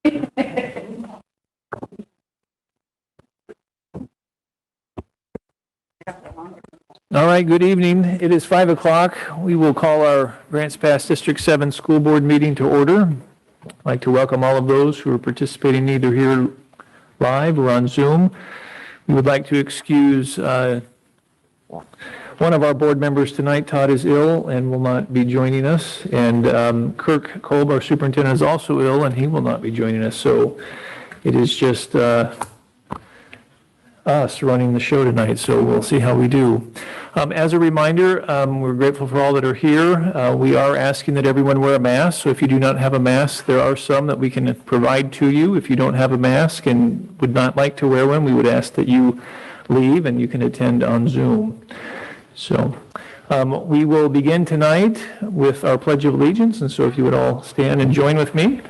All right, good evening. It is 5 o'clock. We will call our Grants Pass District 7 School Board meeting to order. I'd like to welcome all of those who are participating either here live or on Zoom. We would like to excuse one of our board members tonight. Todd is ill and will not be joining us. And Kirk Kolb, our superintendent, is also ill and he will not be joining us. So it is just us running the show tonight, so we'll see how we do. As a reminder, we're grateful for all that are here. We are asking that everyone wear a mask, so if you do not have a mask, there are some that we can provide to you. If you don't have a mask and would not like to wear one, we would ask that you leave and you can attend on Zoom. So we will begin tonight with our Pledge of Allegiance, and so if you would all stand and join with me.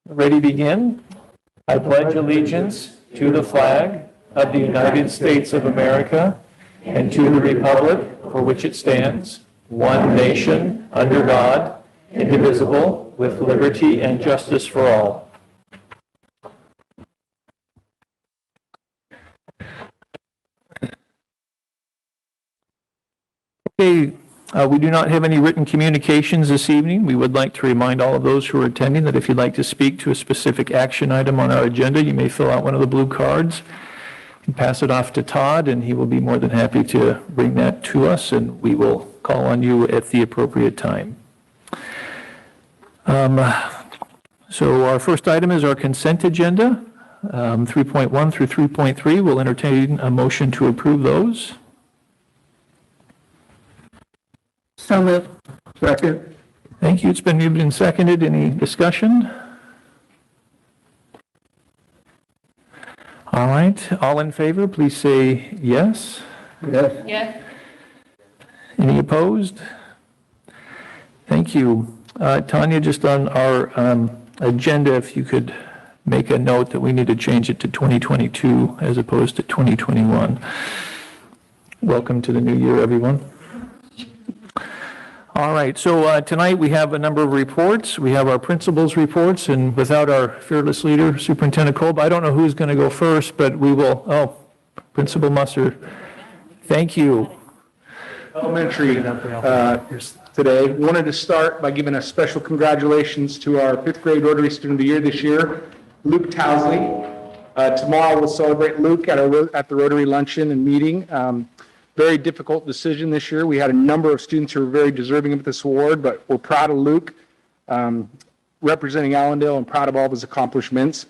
Ready, begin. I pledge allegiance to the flag of the United States of America and to the republic for which it stands, one nation, under God, indivisible, with liberty and justice for all. Okay. We do not have any written communications this evening. We would like to remind all of those who are attending that if you'd like to speak to a specific action item on our agenda, you may fill out one of the blue cards and pass it off to Todd, and he will be more than happy to bring that to us, and we will call on you at the appropriate time. So our first item is our consent agenda, 3.1 through 3.3. We'll entertain a motion to approve those. So moved. Second. Thank you. It's been moved and seconded. Any discussion? All right. All in favor, please say yes. Yes. Yes. Any opposed? Thank you. Tanya, just on our agenda, if you could make a note that we need to change it to 2022 as opposed to 2021. Welcome to the new year, everyone. All right, so tonight we have a number of reports. We have our principals' reports, and without our fearless leader, Superintendent Kolb, I don't know who's going to go first, but we will. Principal Musser, thank you. Elementary today. Wanted to start by giving a special congratulations to our 5th grade Rotary Student of the Year this year, Luke Towsley. Tomorrow we'll celebrate Luke at the Rotary Luncheon and Meeting. Very difficult decision this year. We had a number of students who were very deserving of this award, but we're proud of Luke representing Allendale and proud of all of his accomplishments.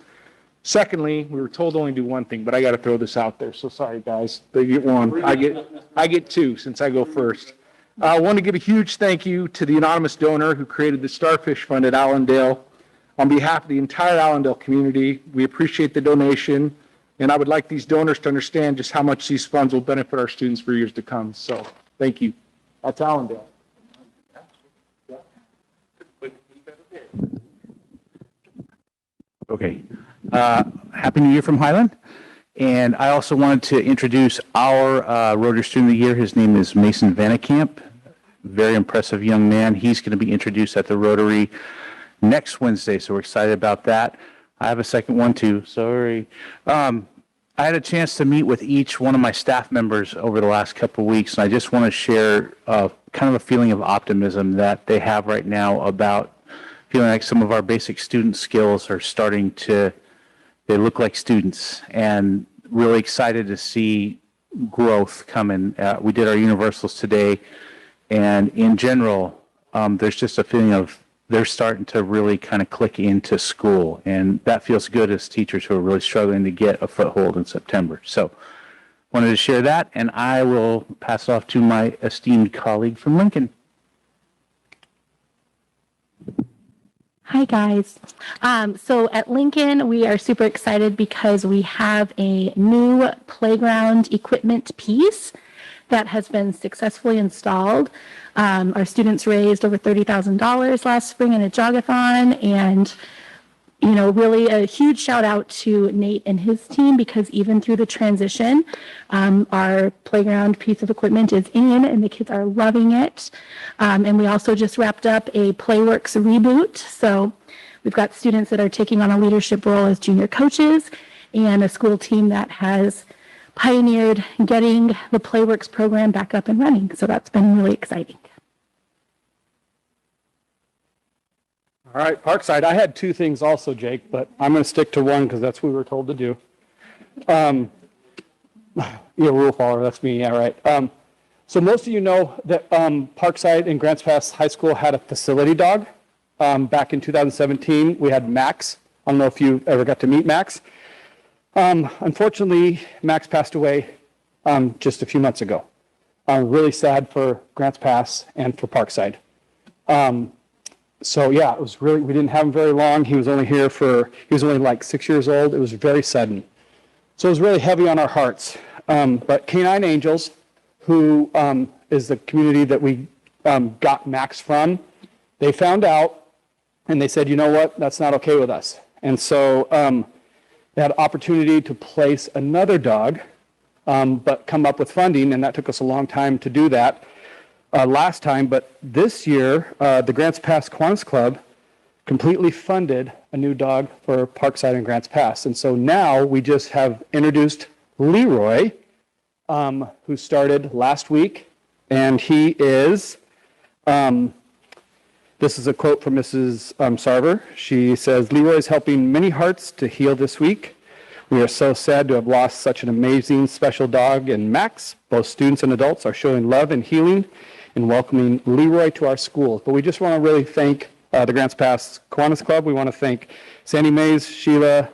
Secondly, we were told to only do one thing, but I got to throw this out there. So sorry, guys. They get one. I get two since I go first. I want to give a huge thank you to the anonymous donor who created the Starfish Fund at Allendale. On behalf of the entire Allendale community, we appreciate the donation. And I would like these donors to understand just how much these funds will benefit our students for years to come. So, thank you. That's Allendale. Okay. Happy New Year from Highland. And I also wanted to introduce our Rotary Student of the Year. His name is Mason Vannekamp. Very impressive young man. He's going to be introduced at the Rotary next Wednesday, so we're excited about that. I have a second one too, sorry. I had a chance to meet with each one of my staff members over the last couple of weeks, and I just want to share kind of a feeling of optimism that they have right now about feeling like some of our basic student skills are starting to, they look like students, and really excited to see growth coming. We did our universals today, and in general, there's just a feeling of they're starting to really kind of click into school, and that feels good as teachers who are really struggling to get a foothold in September. So wanted to share that, and I will pass off to my esteemed colleague from Lincoln. Hi, guys. So at Lincoln, we are super excited because we have a new playground equipment piece that has been successfully installed. Our students raised over $30,000 last spring in a jogathon, and really a huge shout out to Nate and his team, because even through the transition, our playground piece of equipment is in and the kids are loving it. And we also just wrapped up a Playworks reboot. So we've got students that are taking on a leadership role as junior coaches and a school team that has pioneered getting the Playworks program back up and running. So that's been really exciting. All right, Parkside, I had two things also, Jake, but I'm going to stick to one because that's what we were told to do. Yeah, rule follower, that's me, yeah, right. So most of you know that Parkside and Grants Pass High School had a facility dog. Back in 2017, we had Max. I don't know if you ever got to meet Max. Unfortunately, Max passed away just a few months ago. Really sad for Grants Pass and for Parkside. So yeah, it was really, we didn't have him very long. He was only like 6 years old. It was very sudden. So it was really heavy on our hearts. But Canine Angels, who is the community that we got Max from, they found out and they said, you know what, that's not okay with us. And so they had opportunity to place another dog, but come up with funding, and that took us a long time to do that. Last time, but this year, the Grants Pass Kiwanis Club completely funded a new dog for Parkside and Grants Pass. And so now we just have introduced Leroy, who started last week. And he is, this is a quote from Mrs. Sarver. She says, "Leroy is helping many hearts to heal this week. We are so sad to have lost such an amazing special dog in Max. Both students and adults are showing love and healing in welcoming Leroy to our schools." But we just want to really thank the Grants Pass Kiwanis Club. We want to thank Sandy Mays, Sheila,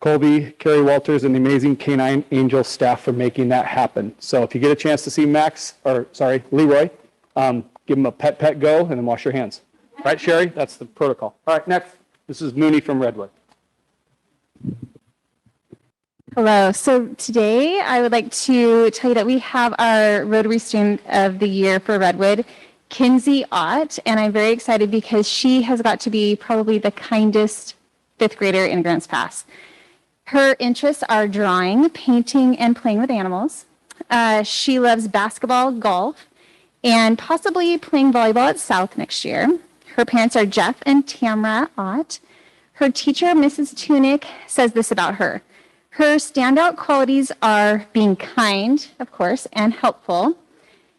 Colby, Carrie Walters, and the amazing Canine Angel staff for making that happen. So if you get a chance to see Leroy, give him a pet go and then wash your hands. Right, Sherry? That's the protocol. All right, next. This is Mooney from Redwood. Hello. So today I would like to tell you that we have our Rotary Student of the Year for Redwood, Kinsey Ott, and I'm very excited because she has got to be probably the kindest fifth grader in Grants Pass. Her interests are drawing, painting, and playing with animals. She loves basketball, golf, and possibly playing volleyball at South next year. Her parents are Jeff and Tamra Ott. Her teacher, Mrs. Tunick, says this about her: her standout qualities are being kind, of course, and helpful.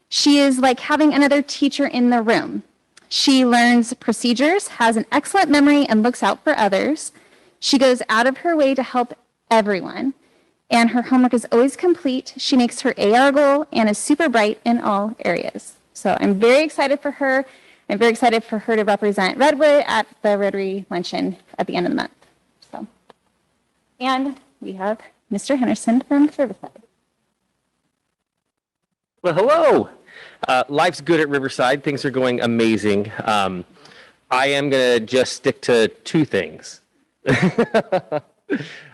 She is like having another teacher in the room. She learns procedures, has an excellent memory, and looks out for others. She goes out of her way to help everyone, and her homework is always complete. She makes her AR goal and is super bright in all areas. So I'm very excited for her. I'm very excited for her to represent Redwood at the Rotary Luncheon at the end of the month. So, and we have Mr. Henderson from Riverside. Well, hello. Life's good at Riverside. Things are going amazing. I am going to just stick to two things.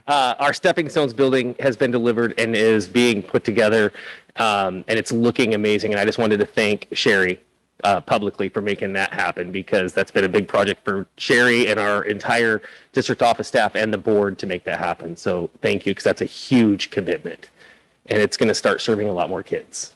Our Stepping Stones building has been delivered and is being put together, and it's looking amazing. And I just wanted to thank Sherry publicly for making that happen, because that's been a big project for Sherry and our entire district office staff and the board to make that happen. So thank you, because that's a huge commitment, and it's going to start serving a lot more kids.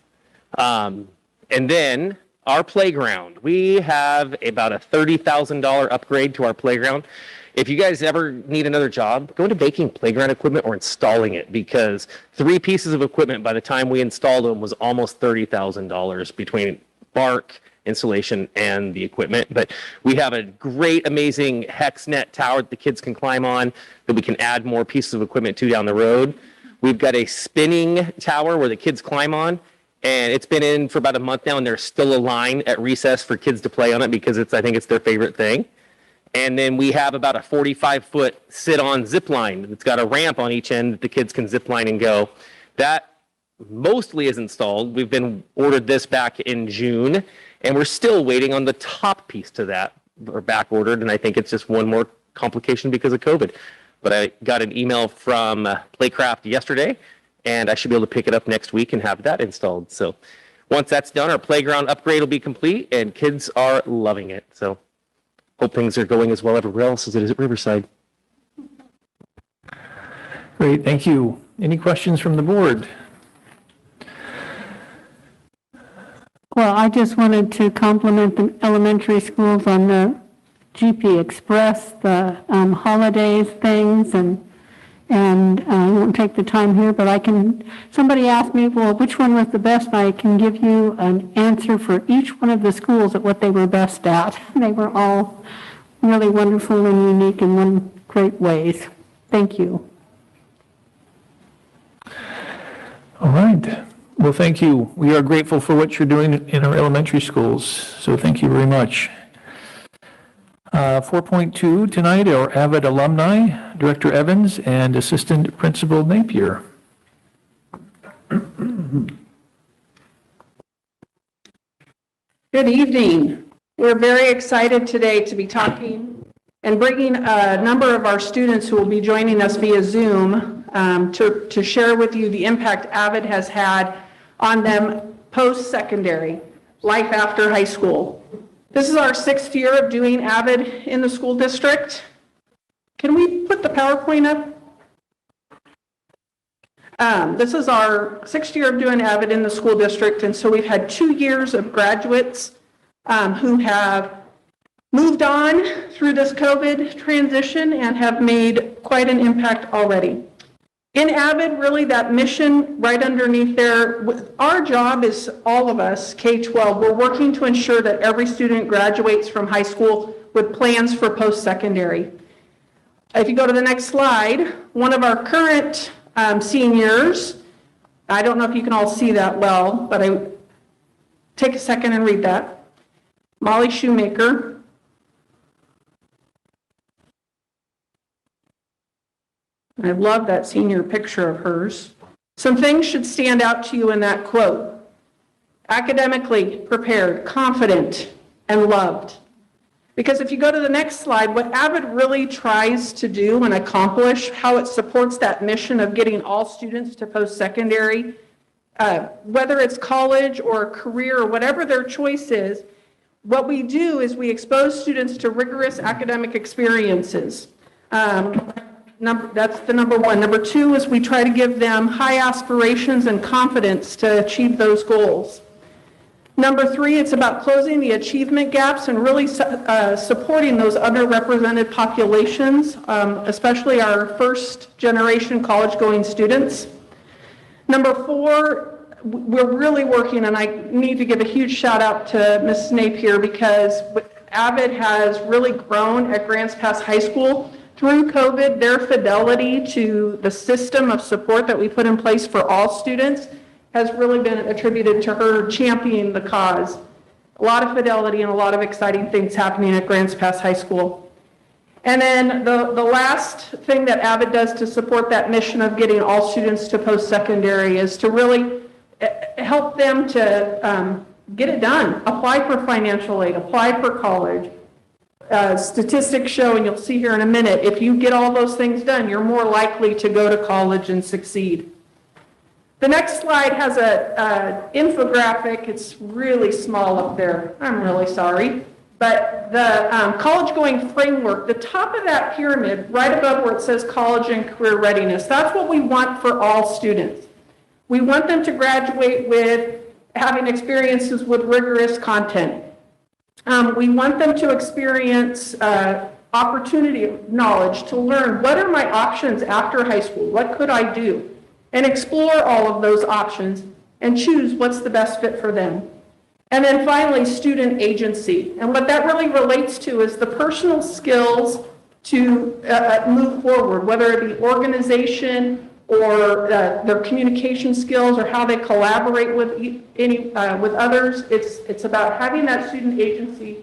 And then our playground, we have about a $30,000 upgrade to our playground. If you guys ever need another job, go into making playground equipment or installing it, because 3 pieces of equipment by the time we installed them was almost $30,000 between bark, installation, and the equipment. But we have a great, amazing hex net tower that the kids can climb on that we can add more pieces of equipment to down the road. We've got a spinning tower where the kids climb on, and it's been in for about a month now, and there's still a line at recess for kids to play on it because I think it's their favorite thing. And then we have about a 45-foot sit-on zip line that's got a ramp on each end that the kids can zip line and go. That mostly is installed. We've been ordered this back in June, and we're still waiting on the top piece to that. We're back ordered, and I think it's just one more complication because of COVID. But I got an email from Playcraft yesterday, and I should be able to pick it up next week and have that installed. So once that's done, our playground upgrade will be complete, and kids are loving it. So hope things are going as well everywhere else as it is at Riverside. Great, thank you. Any questions from the board? Well, I just wanted to compliment the elementary schools on the GP Express, the holidays things, and I won't take the time here, but somebody asked me, well, which one was the best? I can give you an answer for each one of the schools at what they were best at. They were all really wonderful and unique in one great ways. Thank you. All right. Well, thank you. We are grateful for what you're doing in our elementary schools, so thank you very much. 4.2 tonight are Avid alumni, Director Evans and Assistant Principal Napier. Good evening. We're very excited today to be talking and bringing a number of our students who will be joining us via Zoom to share with you the impact Avid has had on them post-secondary, life after high school. This is our 6th year of doing Avid in the school district. Can we put the PowerPoint up? This is our 6th year of doing Avid in the school district, and so we've had 2 years of graduates who have moved on through this COVID transition and have made quite an impact already. In Avid, really that mission right underneath there, our job is all of us, K-12, we're working to ensure that every student graduates from high school with plans for post-secondary. If you go to the next slide, one of our current seniors, I don't know if you can all see that well, but take a second and read that. Molly Shoemaker. I love that senior picture of hers. Some things should stand out to you in that quote. Academically prepared, confident, and loved. Because if you go to the next slide, what Avid really tries to do and accomplish, how it supports that mission of getting all students to post-secondary, whether it's college or career or whatever their choice is, what we do is we expose students to rigorous academic experiences. That's the number one. Number two is we try to give them high aspirations and confidence to achieve those goals. Number three, it's about closing the achievement gaps and really supporting those underrepresented populations, especially our first generation college-going students. Number four, we're really working, and I need to give a huge shout out to Ms. Napier because Avid has really grown at Grants Pass High School. Through COVID, their fidelity to the system of support that we put in place for all students has really been attributed to her championing the cause. A lot of fidelity and a lot of exciting things happening at Grants Pass High School. And then the last thing that Avid does to support that mission of getting all students to post-secondary is to really help them to get it done. Apply for financial aid, apply for college. Statistics show, and you'll see here in a minute, if you get all those things done, you're more likely to go to college and succeed. The next slide has an infographic. It's really small up there. I'm really sorry. But the college-going framework, the top of that pyramid, right above where it says college and career readiness, that's what we want for all students. We want them to graduate with having experiences with rigorous content. We want them to experience opportunity, knowledge, to learn what are my options after high school, what could I do, and explore all of those options and choose what's the best fit for them. And then finally, student agency. And what that really relates to is the personal skills to move forward, whether it be organization or their communication skills or how they collaborate with with others. It's about having that student agency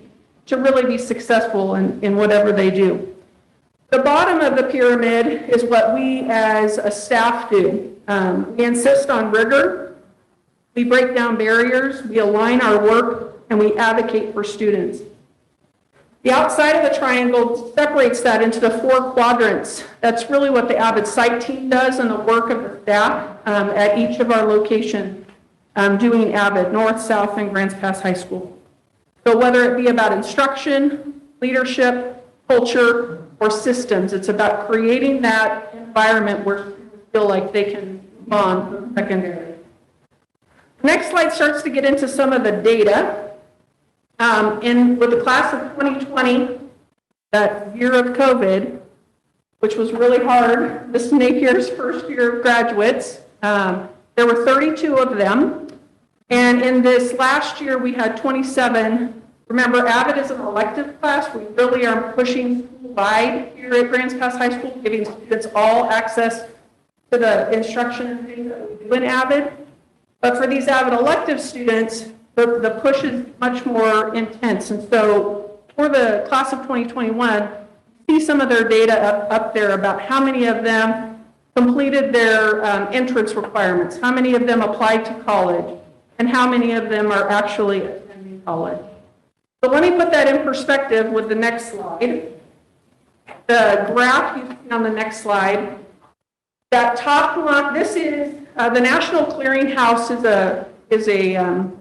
to really be successful in whatever they do. The bottom of the pyramid is what we as a staff do. We insist on rigor, we break down barriers, we align our work, and we advocate for students. The outside of the triangle separates that into the 4 quadrants. That's really what the Avid site team does and the work of the staff at each of our locations doing Avid, North, South, and Grants Pass High School. So whether it be about instruction, leadership, culture, or systems, it's about creating that environment where students feel like they can move on from secondary. Next slide starts to get into some of the data. With the class of 2020, that year of COVID, which was really hard, Ms. Napier's first year of graduates, there were 32 of them. And in this last year, we had 27. Remember, AVID is an elective class. We really are pushing wide here at Grants Pass High School, giving students all access to the instruction and things that we do in AVID. But for these AVID elective students, the push is much more intense. And so for the class of 2021, see some of their data up there about how many of them completed their entrance requirements, how many of them applied to college, and how many of them are actually attending college. So let me put that in perspective with the next slide. The graph you see on the next slide, that top one, this is the National Clearinghouse is a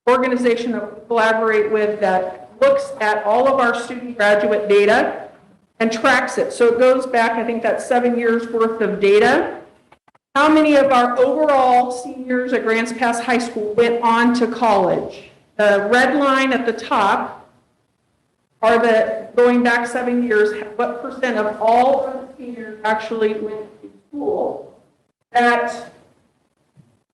organization that we collaborate with that looks at all of our student graduate data and tracks it. So it goes back, I think that's 7 years worth of data. How many of our overall seniors at Grants Pass High School went on to college? The red line at the top are the, going back 7 years, what percent of all of the seniors actually went to school? That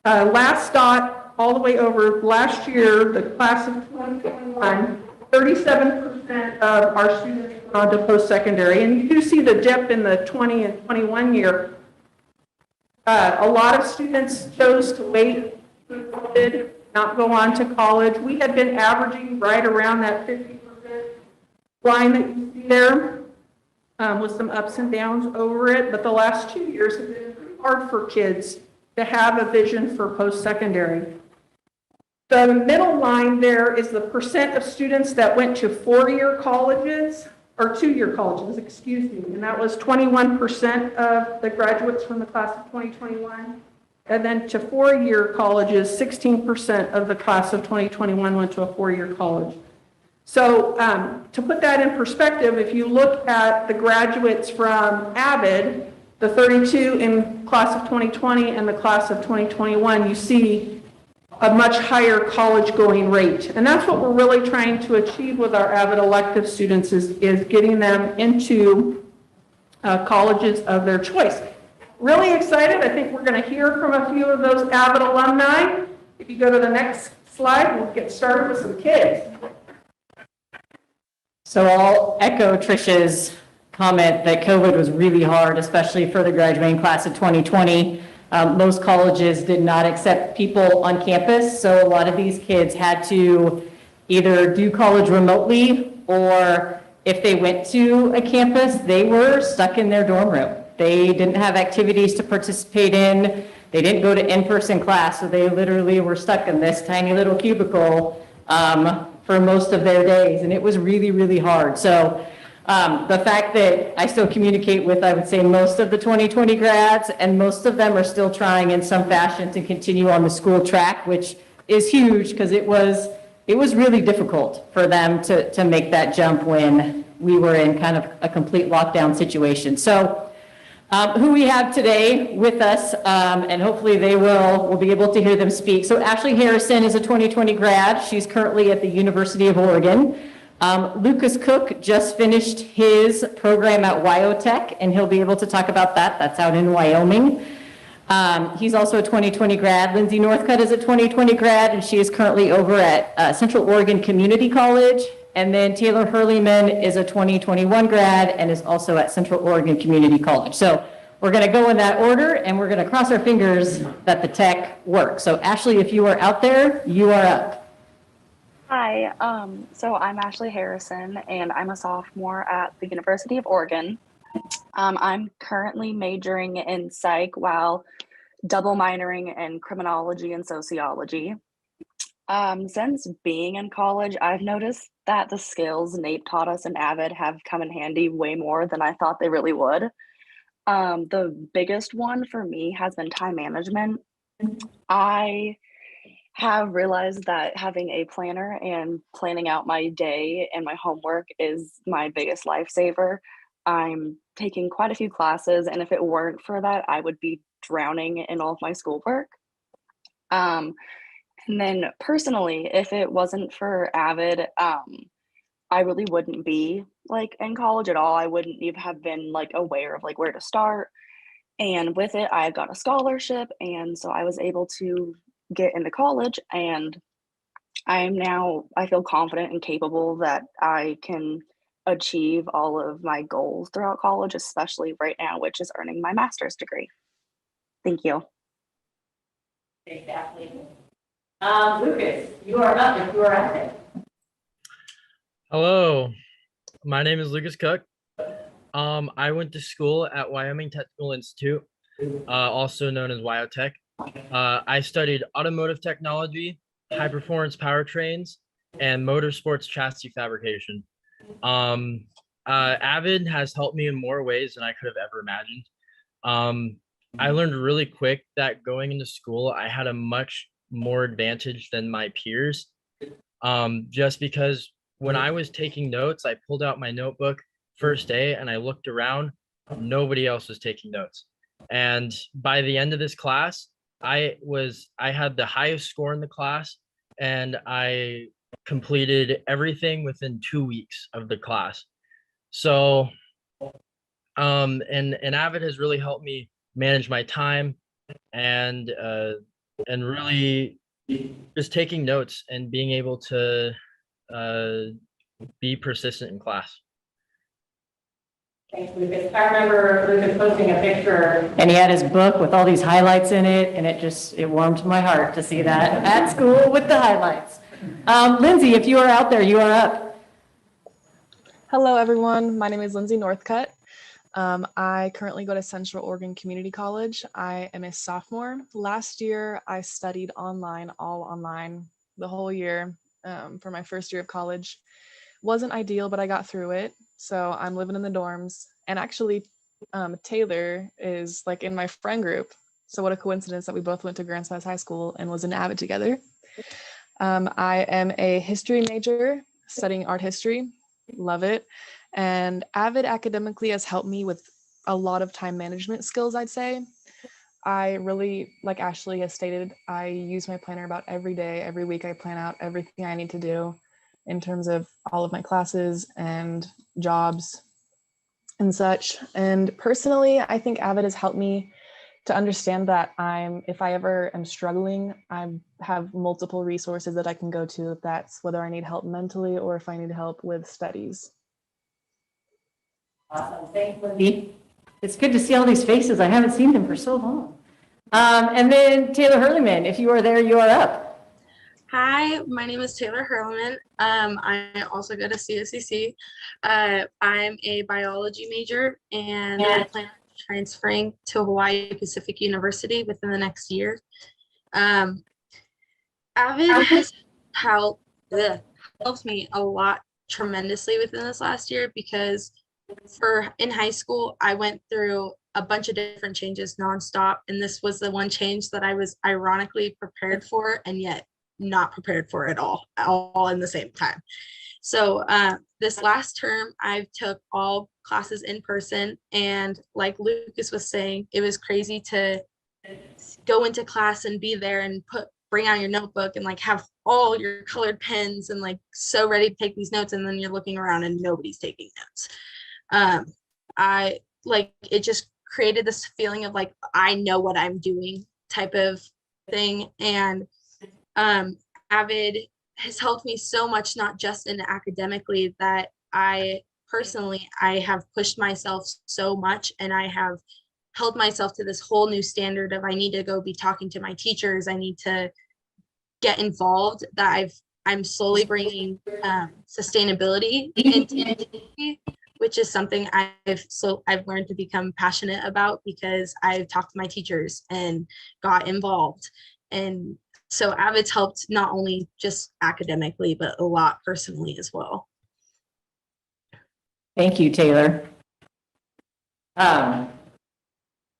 last dot all the way over last year, the class of 2021, 37% of our students went on to post-secondary. And you do see the dip in the 20 and 21 year. A lot of students chose to wait through COVID, not go on to college. We had been averaging right around that 50% line that you see there, with some ups and downs over it. But the last 2 years have been pretty hard for kids to have a vision for post-secondary. The middle line there is the percent of students that went to 4-year colleges, or 2-year colleges, excuse me, and that was 21% of the graduates from the class of 2021. And then to 4-year colleges, 16% of the class of 2021 went to a 4-year college. So to put that in perspective, if you look at the graduates from AVID, the 32 in class of 2020 and the class of 2021, you see a much higher college going rate. And that's what we're really trying to achieve with our AVID elective students is getting them into colleges of their choice. Really excited. I think we're going to hear from a few of those AVID alumni. If you go to the next slide, we'll get started with some kids. So I'll echo Tricia's comment that COVID was really hard, especially for the graduating class of 2020. Most colleges did not accept people on campus, so a lot of these kids had to either do college remotely, or if they went to a campus, they were stuck in their dorm room. They didn't have activities to participate in. They didn't go to in-person class, so they literally were stuck in this tiny little cubicle for most of their days, and it was really, really hard. So the fact that I still communicate with, I would say, most of the 2020 grads, and most of them are still trying in some fashion to continue on the school track, which is huge because it was really difficult for them to make that jump when we were in kind of a complete lockdown situation. So who we have today with us, and hopefully we'll be able to hear them speak. So Ashley Harrison is a 2020 grad. She's currently at the University of Oregon. Lucas Cook just finished his program at WyoTech, and he'll be able to talk about that. That's out in Wyoming. He's also a 2020 grad. Lindsay Northcutt is a 2020 grad, and she is currently over at Central Oregon Community College. And then Taylor Hurleyman is a 2021 grad and is also at Central Oregon Community College. So we're going to go in that order, and we're going to cross our fingers that the tech works. So Ashley, if you are out there, you are up. Hi, so I'm Ashley Harrison, and I'm a sophomore at the University of Oregon. I'm currently majoring in psych while double minoring in criminology and sociology. Since being in college, I've noticed that the skills Nate taught us in AVID have come in handy way more than I thought they really would. The biggest one for me has been time management. I have realized that having a planner and planning out my day and my homework is my biggest lifesaver. I'm taking quite a few classes, and if it weren't for that, I would be drowning in all of my schoolwork. And then personally, if it wasn't for Avid, I really wouldn't be like in college at all. I wouldn't even have been like aware of like where to start. And with it, I got a scholarship, and so I was able to get into college, and I feel confident and capable that I can achieve all of my goals throughout college, especially right now, which is earning my master's degree. Thank you. Exactly. Lucas, you are up if you are at it. Hello, my name is Lucas Cook. I went to school at Wyoming Technical Institute, also known as WyoTech. I studied automotive technology, high performance powertrains, and motorsports chassis fabrication. Avid has helped me in more ways than I could have ever imagined. I learned really quick that going into school, I had a much more advantage than my peers, just because when I was taking notes, I pulled out my notebook first day and I looked around, nobody else was taking notes. And by the end of this class, I had the highest score in the class, and I completed everything within 2 weeks of the class. So, and Avid has really helped me manage my time and really just taking notes and being able to be persistent in class. Thanks, Lucas. I remember Lucas posting a picture, and he had his book with all these highlights in it, and it warmed my heart to see that at school with the highlights. Lindsay, if you are out there, you are up. Hello, everyone. My name is Lindsay Northcutt. I currently go to Central Oregon Community College. I am a sophomore. Last year, I studied all online, the whole year for my first year of college. Wasn't ideal, but I got through it. So I'm living in the dorms. And actually, Taylor is like in my friend group. So what a coincidence that we both went to Grants Pass High School and was in Avid together. I am a history major studying art history. Love it. And Avid academically has helped me with a lot of time management skills, I'd say. I really, like Ashley has stated, I use my planner about every day. Every week I plan out everything I need to do in terms of all of my classes and jobs and such. And personally, I think Avid has helped me to understand that if I ever am struggling, I have multiple resources that I can go to. That's whether I need help mentally or if I need help with studies. Awesome. Thanks, Lindsay. It's good to see all these faces. I haven't seen them for so long. And then Taylor Hurleyman, if you are there, you are up. Hi, my name is Taylor Hurleyman. I also go to CSCC. I'm a biology major, and I plan on transferring to Hawaii Pacific University within the next year. Avid has helped me a lot tremendously within this last year, because in high school, I went through a bunch of different changes nonstop, and this was the one change that I was ironically prepared for and yet not prepared for at all in the same time. So this last term, I took all classes in person, and like Lucas was saying, it was crazy to go into class and be there and bring out your notebook and like have all your colored pens and like so ready to take these notes, and then you're looking around and nobody's taking notes. It just created this feeling of like, I know what I'm doing type of thing. And Avid has helped me so much, not just in academically, that I have pushed myself so much, and I have held myself to this whole new standard of I need to go be talking to my teachers. I need to get involved, that I'm slowly bringing sustainability into which is something I've learned to become passionate about, because I've talked to my teachers and got involved. And so Avid's helped not only just academically, but a lot personally as well. Thank you, Taylor. Do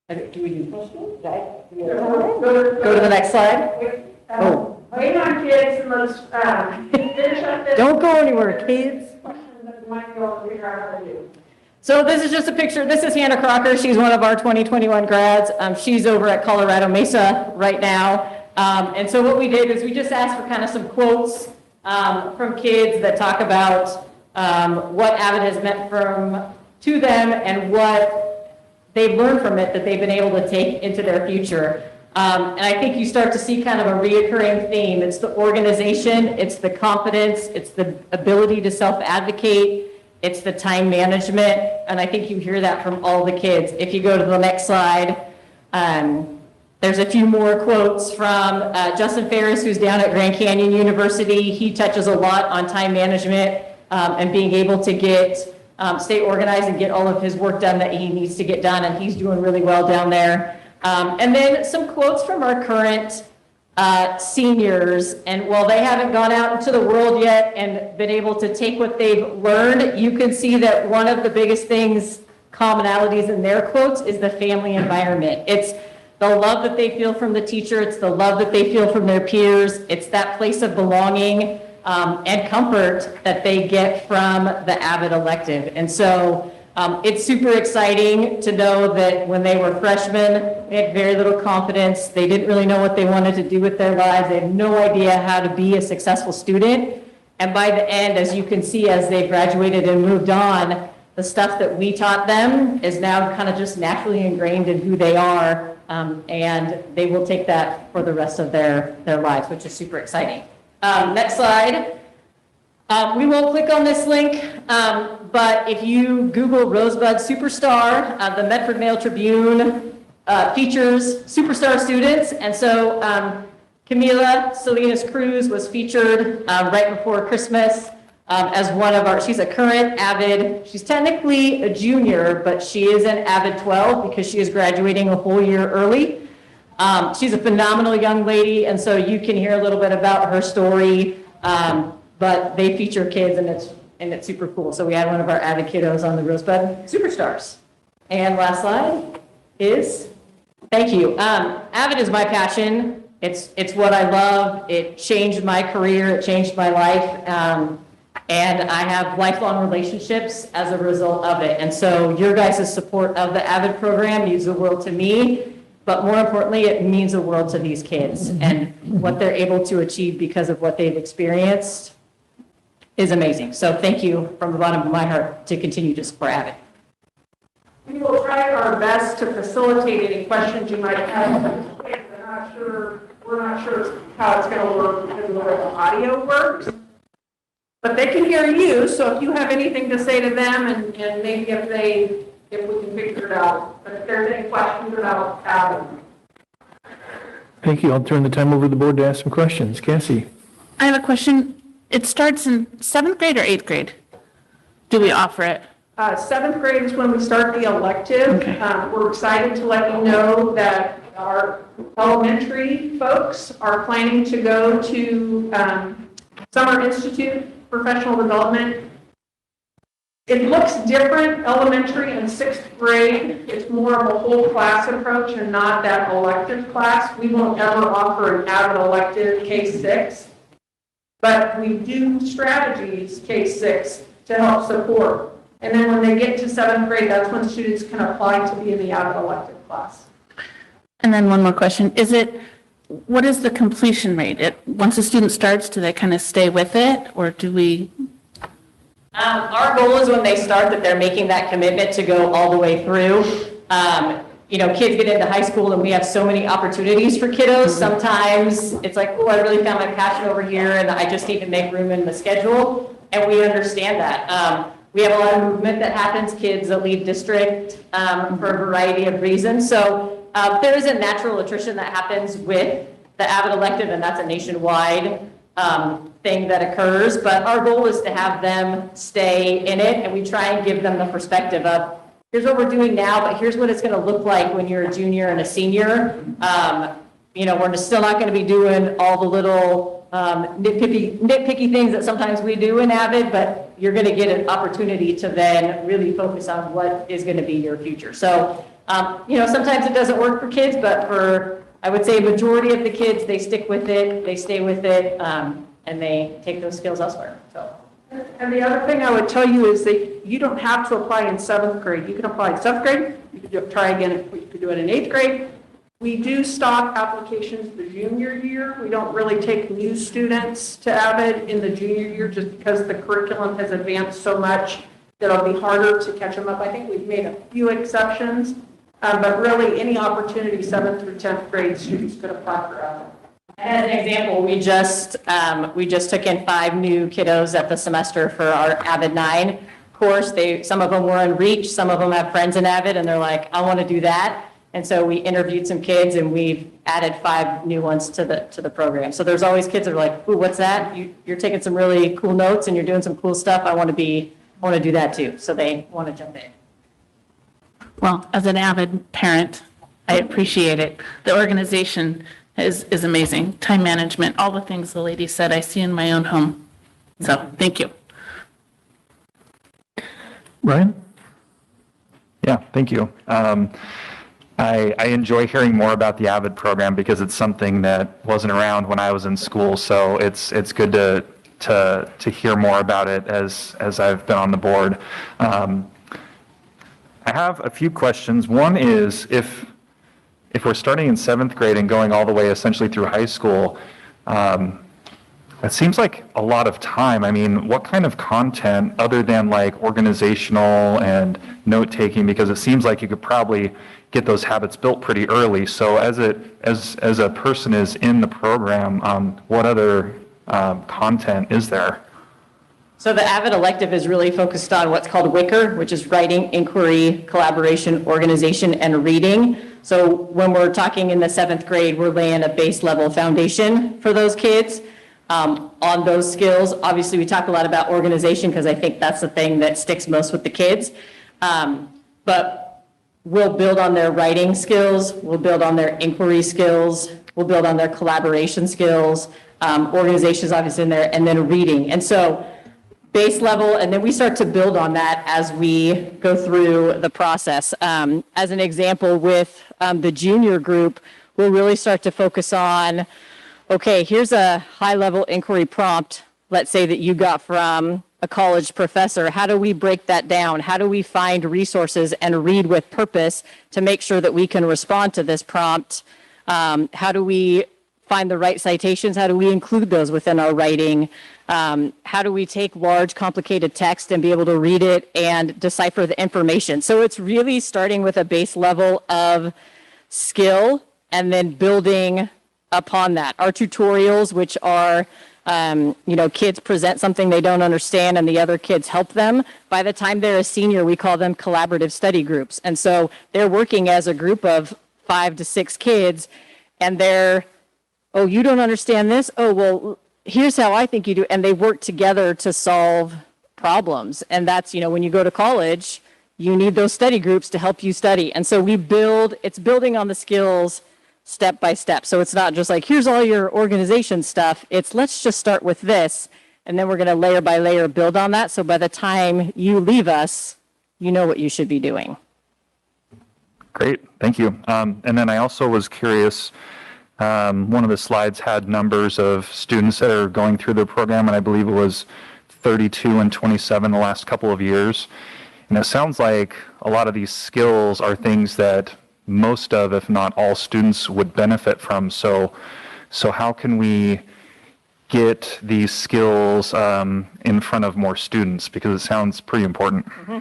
we do questions? Go to the next slide. Oh. Wait on, kids, and let's finish up this. Don't go anywhere, kids. Might be able to figure out how to do. So this is just a picture. This is Hannah Crocker. She's one of our 2021 grads. She's over at Colorado Mesa right now. And so what we did is we just asked for kind of some quotes from kids that talk about what Avid has meant to them and what they've learned from it that they've been able to take into their future. And I think you start to see kind of a reoccurring theme. It's the organization, it's the confidence, it's the ability to self-advocate, it's the time management, and I think you hear that from all the kids. If you go to the next slide, there's a few more quotes from Justin Ferris, who's down at Grand Canyon University. He touches a lot on time management and being able to stay organized and get all of his work done that he needs to get done, and he's doing really well down there. And then some quotes from our current seniors, and while they haven't gone out into the world yet and been able to take what they've learned, you can see that one of the biggest commonalities in their quotes is the family environment. It's the love that they feel from the teacher, it's the love that they feel from their peers, it's that place of belonging and comfort that they get from the Avid elective. And so it's super exciting to know that when they were freshmen, they had very little confidence. They didn't really know what they wanted to do with their lives. They had no idea how to be a successful student. And by the end, as you can see, as they graduated and moved on, the stuff that we taught them is now kind of just naturally ingrained in who they are. And they will take that for the rest of their lives, which is super exciting. Next slide. We won't click on this link, but if you Google Rosebud Superstar, the Medford Mail Tribune features superstar students. And so Camila Salinas Cruz was featured right before Christmas as one of she's a current Avid, she's technically a junior, but she is an Avid 12 because she is graduating a whole year early. She's a phenomenal young lady, and so you can hear a little bit about her story. But they feature kids, and it's super cool. So we had one of our Avid kiddos on the Rosebud Superstars. And last slide is, thank you. Avid is my passion. It's what I love. It changed my career. It changed my life. And I have lifelong relationships as a result of it. And so your guys' support of the Avid program means the world to me. But more importantly, it means the world to these kids. And what they're able to achieve because of what they've experienced is amazing. So thank you from the bottom of my heart to continue to support Avid. We will try our best to facilitate any questions you might have. We're not sure how it's going to work because of the way the audio works. But they can hear you, so if you have anything to say to them, and maybe if we can figure it out. But if there's any questions about Avid. Thank you. I'll turn the time over to the board to ask some questions. Cassie. I have a question. It starts in 7th grade or 8th grade? Do we offer it? 7th grade is when we start the elective. Okay. We're excited to let you know that our elementary folks are planning to go to Summer Institute Professional Development. It looks different, elementary and 6th grade. It's more of a whole class approach and not that elective class. We won't ever offer an Avid elective K-6. But we do strategies K-6 to help support. And then when they get to 7th grade, that's when students can apply to be in the Avid elective class. And then one more question. What is the completion rate? Once a student starts, do they kind of stay with it, or do we? Our goal is when they start that they're making that commitment to go all the way through. Kids get into high school and we have so many opportunities for kiddos. Sometimes it's like, oh, I really found my passion over here and I just need to make room in the schedule. And we understand that. We have a lot of movement that happens, kids that leave district for a variety of reasons. So there is a natural attrition that happens with the Avid elective, and that's a nationwide thing that occurs. But our goal is to have them stay in it, and we try and give them the perspective of, here's what we're doing now, but here's what it's going to look like when you're a junior and a senior. We're still not going to be doing all the little nitpicky things that sometimes we do in Avid, but you're going to get an opportunity to then really focus on what is going to be your future. So, sometimes it doesn't work for kids, but for, I would say, majority of the kids, they stick with it, they stay with it, and they take those skills elsewhere. So. And the other thing I would tell you is that you don't have to apply in 7th grade. You can apply in 7th grade, you could try again, you could do it in 8th grade. We do stop applications the junior year. We don't really take new students to Avid in the junior year just because the curriculum has advanced so much that it'll be harder to catch them up. I think we've made a few exceptions, but really any opportunity 7th through 10th grade students could apply for Avid. As an example, we just took in 5 new kiddos at the semester for our Avid 9 course. Some of them were in Reach, some of them have friends in Avid, and they're like, I want to do that. And so we interviewed some kids, and we've added 5 new ones to the program. So there's always kids that are like, ooh, what's that? You're taking some really cool notes, and you're doing some cool stuff. I want to do that too. So they want to jump in. Well, as an avid parent, I appreciate it. The organization is amazing. Time management, all the things the lady said, I see in my own home. So, thank you. Brian? Yeah, thank you. I enjoy hearing more about the AVID program because it's something that wasn't around when I was in school. So it's good to hear more about it as I've been on the board. I have a few questions. One is if we're starting in 7th grade and going all the way essentially through high school, it seems like a lot of time. I mean, what kind of content other than like organizational and note-taking, because it seems like you could probably get those habits built pretty early. So as a person is in the program, what other content is there? So the AVID elective is really focused on what's called WICR, which is writing, inquiry, collaboration, organization, and reading. So when we're talking in the 7th grade, we're laying a base level foundation for those kids. On those skills, obviously we talk a lot about organization because I think that's the thing that sticks most with the kids. But we'll build on their writing skills, we'll build on their inquiry skills, we'll build on their collaboration skills, organization is obviously in there, and then reading. And so base level, and then we start to build on that as we go through the process. As an example, with the junior group, we'll really start to focus on, okay, here's a high-level inquiry prompt, let's say that you got from a college professor. How do we break that down? How do we find resources and read with purpose to make sure that we can respond to this prompt? How do we find the right citations? How do we include those within our writing? How do we take large, complicated text and be able to read it and decipher the information? So it's really starting with a base level of skill and then building upon that. Our tutorials, which are, kids present something they don't understand and the other kids help them. By the time they're a senior, we call them collaborative study groups. And so they're working as a group of 5 to 6 kids, and they're, oh, you don't understand this? Oh, well, here's how I think you do. And they work together to solve problems. And that's, when you go to college, you need those study groups to help you study. And so it's building on the skills step by step. So it's not just like, here's all your organization stuff. It's let's just start with this, and then we're going to layer by layer build on that. So by the time you leave us, you know what you should be doing. Great, thank you. And then I also was curious, one of the slides had numbers of students that are going through the program, and I believe it was 32 and 27 the last couple of years. And it sounds like a lot of these skills are things that most of, if not all, students would benefit from. So how can we get these skills in front of more students? Because it sounds pretty important. Mm-hmm.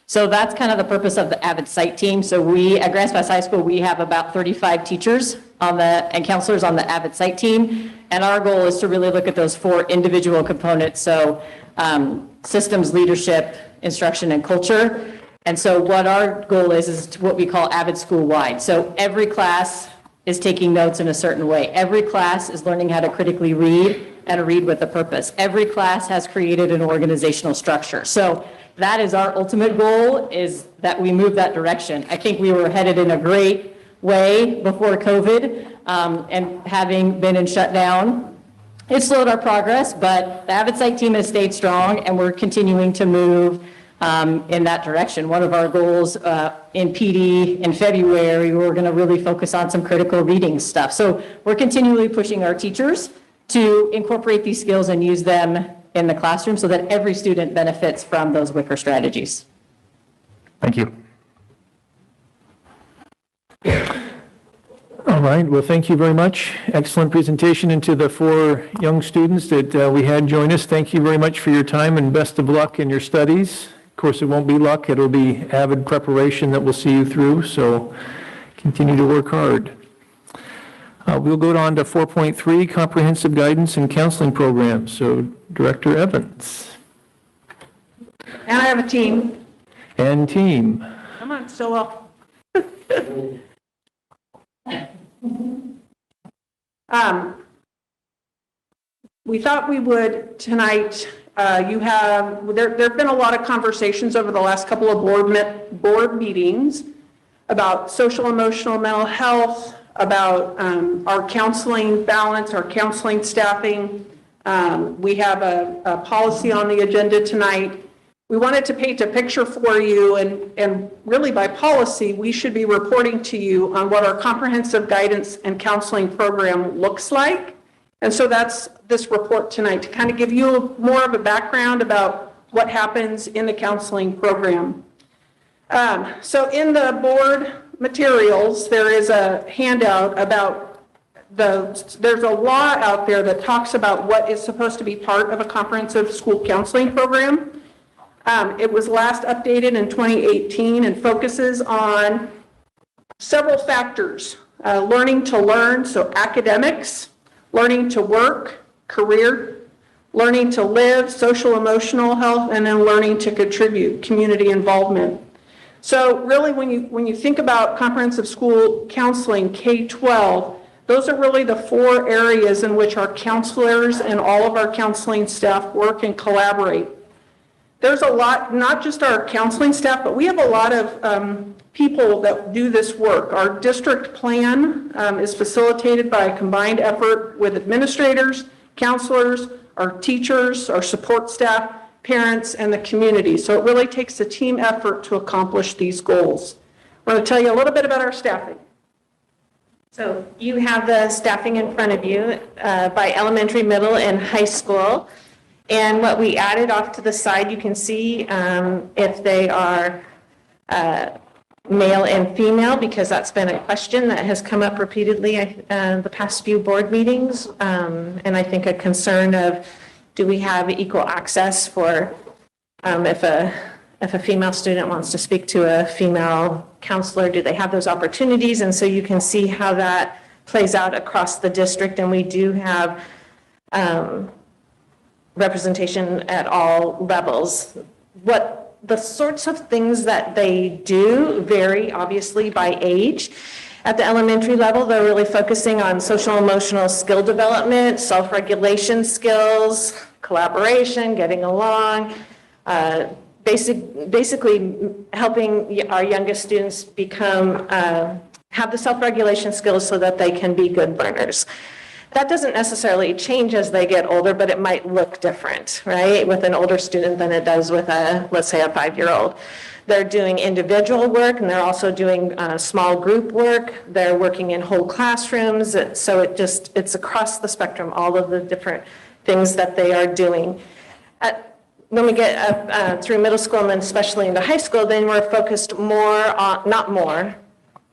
So that's kind of the purpose of the AVID site team. So at Grants Pass High School, we have about 35 teachers and counselors on the AVID site team. And our goal is to really look at those 4 individual components. So systems, leadership, instruction, and culture. And so what our goal is what we call AVID school-wide. So every class is taking notes in a certain way. Every class is learning how to critically read and read with a purpose. Every class has created an organizational structure. So that is our ultimate goal, is that we move that direction. I think we were headed in a great way before COVID, and having been in shutdown, it slowed our progress, but the AVID site team has stayed strong, and we're continuing to move in that direction. One of our goals in PD in February, we're going to really focus on some critical reading stuff. So we're continually pushing our teachers to incorporate these skills and use them in the classroom so that every student benefits from those Wicker strategies. Thank you. All right, well, thank you very much. Excellent presentation, and to the 4 young students that we had join us, thank you very much for your time and best of luck in your studies. Of course, it won't be luck, it'll be avid preparation that will see you through, so continue to work hard. We'll go on to 4.3, Comprehensive Guidance and Counseling Programs. So Director Evans. And I have a team. And team. Come on, Stillwell. We thought we would tonight, there have been a lot of conversations over the last couple of board meetings about social, emotional, mental health, about our counseling balance, our counseling staffing. We have a policy on the agenda tonight. We wanted to paint a picture for you, and really by policy, we should be reporting to you on what our comprehensive guidance and counseling program looks like. And so that's this report tonight, to kind of give you more of a background about what happens in the counseling program. So in the board materials, there is a handout about there's a law out there that talks about what is supposed to be part of a comprehensive school counseling program. It was last updated in 2018 and focuses on several factors: learning to learn, so academics, learning to work, career, learning to live, social emotional health, and then learning to contribute, community involvement. So really, when you think about comprehensive school counseling, K-12, those are really the 4 areas in which our counselors and all of our counseling staff work and collaborate. There's a lot, not just our counseling staff, but we have a lot of people that do this work. Our district plan is facilitated by a combined effort with administrators, counselors, our teachers, our support staff, parents, and the community. So it really takes a team effort to accomplish these goals. We're going to tell you a little bit about our staffing. So you have the staffing in front of you by elementary, middle, and high school. And what we added off to the side, you can see if they are male and female, because that's been a question that has come up repeatedly the past few board meetings. And I think a concern of, do we have equal access for if a female student wants to speak to a female counselor, do they have those opportunities? And so you can see how that plays out across the district. And we do have representation at all levels. What the sorts of things that they do vary obviously by age. At the elementary level, they're really focusing on social emotional skill development, self-regulation skills, collaboration, getting along, basically helping our youngest students become, have the self-regulation skills so that they can be good learners. That doesn't necessarily change as they get older, but it might look different, right, with an older student than it does with let's say, a 5-year-old. They're doing individual work, and they're also doing small group work. They're working in whole classrooms. So it's across the spectrum, all of the different things that they are doing. When we get up through middle school and then especially into high school, then we're focused more on, not more,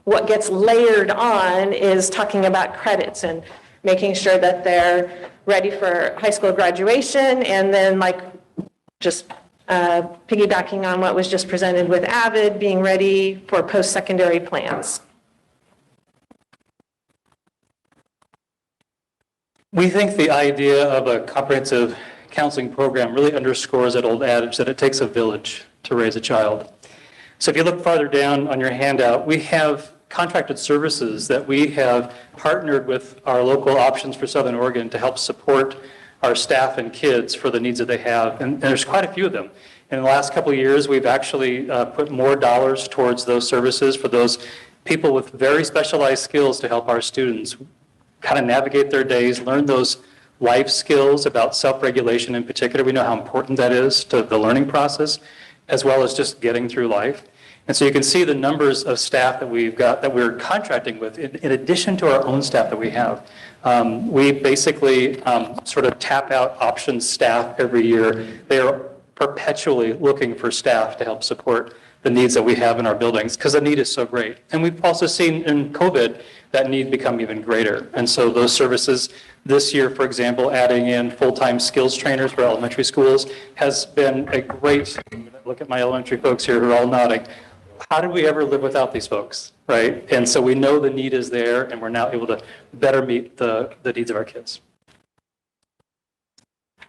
what gets layered on is talking about credits and making sure that they're ready for high school graduation, and then just piggybacking on what was just presented with AVID, being ready for post-secondary plans. We think the idea of a comprehensive counseling program really underscores that old adage that it takes a village to raise a child. So if you look farther down on your handout, we have contracted services that we have partnered with our local Options for Southern Oregon to help support our staff and kids for the needs that they have. And there's quite a few of them. In the last couple of years, we've actually put more dollars towards those services for those people with very specialized skills to help our students kind of navigate their days, learn those life skills about self-regulation in particular. We know how important that is to the learning process, as well as just getting through life. And so you can see the numbers of staff that we've got, that we're contracting with, in addition to our own staff that we have. We basically sort of tap out options staff every year. They are perpetually looking for staff to help support the needs that we have in our buildings, because the need is so great. And we've also seen in COVID that need become even greater. And so those services this year, for example, adding in full-time skills trainers for elementary schools has been a great, look at my elementary folks here who are all nodding. How did we ever live without these folks, right? And so we know the need is there, and we're now able to better meet the needs of our kids.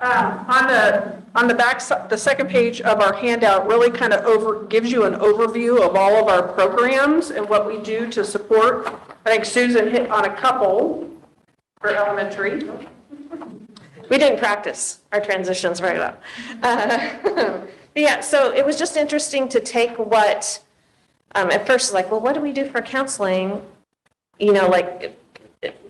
On the back, the second page of our handout really kind of gives you an overview of all of our programs and what we do to support. I think Susan hit on a couple for elementary. We didn't practice our transitions very well. Yeah, so it was just interesting to take what, at first, like, well, what do we do for counseling? You know, like,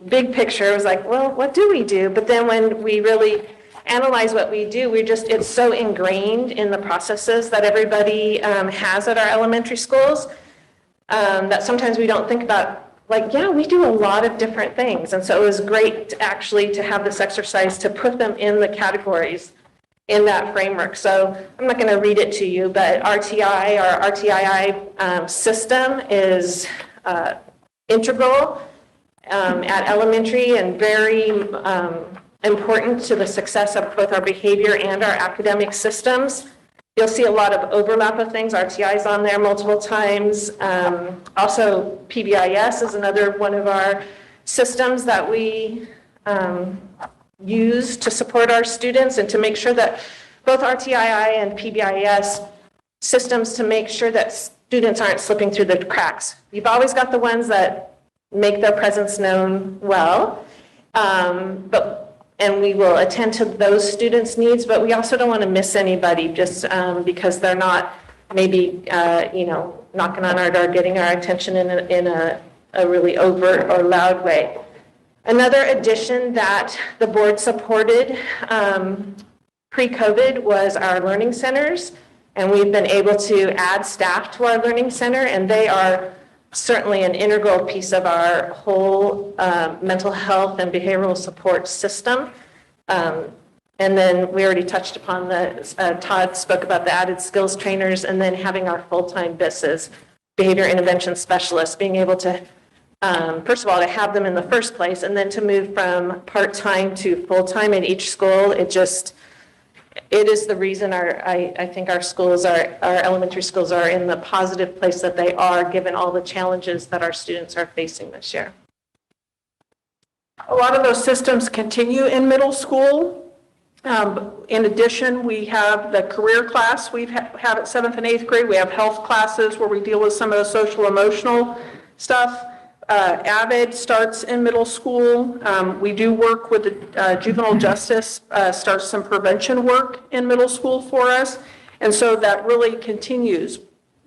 big picture, it was like, well, what do we do? But then when we really analyze what we do, it's so ingrained in the processes that everybody has at our elementary schools that sometimes we don't think about, like, yeah, we do a lot of different things. And so it was great actually to have this exercise to put them in the categories in that framework. So I'm not going to read it to you, but RTI, our RTII system is integral at elementary and very important to the success of both our behavior and our academic systems. You'll see a lot of overlap of things. RTI is on there multiple times. Also, PBIS is another one of our systems that we use to support our students and to make sure that both RTII and PBIS systems to make sure that students aren't slipping through the cracks. You've always got the ones that make their presence known well, and we will attend to those students' needs, but we also don't want to miss anybody just because they're not maybe, knocking on our door, getting our attention in a really overt or loud way. Another addition that the board supported pre-COVID was our learning centers, and we've been able to add staff to our learning center, and they are certainly an integral piece of our whole mental health and behavioral support system. And then we already touched upon Todd spoke about the added skills trainers, and then having our full-time BISs, behavior intervention specialists, being able to, first of all, to have them in the first place, and then to move from part-time to full-time in each school. It is the reason I think our schools our elementary schools are in the positive place that they are, given all the challenges that our students are facing this year. A lot of those systems continue in middle school. In addition, we have the career class we have at 7th and 8th grade. We have health classes where we deal with some of the social emotional stuff. AVID starts in middle school. We do work with the juvenile justice, starts some prevention work in middle school for us. And so that really continues.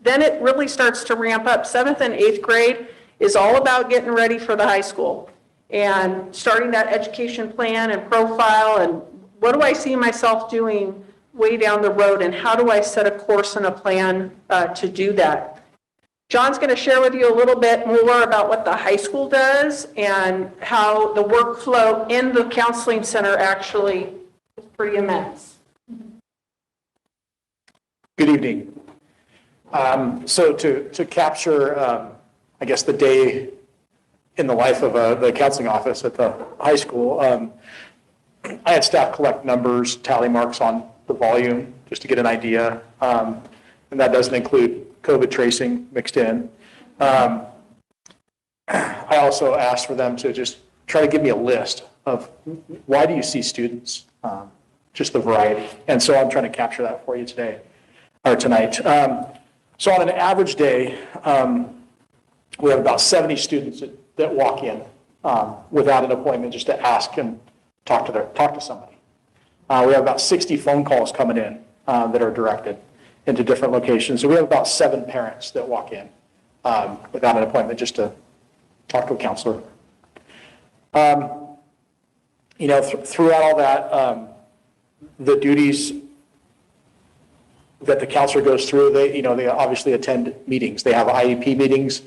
Then it really starts to ramp up. 7th and 8th grade is all about getting ready for the high school and starting that education plan and profile, and what do I see myself doing way down the road, and how do I set a course and a plan to do that. John's going to share with you a little bit more about what the high school does and how the workflow in the counseling center actually is pretty immense. Good evening. So to capture, I guess, the day in the life of the counseling office at the high school, I had staff collect numbers, tally marks on the volume, just to get an idea. And that doesn't include COVID tracing mixed in. I also asked for them to just try to give me a list of why do you see students, just the variety. And so I'm trying to capture that for you today, or tonight. So on an average day, we have about 70 students that walk in without an appointment, just to ask and talk to somebody. We have about 60 phone calls coming in that are directed into different locations. So we have about 7 parents that walk in without an appointment, just to talk to a counselor. Throughout all that, the duties that the counselor goes through. They obviously attend meetings. They have IEP meetings.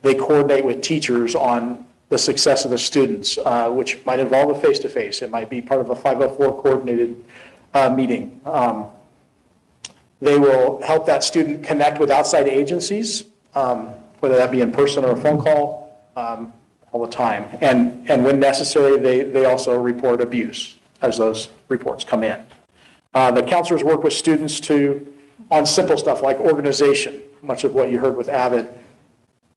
They coordinate with teachers on the success of the students, which might involve a face-to-face. It might be part of a 504 coordinated meeting. They will help that student connect with outside agencies, whether that be in person or a phone call, all the time. And when necessary, they also report abuse as those reports come in. The counselors work with students on simple stuff like organization, much of what you heard with AVID.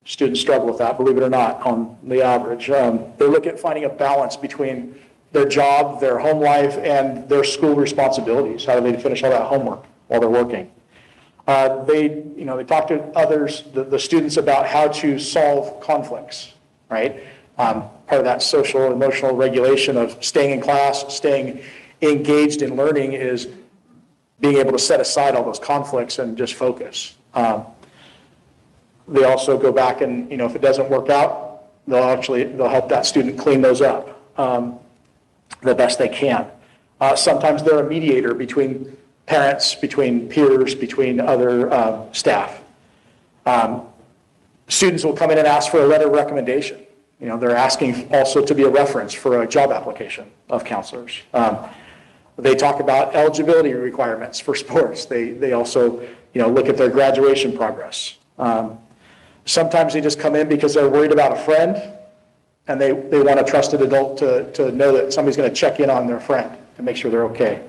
Students struggle with that, believe it or not, on the average. They look at finding a balance between their job, their home life, and their school responsibilities. How do they finish all that homework while they're working? They talk to others, the students, about how to solve conflicts, right? Part of that social emotional regulation of staying in class, staying engaged in learning is being able to set aside all those conflicts and just focus. They also go back and, if it doesn't work out, they'll help that student clean those up the best they can. Sometimes they're a mediator between parents, between peers, between other staff. Students will come in and ask for a letter of recommendation. They're asking also to be a reference for a job application of counselors. They talk about eligibility requirements for sports. They also, look at their graduation progress. Sometimes they just come in because they're worried about a friend, and they want a trusted adult to know that somebody's going to check in on their friend to make sure they're okay.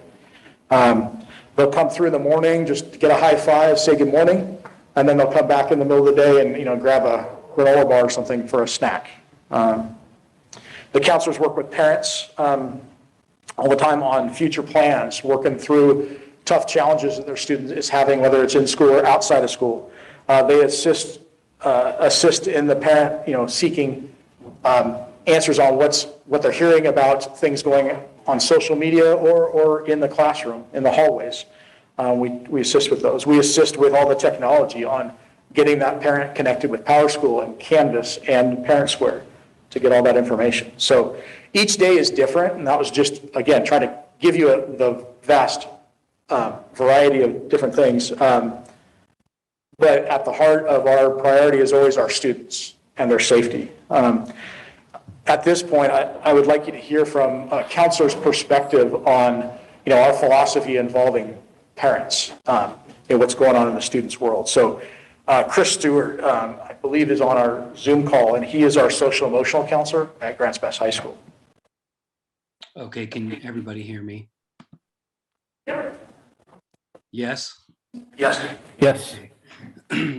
They'll come through in the morning, just get a high five, say good morning, and then they'll come back in the middle of the day and grab a granola bar or something for a snack. The counselors work with parents all the time on future plans, working through tough challenges that their student is having, whether it's in school or outside of school. They assist in the parent, seeking answers on what they're hearing about things going on social media or in the classroom, in the hallways. We assist with those. We assist with all the technology on getting that parent connected with PowerSchool and Canvas and Parent Square to get all that information. So each day is different, and that was just, again, trying to give you the vast variety of different things. But at the heart of our priority is always our students and their safety. At this point, I would like you to hear from a counselor's perspective on, our philosophy involving parents and what's going on in the students' world. So Chris Stewart, I believe, is on our Zoom call, and he is our social emotional counselor at Grants Pass High School. Okay, can everybody hear me? Yes? Yes. Yes. Okay.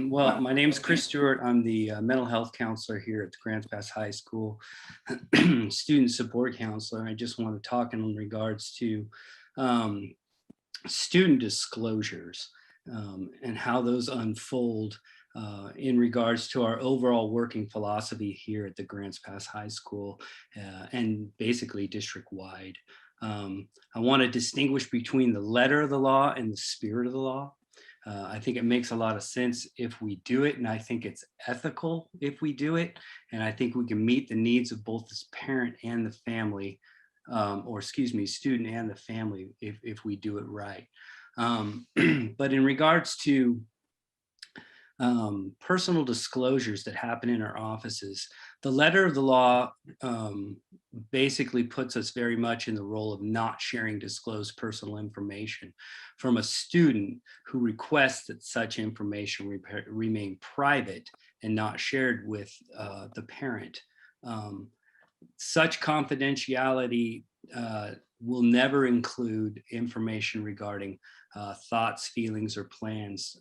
Well, my name is Chris Stewart. I'm the mental health counselor here at the Grants Pass High School, student support counselor. I just want to talk in regards to student disclosures and how those unfold in regards to our overall working philosophy here at the Grants Pass High School and basically district-wide. I want to distinguish between the letter of the law and the spirit of the law. I think it makes a lot of sense if we do it, and I think it's ethical if we do it, and I think we can meet the needs of both the parent and the family, student and the family if we do it right. But in regards to personal disclosures that happen in our offices, the letter of the law basically puts us very much in the role of not sharing disclosed personal information from a student who requests that such information remain private and not shared with the parent. Such confidentiality will never include information regarding thoughts, feelings, or plans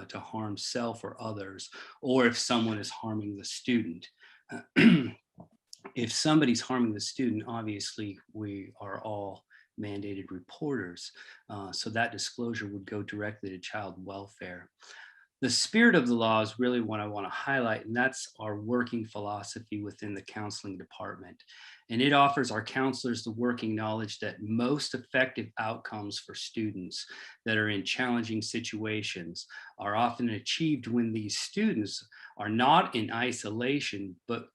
to harm self or others, or if someone is harming the student. If somebody's harming the student, obviously we are all mandated reporters, so that disclosure would go directly to child welfare. The spirit of the law is really what I want to highlight, and that's our working philosophy within the counseling department. And it offers our counselors the working knowledge that most effective outcomes for students that are in challenging situations are often achieved when these students are not in isolation, but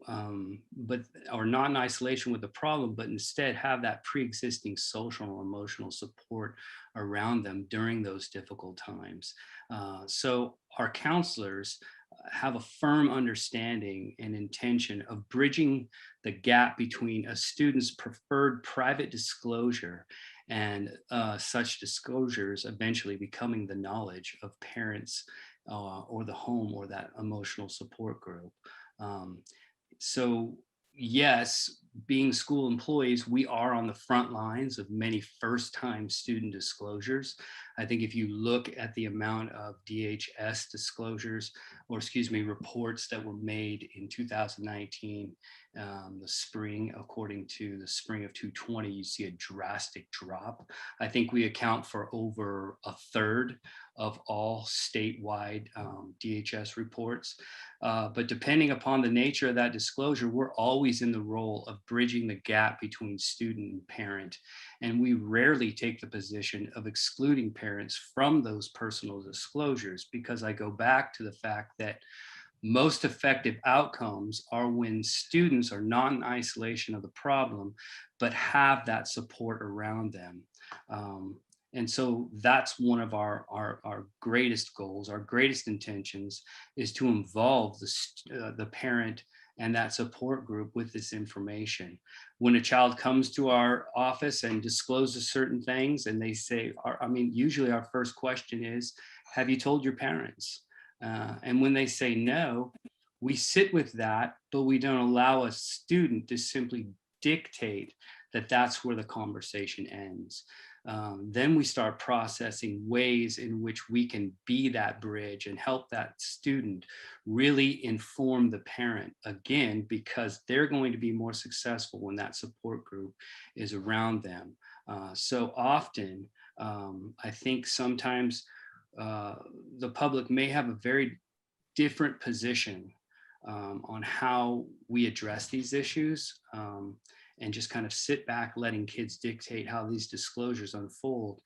but or not in isolation with the problem, but instead have that pre-existing social or emotional support around them during those difficult times. So our counselors have a firm understanding and intention of bridging the gap between a student's preferred private disclosure and such disclosures eventually becoming the knowledge of parents or the home or that emotional support group. So yes, being school employees, we are on the front lines of many first-time student disclosures. I think if you look at the amount of DHS disclosures, or excuse me, reports that were made in 2019, the spring, according to the spring of 2020, you see a drastic drop. I think we account for over a third of all statewide DHS reports. But depending upon the nature of that disclosure, we're always in the role of bridging the gap between student and parent. And we rarely take the position of excluding parents from those personal disclosures, because I go back to the fact that most effective outcomes are when students are not in isolation of the problem, but have that support around them. And so that's one of our greatest goals, our greatest intentions, is to involve the parent and that support group with this information. When a child comes to our office and discloses certain things, and they say, usually our first question is, have you told your parents? And when they say no, we sit with that, but we don't allow a student to simply dictate that that's where the conversation ends. Then we start processing ways in which we can be that bridge and help that student really inform the parent, again, because they're going to be more successful when that support group is around them. So often, I think sometimes the public may have a very different position on how we address these issues, and just kind of sit back letting kids dictate how these disclosures unfold.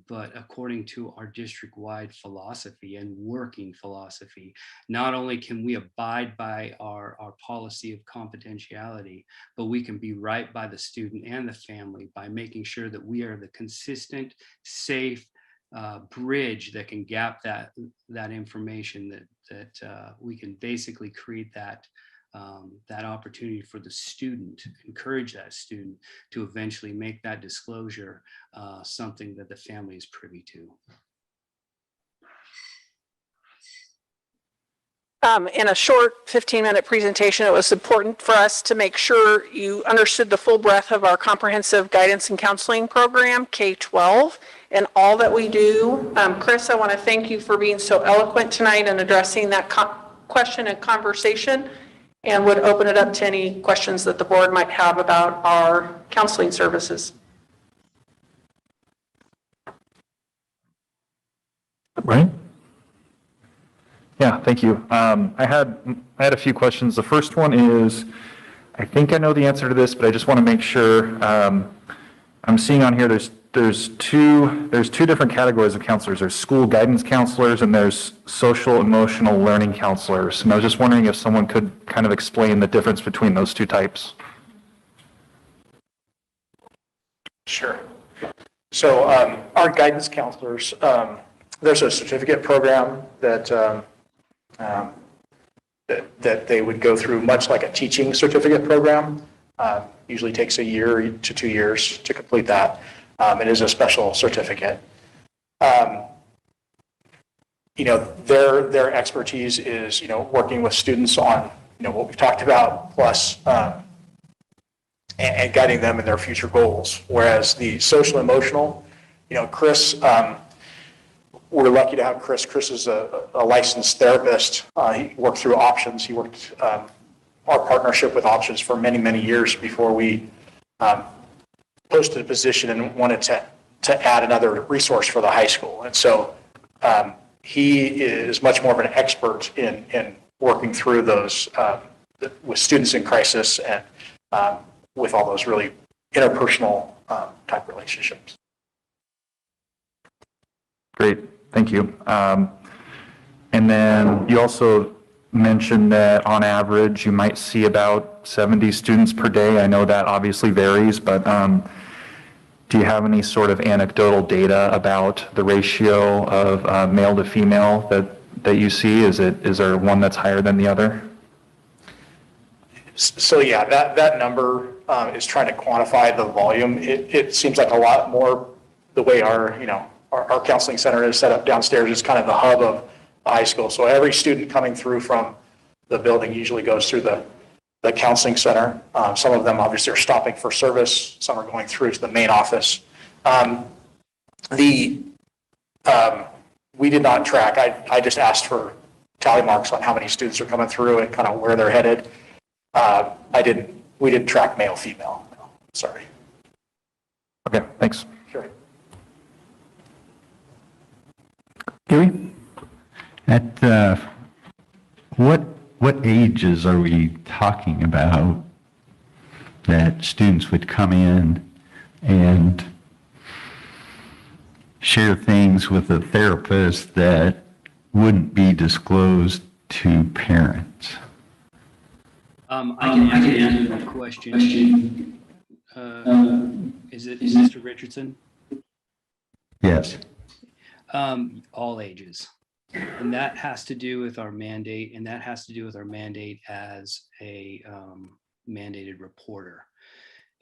But according to our district-wide philosophy and working philosophy, not only can we abide by our policy of confidentiality, but we can be right by the student and the family by making sure that we are the consistent, safe bridge that can gap that information, that we can basically create that opportunity for the student, encourage that student to eventually make that disclosure something that the family is privy to. In a short 15-minute presentation, it was important for us to make sure you understood the full breadth of our comprehensive guidance and counseling program, K-12, and all that we do. Chris, I want to thank you for being so eloquent tonight and addressing that question and conversation, and would open it up to any questions that the board might have about our counseling services. Right? Yeah, thank you. I had a few questions. The first one is, I think I know the answer to this, but I just want to make sure. I'm seeing on here there's two different categories of counselors. There's school guidance counselors and there's social emotional learning counselors. And I was just wondering if someone could kind of explain the difference between those two types. Sure. So our guidance counselors, there's a certificate program that they would go through, much like a teaching certificate program. Usually takes a year to 2 years to complete that. It is a special certificate. Their expertise is, working with students on, what we've talked about, plus and guiding them in their future goals. Whereas the social emotional, Chris, we're lucky to have Chris. Chris is a licensed therapist. He worked through Options. He worked our partnership with Options for many, many years before we posted a position and wanted to add another resource for the high school. And so he is much more of an expert in working through those with students in crisis and with all those really interpersonal type relationships. Great, thank you. And then you also mentioned that on average, you might see about 70 students per day. I know that obviously varies, but do you have any sort of anecdotal data about the ratio of male to female that you see? Is there one that's higher than the other? So yeah, that number is trying to quantify the volume. It seems like a lot more the way our counseling center is set up downstairs is kind of the hub of the high school. So every student coming through from the building usually goes through the counseling center. Some of them obviously are stopping for service. Some are going through to the main office. We did not track. I just asked for tally marks on how many students are coming through and kind of where they're headed. We didn't track male, female. No, sorry. Okay, thanks. Sure. Gary? At what ages are we talking about that students would come in and share things with a therapist that wouldn't be disclosed to parents? I can answer that question. Is it Mr. Richardson? Yes. All ages. And that has to do with our mandate, and that has to do with our mandate as a mandated reporter.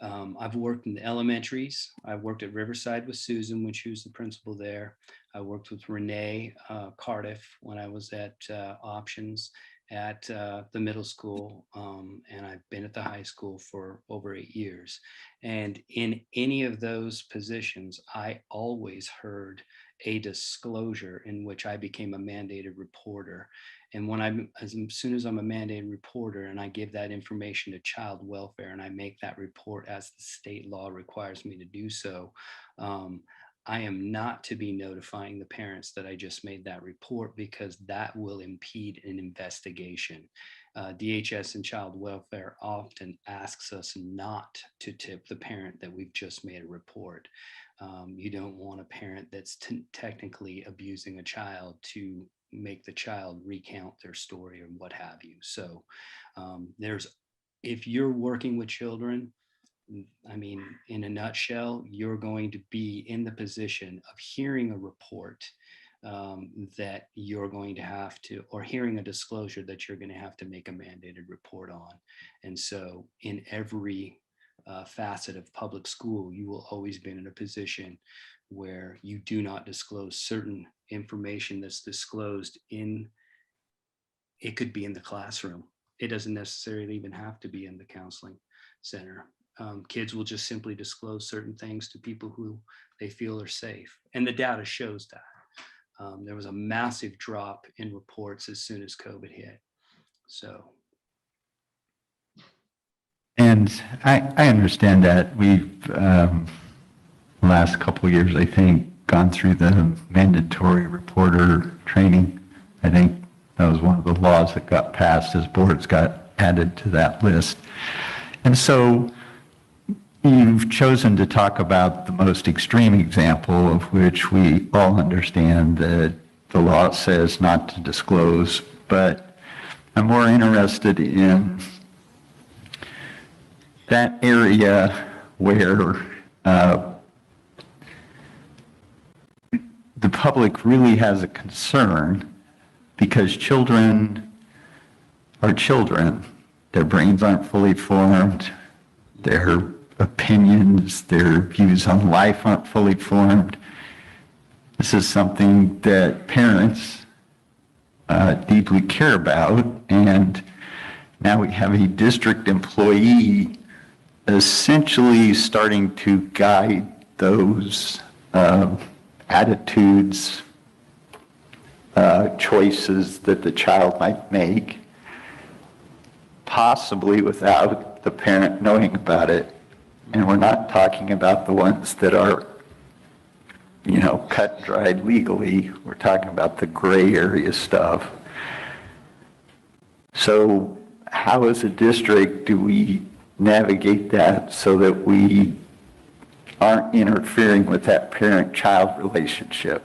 I've worked in the elementaries. I worked at Riverside with Susan when she was the principal there. I worked with Renee Cardiff when I was at Options at the middle school, and I've been at the high school for over 8 years. And in any of those positions, I always heard a disclosure in which I became a mandated reporter. And when as soon as I'm a mandated reporter and I give that information to child welfare and I make that report as the state law requires me to do so, I am not to be notifying the parents that I just made that report, because that will impede an investigation. DHS and child welfare often asks us not to tip the parent that we've just made a report. You don't want a parent that's technically abusing a child to make the child recount their story or what have you. So if you're working with children, I mean, in a nutshell, you're going to be in the position of hearing a report that you're going to have to, or hearing a disclosure that you're going to have to make a mandated report on. And so in every facet of public school, you will always be in a position where you do not disclose certain information that's disclosed it could be in the classroom. It doesn't necessarily even have to be in the counseling center. Kids will just simply disclose certain things to people who they feel are safe. And the data shows that. There was a massive drop in reports as soon as COVID hit. So. And I understand that we've, last couple of years, I think, gone through the mandatory reporter training. I think that was one of the laws that got passed as boards got added to that list. And so you've chosen to talk about the most extreme example, of which we all understand that the law says not to disclose, but I'm more interested in that area where the public really has a concern, because children are children. Their brains aren't fully formed. Their opinions, their views on life aren't fully formed. This is something that parents deeply care about, and now we have a district employee essentially starting to guide those attitudes, choices that the child might make, possibly without the parent knowing about it. And we're not talking about the ones that are, cut and dried legally. We're talking about the gray area stuff. So how as a district do we navigate that so that we aren't interfering with that parent-child relationship?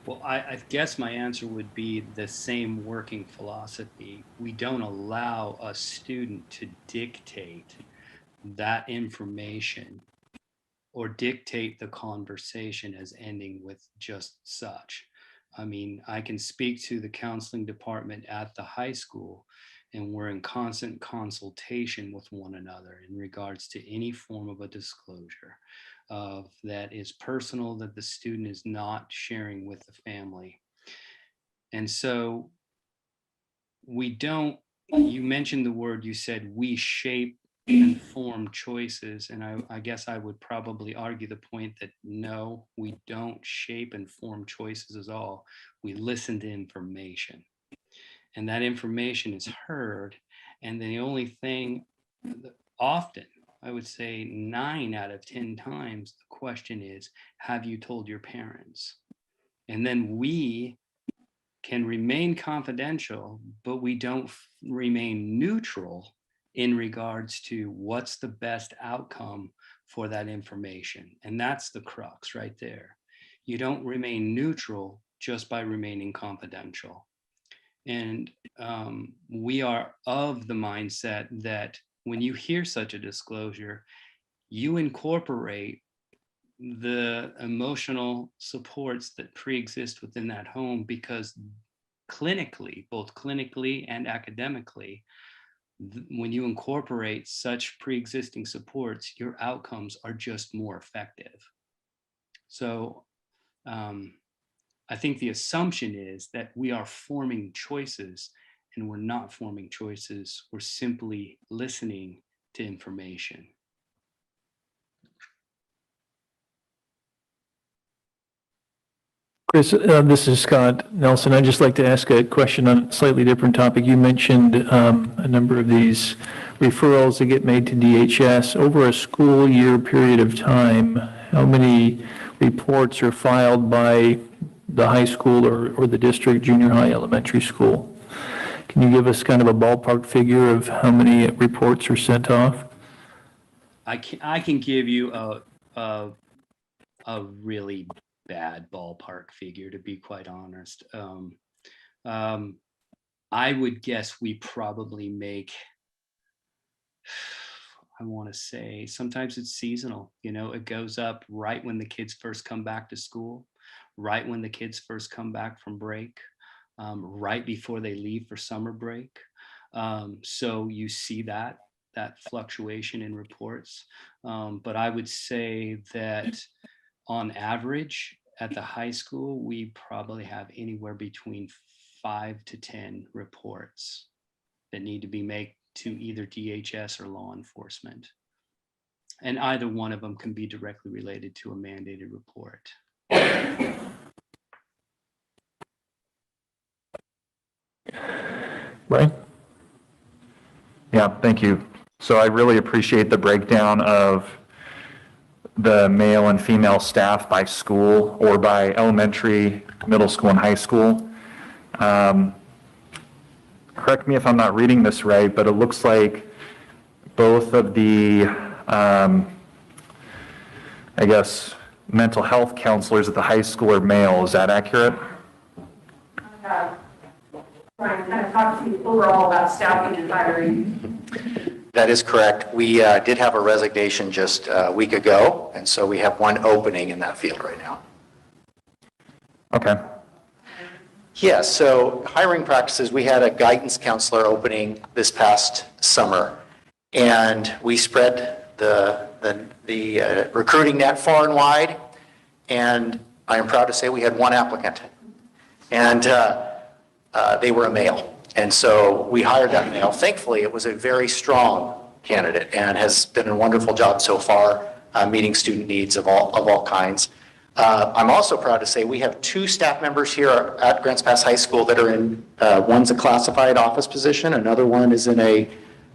Well, I guess my answer would be the same working philosophy. We don't allow a student to dictate that information or dictate the conversation as ending with just such. I mean, I can speak to the counseling department at the high school, and we're in constant consultation with one another in regards to any form of a disclosure that is personal, that the student is not sharing with the family. And so we don't, you mentioned the word, you said we shape and form choices. And I guess I would probably argue the point that no, we don't shape and form choices at all. We listen to information, and that information is heard. And the only thing, often, I would say 9 out of 10 times, the question is, have you told your parents? And then we can remain confidential, but we don't remain neutral in regards to what's the best outcome for that information. And that's the crux right there. You don't remain neutral just by remaining confidential. And we are of the mindset that when you hear such a disclosure, you incorporate the emotional supports that pre-exist within that home, because clinically, both clinically and academically, when you incorporate such pre-existing supports, your outcomes are just more effective. So I think the assumption is that we are forming choices, and we're not forming choices. We're simply listening to information. Chris, this is Scott Nelson. I'd just like to ask a question on a slightly different topic. You mentioned a number of these referrals that get made to DHS. Over a school year period of time, how many reports are filed by the high school or the district, junior high, elementary school? Can you give us kind of a ballpark figure of how many reports are sent off? I can give you a really bad ballpark figure, to be quite honest. I would guess we probably make, I want to say, sometimes it's seasonal. You know, it goes up right when the kids first come back to school, right when the kids first come back from break, right before they leave for summer break. So you see that fluctuation in reports. But I would say that on average at the high school, we probably have anywhere between 5 to 10 reports that need to be made to either DHS or law enforcement. And either one of them can be directly related to a mandated report. Right? Yeah, thank you. So I really appreciate the breakdown of the male and female staff by school or by elementary, middle school, and high school. Correct me if I'm not reading this right, but it looks like both of the, I guess, mental health counselors at the high school are male. Is that accurate? Brian, kind of talk to you overall about staffing and hiring. That is correct. We did have a resignation just a week ago, and so we have one opening in that field right now. Okay. Yes, so hiring practices, we had a guidance counselor opening this past summer, and we spread the recruiting net far and wide, and I am proud to say we had one applicant, and they were a male. And so we hired that male. Thankfully, it was a very strong candidate and has done a wonderful job so far meeting student needs of all kinds. I'm also proud to say we have 2 staff members here at Grants Pass High School that are in, one's a classified office position, another one is in a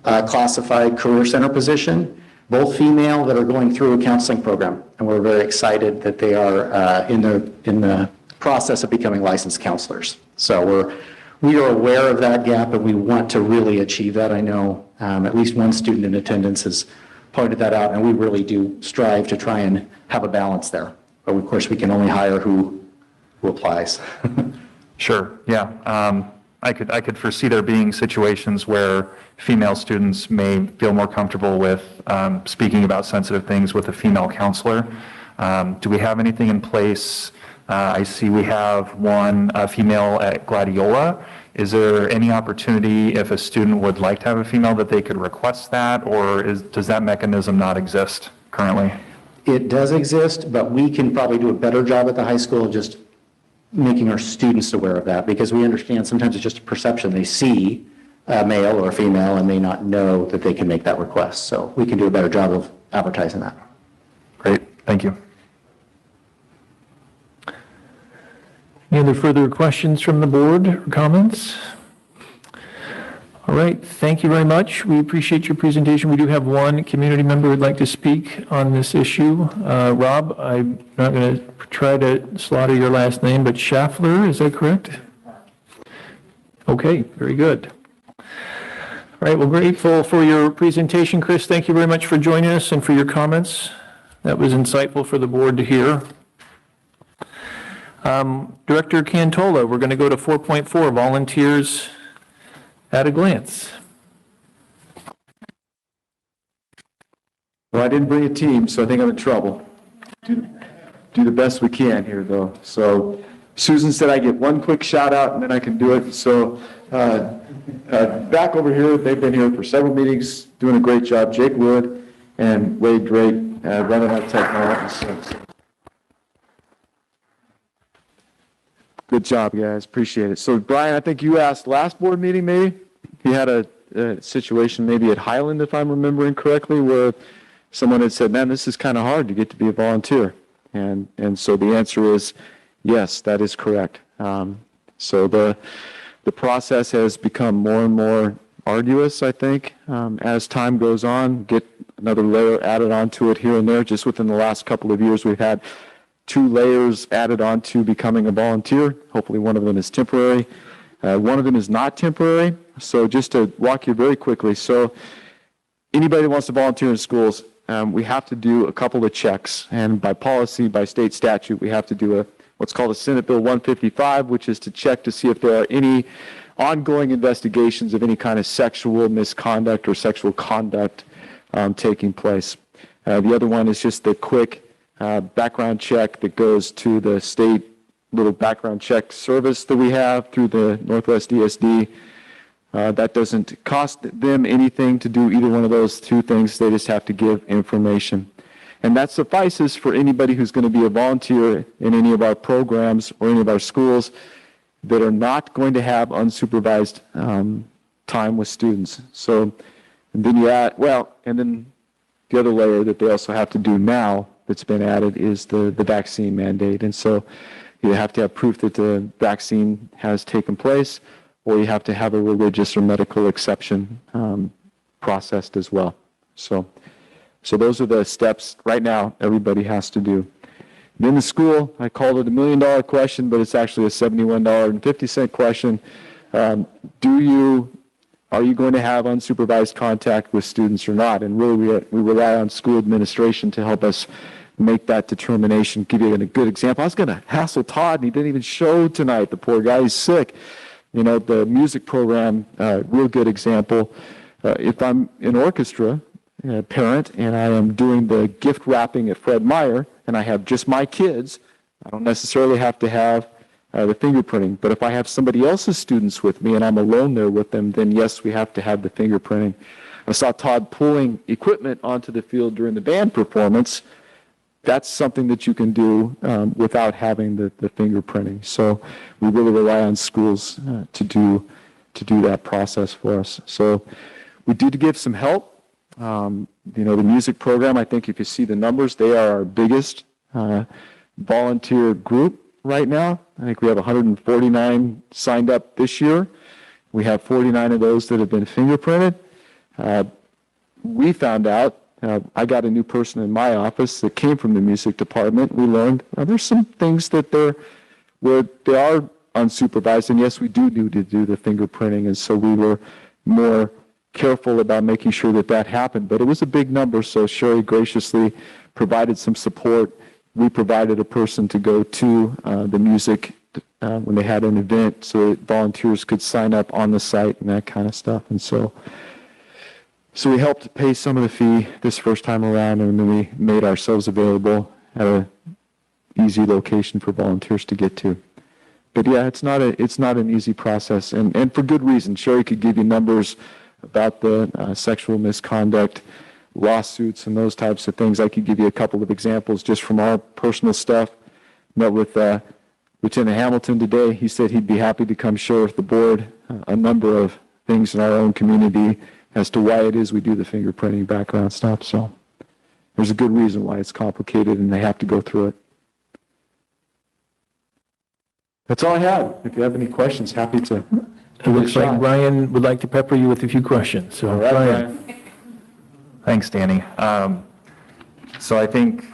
classified career center position, both female, that are going through a counseling program. And we're very excited that they are in the process of becoming licensed counselors. So we are aware of that gap, and we want to really achieve that. I know at least one student in attendance has pointed that out, and we really do strive to try and have a balance there. But of course, we can only hire who who applies. Sure, yeah. I could foresee there being situations where female students may feel more comfortable with speaking about sensitive things with a female counselor. Do we have anything in place? I see we have one female at Gladiola. Is there any opportunity if a student would like to have a female that they could request that, or does that mechanism not exist currently? It does exist, but we can probably do a better job at the high school of just making our students aware of that, because we understand sometimes it's just a perception. They see a male or a female and may not know that they can make that request. So we can do a better job of advertising that. Great, thank you. Any other further questions from the board or comments? All right, thank you very much. We appreciate your presentation. We do have one community member who'd like to speak on this issue. Rob, I'm not going to try to slaughter your last name, but Schaffler, is that correct? Okay, very good. All right, well, grateful for your presentation, Chris. Thank you very much for joining us and for your comments. That was insightful for the board to hear. Director Cantola, we're going to go to 4.4, volunteers at a glance. Well, I didn't bring a team, so I think I'm in trouble. Do the best we can here, though. So Susan said I get one quick shout out and then I can do it. So back over here, they've been here for several meetings, doing a great job. Jake Wood and Wade Drake running our technology. Good job, guys. Appreciate it. So, Brian, I think you asked last board meeting, maybe? You had a situation maybe at Highland, if I'm remembering correctly, where someone had said, man, this is kind of hard to get to be a volunteer. And so the answer is, yes, that is correct. So the process has become more and more arduous, I think, as time goes on. Get another layer added onto it here and there. Just within the last couple of years, we've had 2 layers added on to becoming a volunteer. Hopefully one of them is temporary. One of them is not temporary. So just to walk you very quickly. So anybody who wants to volunteer in schools, we have to do a couple of checks. And by policy, by state statute, we have to do what's called a Senate Bill 155, which is to check to see if there are any ongoing investigations of any kind of sexual misconduct or sexual conduct taking place. The other one is just the quick background check that goes to the state little background check service that we have through the Northwest DSD. That doesn't cost them anything to do either one of those 2 things. They just have to give information. And that suffices for anybody who's going to be a volunteer in any of our programs or any of our schools that are not going to have unsupervised time with students. So and then you add, and then the other layer that they also have to do now that's been added is the vaccine mandate. And so you have to have proof that the vaccine has taken place, or you have to have a religious or medical exception processed as well. So those are the steps right now everybody has to do. In the school, I called it $1 million question, but it's actually a $71.50 question. Are you going to have unsupervised contact with students or not? And really, we rely on school administration to help us make that determination. Give you a good example. I was going to hassle Todd, and he didn't even show tonight. The poor guy, he's sick. You know, the music program, real good example. If I'm in orchestra, parent, and I am doing the gift wrapping at Fred Meyer, and I have just my kids, I don't necessarily have to have the fingerprinting. But if I have somebody else's students with me and I'm alone there with them, then yes, we have to have the fingerprinting. I saw Todd pulling equipment onto the field during the band performance. That's something that you can do without having the fingerprinting. So we really rely on schools to do that process for us. So we do give some help. The music program, I think if you see the numbers, they are our biggest volunteer group right now. I think we have 149 signed up this year. We have 49 of those that have been fingerprinted. We found out, I got a new person in my office that came from the music department. We learned there's some things that where they are unsupervised, and yes, we do need to do the fingerprinting, and so we were more careful about making sure that happened. But it was a big number, so Sherry graciously provided some support we provided a person to go to the music when they had an event so that volunteers could sign up on the site and that kind of stuff. And so we helped pay some of the fee this first time around, and then we made ourselves available at a easy location for volunteers to get to. But yeah, it's not an easy process, and for good reason. Sherry could give you numbers about the sexual misconduct lawsuits and those types of things. I could give you a couple of examples just from our personal stuff. Met with Lieutenant Hamilton today. He said he'd be happy to come share with the board a number of things in our own community as to why it is we do the fingerprinting background stuff. So there's a good reason why it's complicated and they have to go through it. That's all I have. If you have any questions, happy to. It looks like Brian would like to pepper you with a few questions. So, All right, Brian. Thanks, Danny. So I think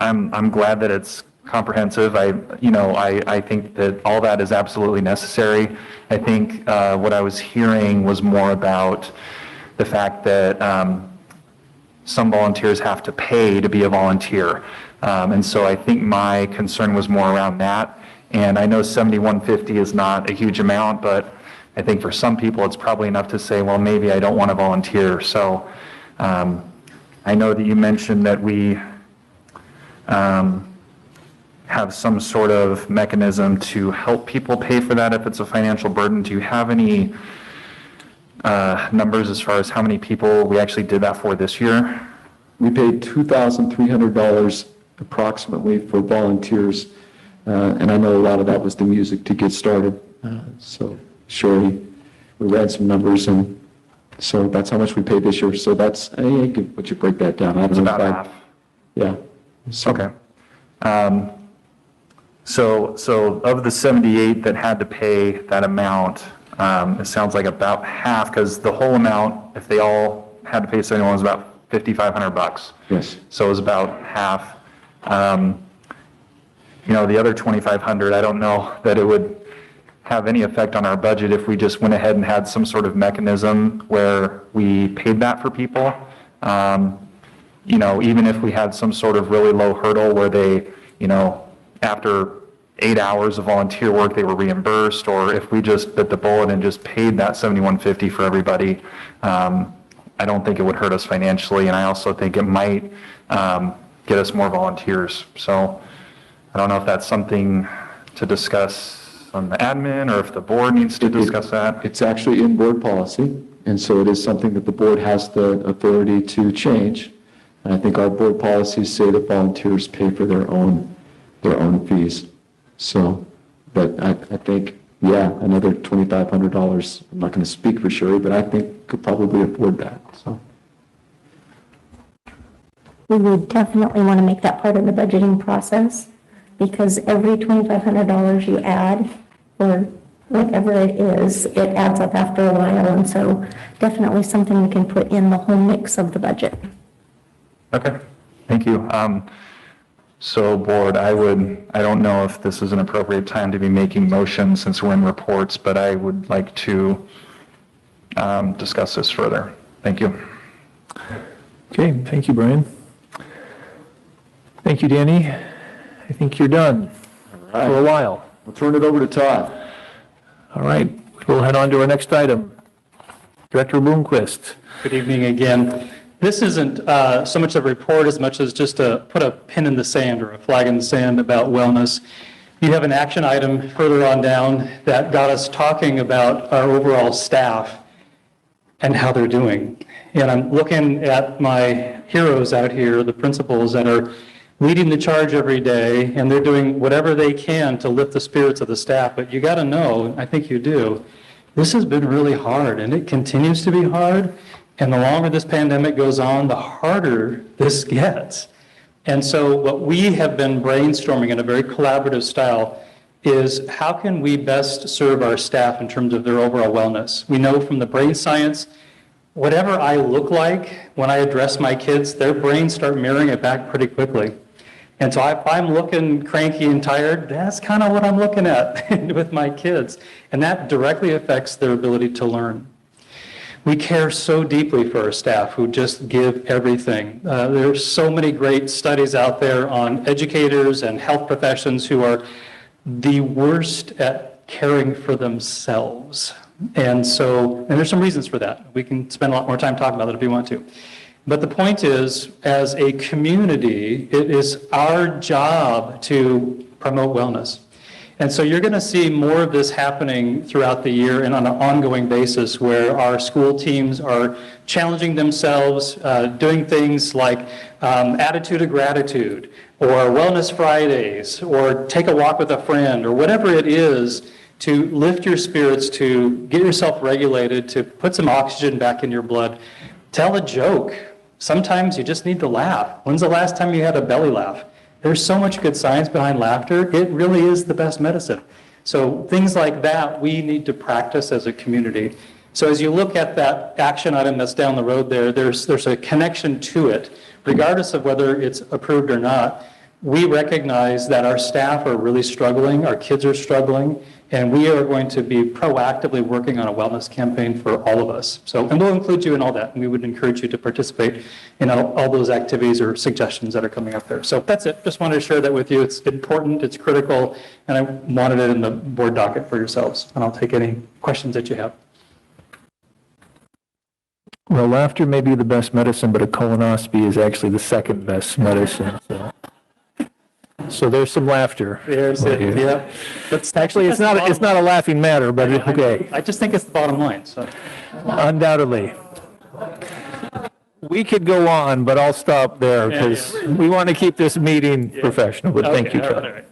I'm glad that it's comprehensive. I think that all that is absolutely necessary. I think what I was hearing was more about the fact that some volunteers have to pay to be a volunteer. And so I think my concern was more around that. And I know $71.50 is not a huge amount, but I think for some people it's probably enough to say, well, maybe I don't want to volunteer. So I know that you mentioned that we have some sort of mechanism to help people pay for that if it's a financial burden. Do you have any numbers as far as how many people we actually did that for this year? We paid $2,300 approximately for volunteers, and I know a lot of that was the music to get started. So Sherry, we ran some numbers, and so that's how much we paid this year. So that's, would you break that down? I don't know about half. Yeah. So, okay. So of the 78 that had to pay that amount, it sounds like about half, because the whole amount, if they all had to pay 71, was about $5,500. Yes. So it was about half. The other 2,500, I don't know that it would have any effect on our budget if we just went ahead and had some sort of mechanism where we paid that for people. Even if we had some sort of really low hurdle where they, after 8 hours of volunteer work, they were reimbursed, or if we just bit the bullet and just paid that $71.50 for everybody, I don't think it would hurt us financially, and I also think it might get us more volunteers. So I don't know if that's something to discuss on the admin, or if the board needs to discuss that. It's actually in board policy, and so it is something that the board has the authority to change. And I think our board policies say that volunteers pay for their own fees. So, but I think, yeah, another $2,500, I'm not going to speak for Sherry, but I think could probably afford that, so. We would definitely want to make that part of the budgeting process, because every $2,500 you add, or whatever it is, it adds up after a while, and so definitely something we can put in the whole mix of the budget. Okay, thank you. So board, I don't know if this is an appropriate time to be making motions since we're in reports, but I would like to discuss this further. Thank you. Okay, thank you, Brian. Thank you, Danny. I think you're done for a while. We'll turn it over to Todd. All right, we'll head on to our next item. Director Bloomquist. Good evening again. This isn't so much a report as much as just to put a pin in the sand or a flag in the sand about wellness. You have an action item further on down that got us talking about our overall staff and how they're doing. And I'm looking at my heroes out here, the principals that are leading the charge every day, and they're doing whatever they can to lift the spirits of the staff. But you got to know, I think you do, this has been really hard, and it continues to be hard. And the longer this pandemic goes on, the harder this gets. And so what we have been brainstorming in a very collaborative style is how can we best serve our staff in terms of their overall wellness? We know from the brain science, whatever I look like when I address my kids, their brains start mirroring it back pretty quickly. And so if I'm looking cranky and tired, that's kind of what I'm looking at with my kids. And that directly affects their ability to learn. We care so deeply for our staff who just give everything. There's so many great studies out there on educators and health professions who are the worst at caring for themselves. And there's some reasons for that. We can spend a lot more time talking about it if you want to. But the point is, as a community, it is our job to promote wellness. And so you're going to see more of this happening throughout the year and on an ongoing basis where our school teams are challenging themselves, doing things like attitude of gratitude or Wellness Fridays or take a walk with a friend or whatever it is to lift your spirits, to get yourself regulated, to put some oxygen back in your blood. Tell a joke. Sometimes you just need to laugh. When's the last time you had a belly laugh? There's so much good science behind laughter. It really is the best medicine. So things like that we need to practice as a community. So as you look at that action item that's down the road there, there's a connection to it. Regardless of whether it's approved or not, we recognize that our staff are really struggling, our kids are struggling, and we are going to be proactively working on a wellness campaign for all of us. And we'll include you in all that, and we would encourage you to participate in all those activities or suggestions that are coming up there. So that's it. Just wanted to share that with you. It's important, it's critical, and I wanted it in the board docket for yourselves. And I'll take any questions that you have. Well, laughter may be the best medicine, but a colonoscopy is actually the second best medicine. So there's some laughter. There's it, yeah. Actually, it's not a laughing matter, but okay. I just think it's the bottom line. So. Undoubtedly. We could go on, but I'll stop there because we want to keep this meeting professional, but thank you, Charlie.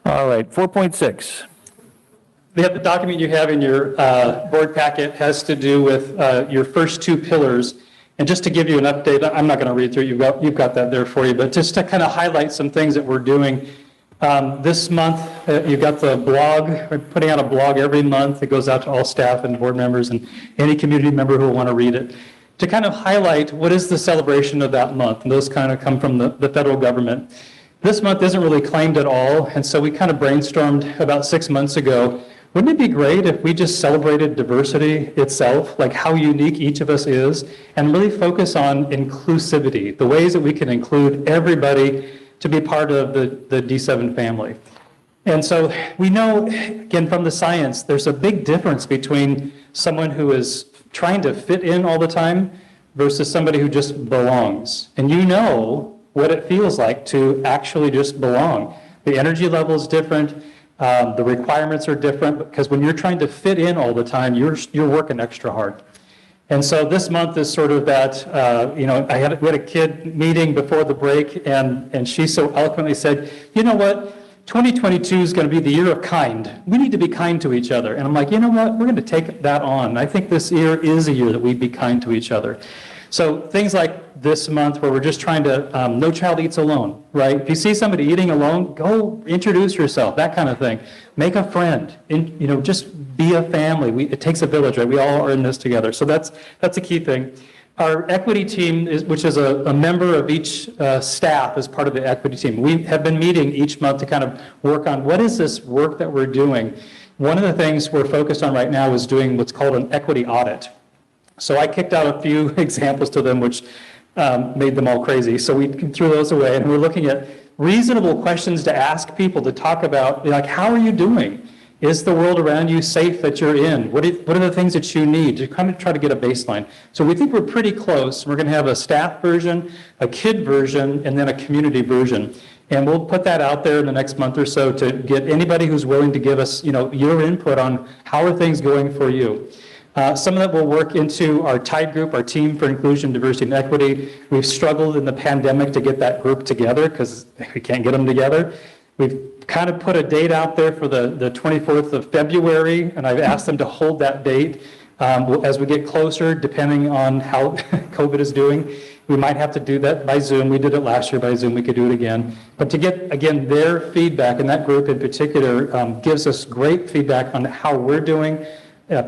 All right, 4.6. The document you have in your board packet has to do with your first two pillars. And just to give you an update, I'm not going to read through it, you've got that there for you, but just to kind of highlight some things that we're doing. This month, you've got the blog. We're putting out a blog every month. It goes out to all staff and board members and any community member who will want to read it, to kind of highlight what is the celebration of that month. And those kind of come from the federal government. This month isn't really claimed at all, and so we kind of brainstormed about 6 months ago, wouldn't it be great if we just celebrated diversity itself, like how unique each of us is, and really focus on inclusivity, the ways that we can include everybody to be part of the D7 family. And so we know, again, from the science, there's a big difference between someone who is trying to fit in all the time versus somebody who just belongs. And you know what it feels like to actually just belong. The energy level is different. The requirements are different because when you're trying to fit in all the time, you're working extra hard. And so this month is sort of that, we had a kid meeting before the break, and she so eloquently said, you know what, 2022 is going to be the year of kind. We need to be kind to each other. And I'm like, you know what, we're going to take that on. I think this year is a year that we be kind to each other. So things like this month where we're just trying to, no child eats alone, right? If you see somebody eating alone, go introduce yourself, that kind of thing. Make a friend, just be a family. It takes a village, right? We all are in this together. So that's a key thing. Our equity team, which is a member of each staff as part of the equity team, we have been meeting each month to kind of work on what is this work that we're doing. One of the things we're focused on right now is doing what's called an equity audit. So I kicked out a few examples to them, which made them all crazy. So we threw those away, and we're looking at reasonable questions to ask people to talk about, like, how are you doing? Is the world around you safe that you're in? What are the things that you need to kind of try to get a baseline? So we think we're pretty close. We're going to have a staff version, a kid version, and then a community version. And we'll put that out there in the next month or so to get anybody who's willing to give us, your input on how are things going for you. Some of that will work into our TIDE group, our Team for Inclusion, Diversity, and Equity. We've struggled in the pandemic to get that group together because we can't get them together. We've kind of put a date out there for the 24th of February, and I've asked them to hold that date. As we get closer, depending on how COVID is doing, we might have to do that by Zoom. We did it last year by Zoom. We could do it again. But to get, again, their feedback, and that group in particular gives us great feedback on how we're doing,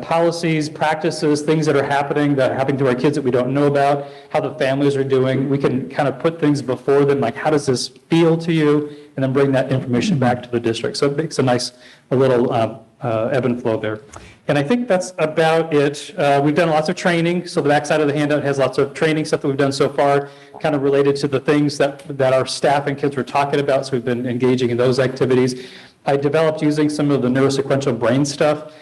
policies, practices, things that are happening to our kids that we don't know about, how the families are doing. We can kind of put things before them, like how does this feel to you, and then bring that information back to the district. So it makes a nice little ebb and flow there. And I think that's about it. We've done lots of training. So the backside of the handout has lots of training stuff that we've done so far, kind of related to the things that our staff and kids were talking about. So we've been engaging in those activities. I developed using some of the neurosequential brain stuff,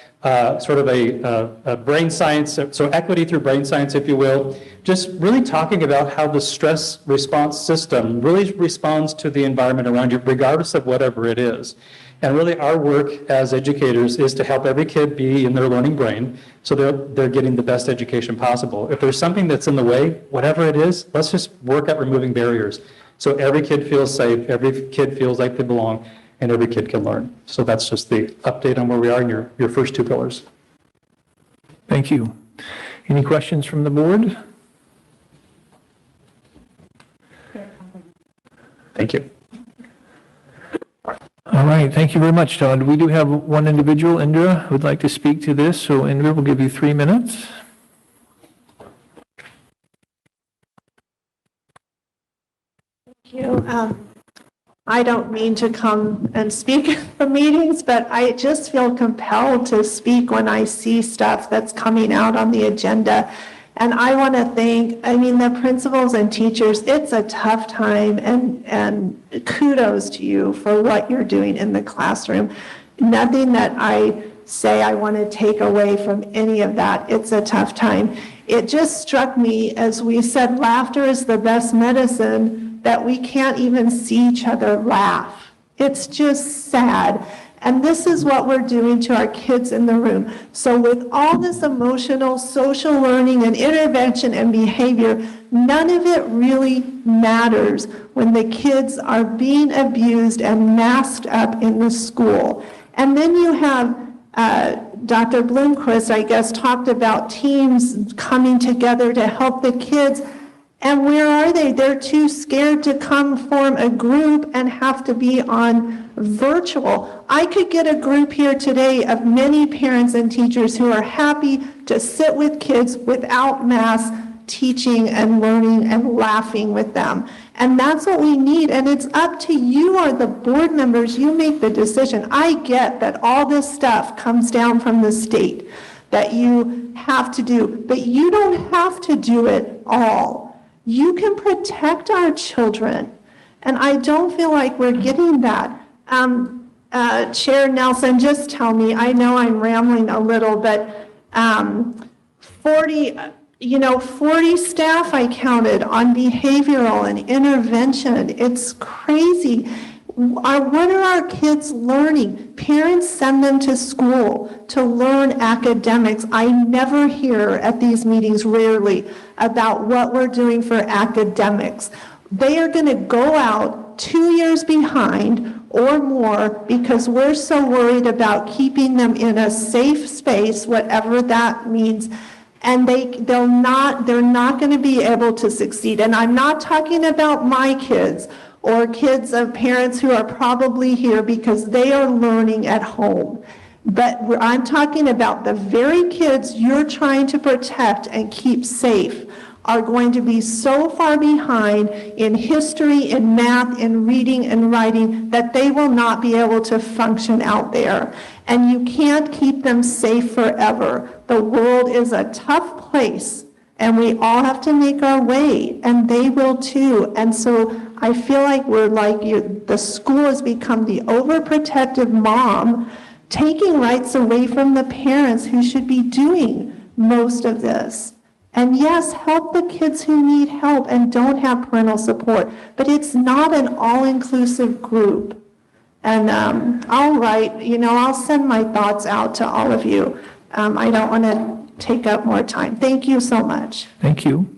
sort of a brain science, so equity through brain science, if you will, just really talking about how the stress response system really responds to the environment around you, regardless of whatever it is. And really our work as educators is to help every kid be in their learning brain so they're getting the best education possible. If there's something that's in the way, whatever it is, let's just work at removing barriers. So every kid feels safe, every kid feels like they belong, and every kid can learn. So that's just the update on where we are in your first two pillars. Thank you. Any questions from the board? Thank you. All right, thank you very much, Todd. We do have one individual, Indra, who would like to speak to this. So Indra, we'll give you 3 minutes. Thank you. I don't mean to come and speak at the meetings, but I just feel compelled to speak when I see stuff that's coming out on the agenda. And I want to thank, the principals and teachers. It's a tough time, and kudos to you for what you're doing in the classroom. Nothing that I say I want to take away from any of that. It's a tough time. It just struck me, as we said, laughter is the best medicine, that we can't even see each other laugh. It's just sad. And this is what we're doing to our kids in the room. So with all this emotional, social learning and intervention and behavior, none of it really matters when the kids are being abused and masked up in the school. And then you have Dr. Bloomquist, I guess, talked about teams coming together to help the kids. And where are they? They're too scared to come form a group and have to be on virtual. I could get a group here today of many parents and teachers who are happy to sit with kids without masks, teaching and learning and laughing with them. And that's what we need. And it's up to you, or the board members. You make the decision. I get that all this stuff comes down from the state that you have to do, but you don't have to do it all. You can protect our children. And I don't feel like we're getting that. Chair Nelson, just tell me, I know I'm rambling a little, but 40 staff I counted on behavioral and intervention. It's crazy. What are our kids learning? Parents send them to school to learn academics. I never hear at these meetings, rarely, about what we're doing for academics. They are going to go out 2 years behind or more because we're so worried about keeping them in a safe space, whatever that means. And they're not going to be able to succeed. And I'm not talking about my kids or kids of parents who are probably here because they are learning at home. But I'm talking about the very kids you're trying to protect and keep safe are going to be so far behind in history, in math, in reading and writing that they will not be able to function out there. And you can't keep them safe forever. The world is a tough place, and we all have to make our way, and they will too. And so I feel like the school has become the overprotective mom, taking rights away from the parents who should be doing most of this. And yes, help the kids who need help and don't have parental support, but it's not an all-inclusive group. And I'll send my thoughts out to all of you. I don't want to take up more time. Thank you so much. Thank you.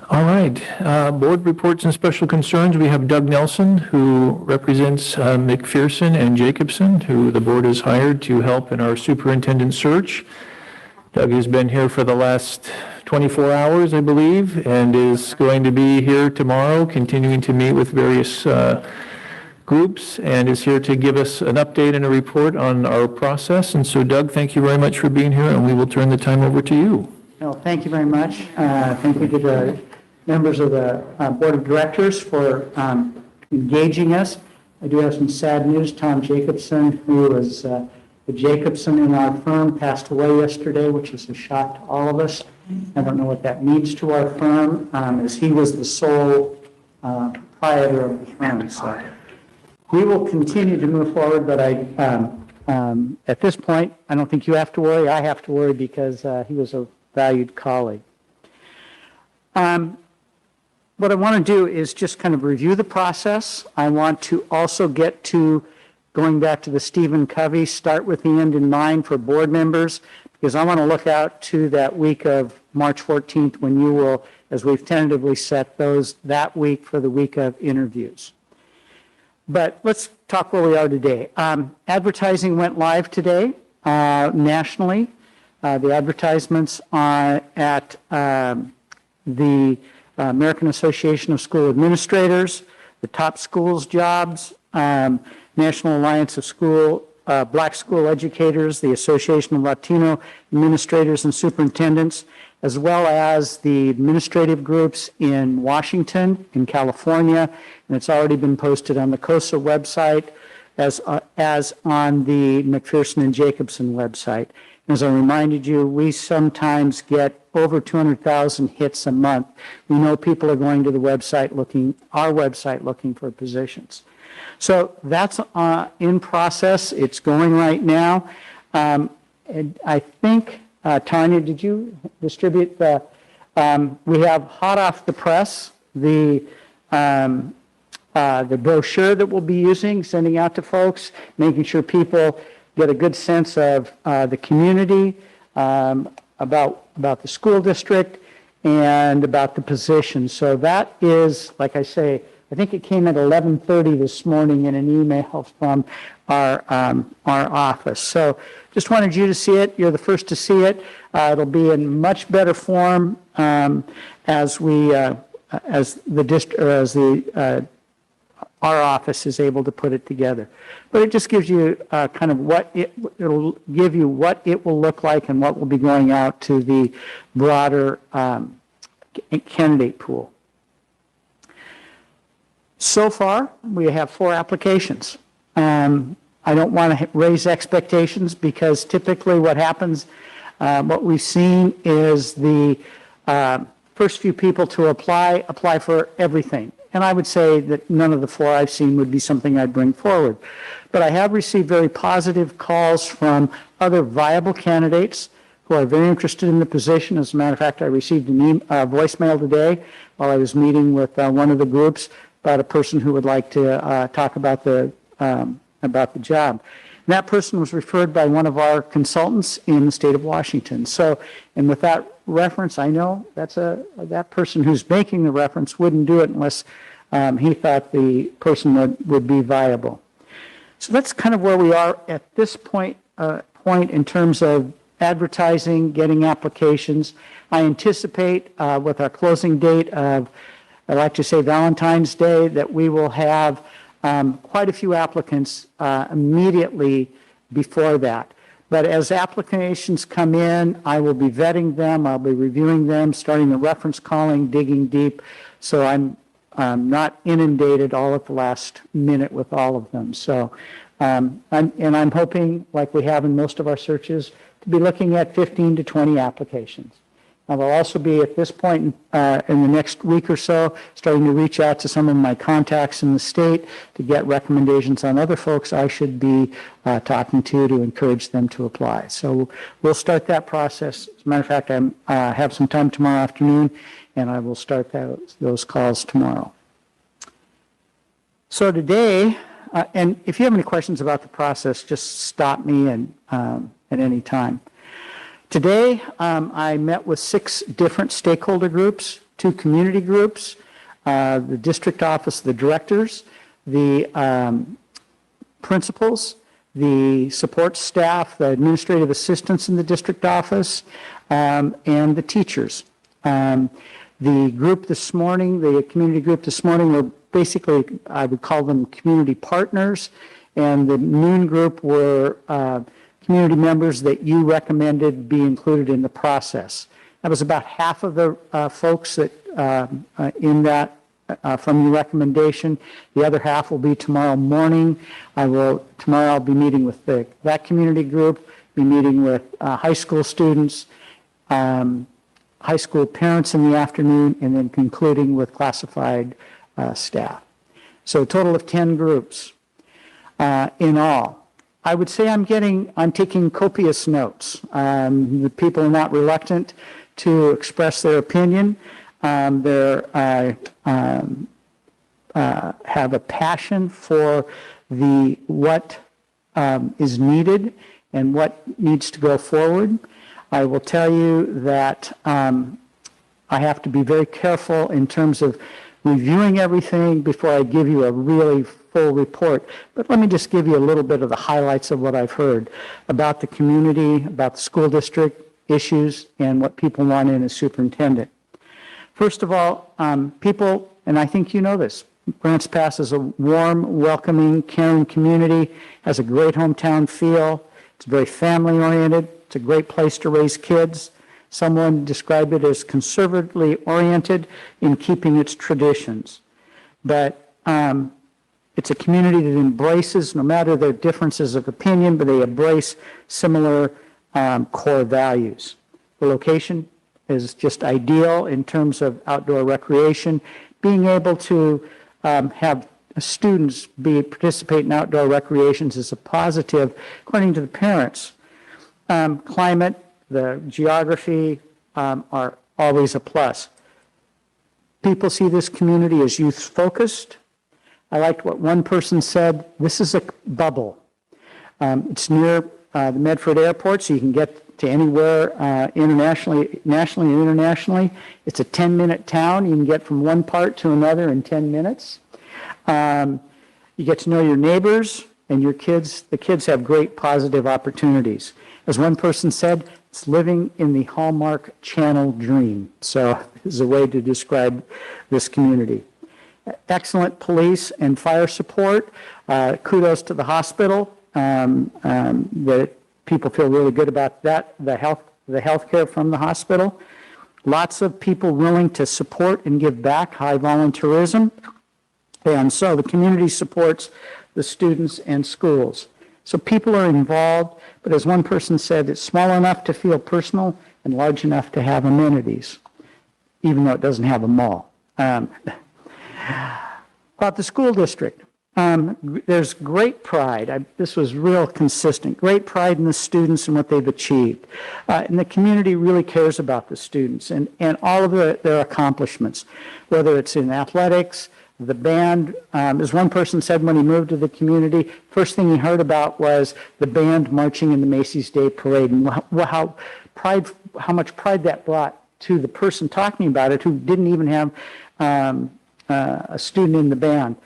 All right, board reports and special concerns. We have Doug Nelson, who represents McPherson and Jacobson, who the board has hired to help in our superintendent search. Doug has been here for the last 24 hours, I believe, and is going to be here tomorrow, continuing to meet with various groups, and is here to give us an update and a report on our process. And so, Doug, thank you very much for being here, and we will turn the time over to you. Well, thank you very much. Thank you to the members of the Board of Directors for engaging us. I do have some sad news. Tom Jacobson, who was The Jacobson in our firm passed away yesterday, which is a shock to all of us. I don't know what that means to our firm, as he was the sole proprietor of the firm. So we will continue to move forward, but at this point, I don't think you have to worry. I have to worry because he was a valued colleague. What I want to do is just kind of review the process. I want to also get to going back to the Stephen Covey, start with the end in mind for board members, because I want to look out to that week of March 14th when you will, as we've tentatively set those that week for the week of interviews. But let's talk where we are today. Advertising went live today nationally. The advertisements at the American Association of School Administrators, the Top Schools Jobs, National Alliance of Black School Educators, the Association of Latino Administrators and Superintendents, as well as the administrative groups in Washington, in California, and it's already been posted on the COSA website as on the McPherson and Jacobson website. As I reminded you, we sometimes get over 200,000 hits a month. We know people are going to the website our website looking for positions. So that's in process. It's going right now. And I think, Tanya, did you distribute we have hot off the press, the brochure that we'll be using, sending out to folks, making sure people get a good sense of the community, about the school district, and about the position. So that is, like I say, I think it came at 11:30 this morning in an email from our office. So just wanted you to see it. You're the first to see it. It'll be in much better form as our office is able to put it together. But it just gives you kind of it'll give you what it will look like and what will be going out to the broader candidate pool. So far, we have 4 applications. I don't want to raise expectations because typically what happens, what we've seen is the first few people to apply for everything. And I would say that none of the 4 I've seen would be something I'd bring forward. But I have received very positive calls from other viable candidates who are very interested in the position. As a matter of fact, I received a voicemail today while I was meeting with one of the groups about a person who would like to talk about the job. And that person was referred by one of our consultants in the state of Washington. So, and with that reference, I know that person who's making the reference wouldn't do it unless he thought the person would be viable. So that's kind of where we are at this point in terms of advertising, getting applications. I anticipate with our closing date of, I like to say Valentine's Day, that we will have quite a few applicants immediately before that. But as applications come in, I will be vetting them, I'll be reviewing them, starting the reference calling, digging deep, so I'm not inundated all at the last minute with all of them. So, I'm hoping, like we have in most of our searches, to be looking at 15 to 20 applications. I will also be at this point in the next week or so starting to reach out to some of my contacts in the state to get recommendations on other folks I should be talking to encourage them to apply. So we'll start that process. As a matter of fact, I have some time tomorrow afternoon and I will start those calls tomorrow. So today, and if you have any questions about the process, just stop me at any time. Today, I met with 6 different stakeholder groups, 2 community groups, the district office, the directors, the principals, the support staff, the administrative assistants in the district office, and the teachers. The group this morning, the community group this morning, were basically, I would call them community partners, and the noon group were community members that you recommended be included in the process. That was about half of the folks that in that from your recommendation. The other half will be tomorrow morning. Tomorrow I'll be meeting with that community group, be meeting with high school students, high school parents in the afternoon, and then concluding with classified staff. So a total of 10 groups in all. I would say I'm taking copious notes. The people are not reluctant to express their opinion. They have a passion for what is needed and what needs to go forward. I will tell you that I have to be very careful in terms of reviewing everything before I give you a really full report. But let me just give you a little bit of the highlights of what I've heard about the community, about the school district issues, and what people want in a superintendent. First of all, people, and I think you know this, Grants Pass is a warm, welcoming, caring community, has a great hometown feel. It's very family-oriented. It's a great place to raise kids. Someone described it as conservatively oriented in keeping its traditions. But it's a community that embraces, no matter their differences of opinion, but they embrace similar core values. The location is just ideal in terms of outdoor recreation. Being able to have students participate in outdoor recreations is a positive, according to the parents. Climate, the geography are always a plus. People see this community as youth-focused. I liked what one person said, this is a bubble. It's near the Medford Airport, so you can get to anywhere nationally and internationally. It's a 10-minute town. You can get from one part to another in 10 minutes. You get to know your neighbors and your kids. The kids have great positive opportunities. As one person said, it's living in the Hallmark Channel dream. So this is a way to describe this community. Excellent police and fire support. Kudos to the hospital. That people feel really good about that. The health care from the hospital. Lots of people willing to support and give back. High volunteerism. And so the community supports the students and schools. So people are involved, but as one person said, it's small enough to feel personal and large enough to have amenities, even though it doesn't have a mall. About the school district, there's great pride. This was real consistent. Great pride in the students and what they've achieved. And the community really cares about the students and all of their accomplishments, whether it's in athletics, the band. As one person said when he moved to the community, first thing he heard about was the band marching in the Macy's Day Parade, and how much pride that brought to the person talking about it who didn't even have a student in the band.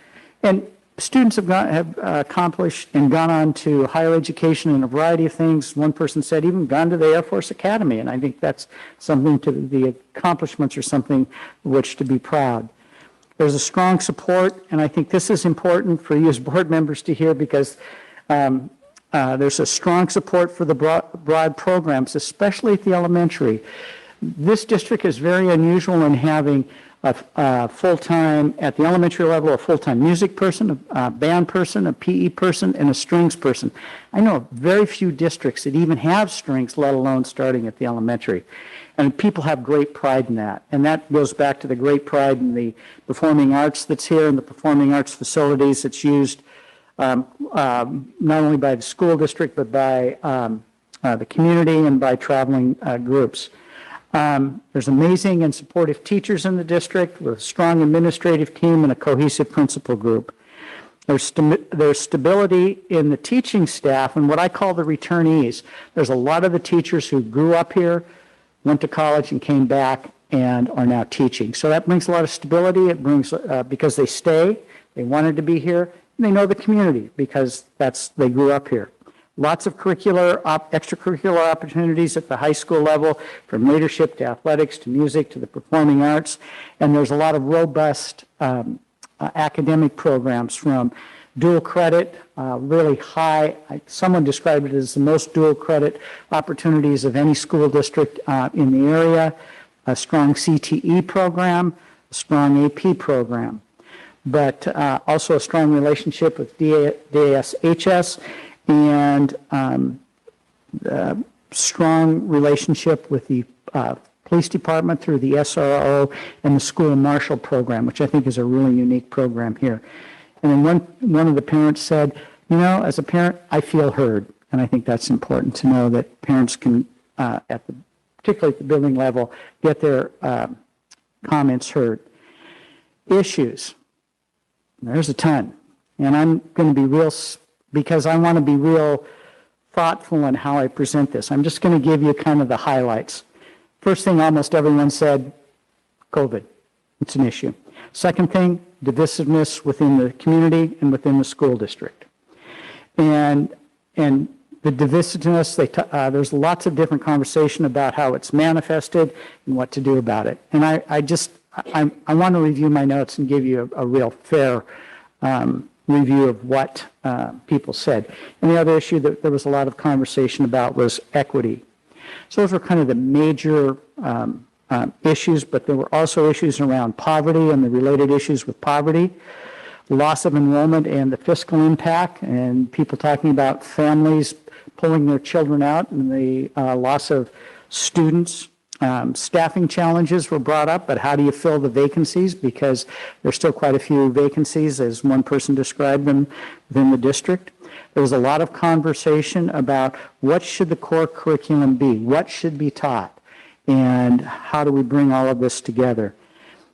And students have accomplished and gone on to higher education in a variety of things. One person said even gone to the Air Force Academy, and I think that's something the accomplishments are something which to be proud. There's a strong support, and I think this is important for you as board members to hear because there's a strong support for the broad programs, especially at the elementary. This district is very unusual in having a full-time, at the elementary level, a full-time music person, a band person, a PE person, and a strings person. I know of very few districts that even have strings, let alone starting at the elementary. And people have great pride in that. And that goes back to the great pride in the performing arts that's here and the performing arts facilities that's used not only by the school district, but by the community and by traveling groups. There's amazing and supportive teachers in the district with a strong administrative team and a cohesive principal group. There's stability in the teaching staff and what I call the returnees. There's a lot of the teachers who grew up here, went to college and came back and are now teaching. So that brings a lot of stability. It brings, because they stay, they wanted to be here, and they know the community because they grew up here. Lots of extracurricular opportunities at the high school level, from leadership to athletics to music to the performing arts. And there's a lot of robust academic programs from dual credit, really high. Someone described it as the most dual credit opportunities of any school district in the area. A strong CTE program, a strong AP program, but also a strong relationship with DASHS and strong relationship with the police department through the SRO and the school marshal program, which I think is a really unique program here. And then one of the parents said, you know, as a parent, I feel heard. And I think that's important to know that parents can, particularly at the building level, get their comments heard. Issues. There's a ton. And I'm going to be real, because I want to be real thoughtful in how I present this. I'm just going to give you kind of the highlights. First thing, almost everyone said, COVID. It's an issue. Second thing, divisiveness within the community and within the school district. And the divisiveness, there's lots of different conversation about how it's manifested and what to do about it. And I want to review my notes and give you a real fair review of what people said. And the other issue that there was a lot of conversation about was equity. So those were kind of the major issues, but there were also issues around poverty and the related issues with poverty, loss of enrollment and the fiscal impact, and people talking about families pulling their children out and the loss of students. Staffing challenges were brought up, but how do you fill the vacancies? Because there's still quite a few vacancies, as one person described them, within the district. There was a lot of conversation about what should the core curriculum be, what should be taught, and how do we bring all of this together.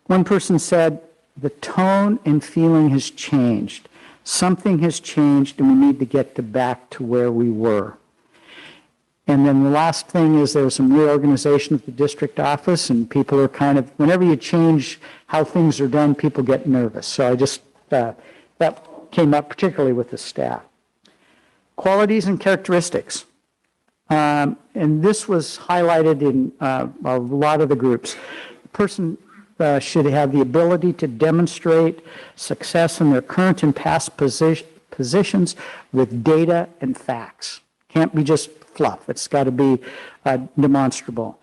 One person said, the tone and feeling has changed. Something has changed and we need to get back to where we were. And then the last thing is there was some reorganization at the district office, and people are kind of, whenever you change how things are done, people get nervous. So I just, that came up particularly with the staff. Qualities and characteristics. And this was highlighted in a lot of the groups. The person should have the ability to demonstrate success in their current and past positions with data and facts. Can't be just fluff. It's got to be demonstrable.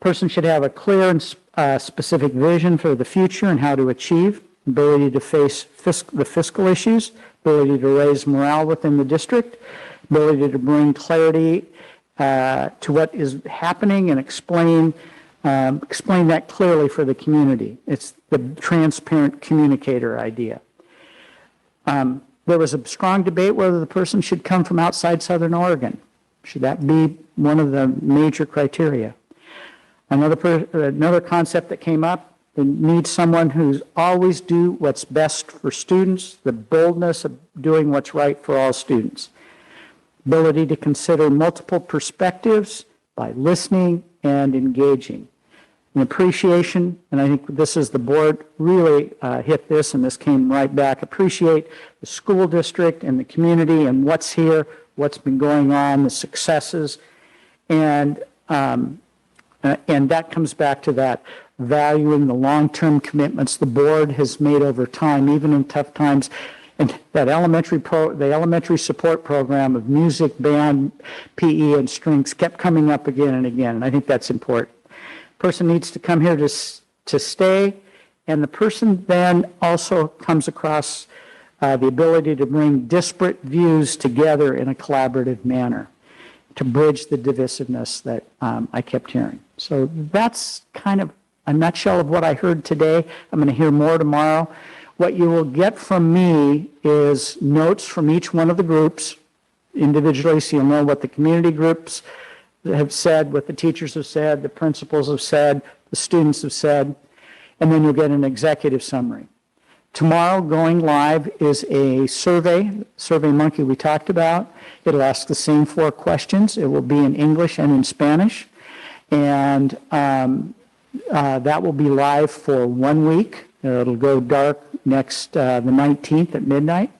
Person should have a clear and specific vision for the future and how to achieve, ability to face the fiscal issues, ability to raise morale within the district, ability to bring clarity to what is happening and explain that clearly for the community. It's the transparent communicator idea. There was a strong debate whether the person should come from outside Southern Oregon. Should that be one of the major criteria? Another concept that came up, they need someone who's always do what's best for students, the boldness of doing what's right for all students. Ability to consider multiple perspectives by listening and engaging. An appreciation, and I think this is the board really hit this, and this came right back, appreciate the school district and the community and what's here, what's been going on, the successes, and that comes back to that valuing the long-term commitments the board has made over time, even in tough times. And that the elementary support program of music, band, PE, and strings kept coming up again and again, and I think that's important. Person needs to come here to stay, and the person then also comes across the ability to bring disparate views together in a collaborative manner to bridge the divisiveness that I kept hearing. So that's kind of a nutshell of what I heard today. I'm going to hear more tomorrow. What you will get from me is notes from each one of the groups individually, so you'll know what the community groups have said, what the teachers have said, the principals have said, the students have said, and then you'll get an executive summary. Tomorrow, going live is a Survey Monkey we talked about. It'll ask the same 4 questions. It will be in English and in Spanish. And that will be live for 1 week. It'll go dark next, the 19th at midnight.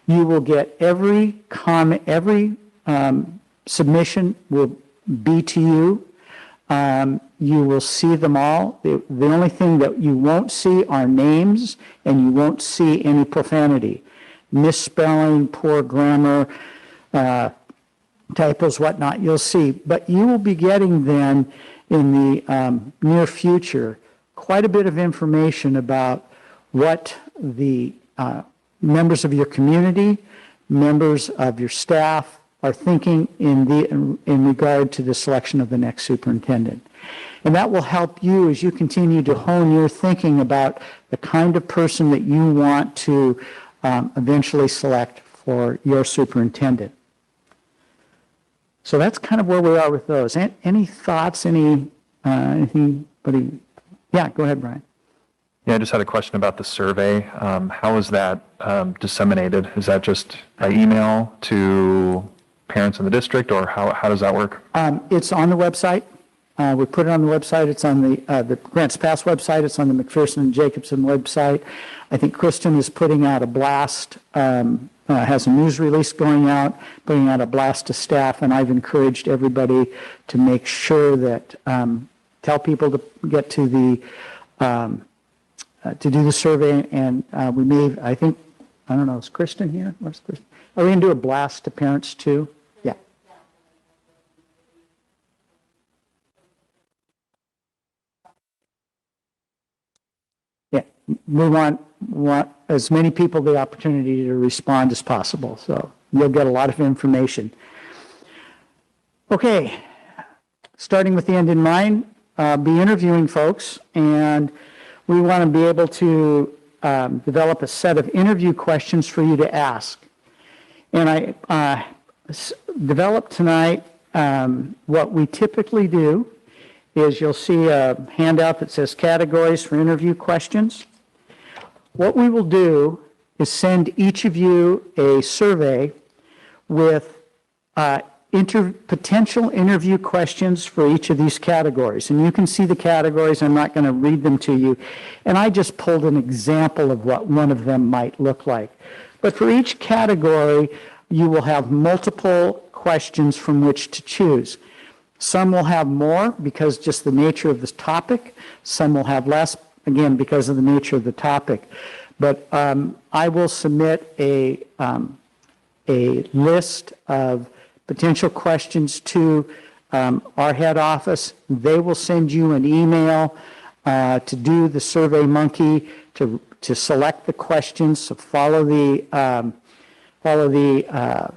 You will get every comment, every submission will be to you. You will see them all. The only thing that you won't see are names, and you won't see any profanity, misspelling, poor grammar, typos, whatnot, you'll see. But you will be getting then in the near future quite a bit of information about what the members of your community, members of your staff are thinking in regard to the selection of the next superintendent. And that will help you as you continue to hone your thinking about the kind of person that you want to eventually select for your superintendent. So that's kind of where we are with those. Any thoughts, anything, anybody? Yeah, go ahead, Brian. Yeah, I just had a question about the survey. How is that disseminated? Is that just by email to parents in the district, or how does that work? It's on the website. We put it on the website. It's on the Grants Pass website. It's on the McPherson and Jacobson website. I think Kristen is putting out a blast, has a news release going out, putting out a blast to staff, and I've encouraged everybody to make sure that, tell people to get to the, to do the survey, and we may, I think, I don't know, is Kristen here? Where's Kristen? Are we going to do a blast to parents too? Yeah. Yeah, we want as many people the opportunity to respond as possible, so you'll get a lot of information. Okay, starting with the end in mind, be interviewing folks, and we want to be able to develop a set of interview questions for you to ask. And I developed tonight what we typically do is you'll see a handout that says categories for interview questions. What we will do is send each of you a survey with potential interview questions for each of these categories. And you can see the categories. I'm not going to read them to you. And I just pulled an example of what one of them might look like. But for each category, you will have multiple questions from which to choose. Some will have more because just the nature of this topic. Some will have less, again, because of the nature of the topic. But I will submit a list of potential questions to our head office. They will send you an email to do the Survey Monkey, to select the questions, so follow the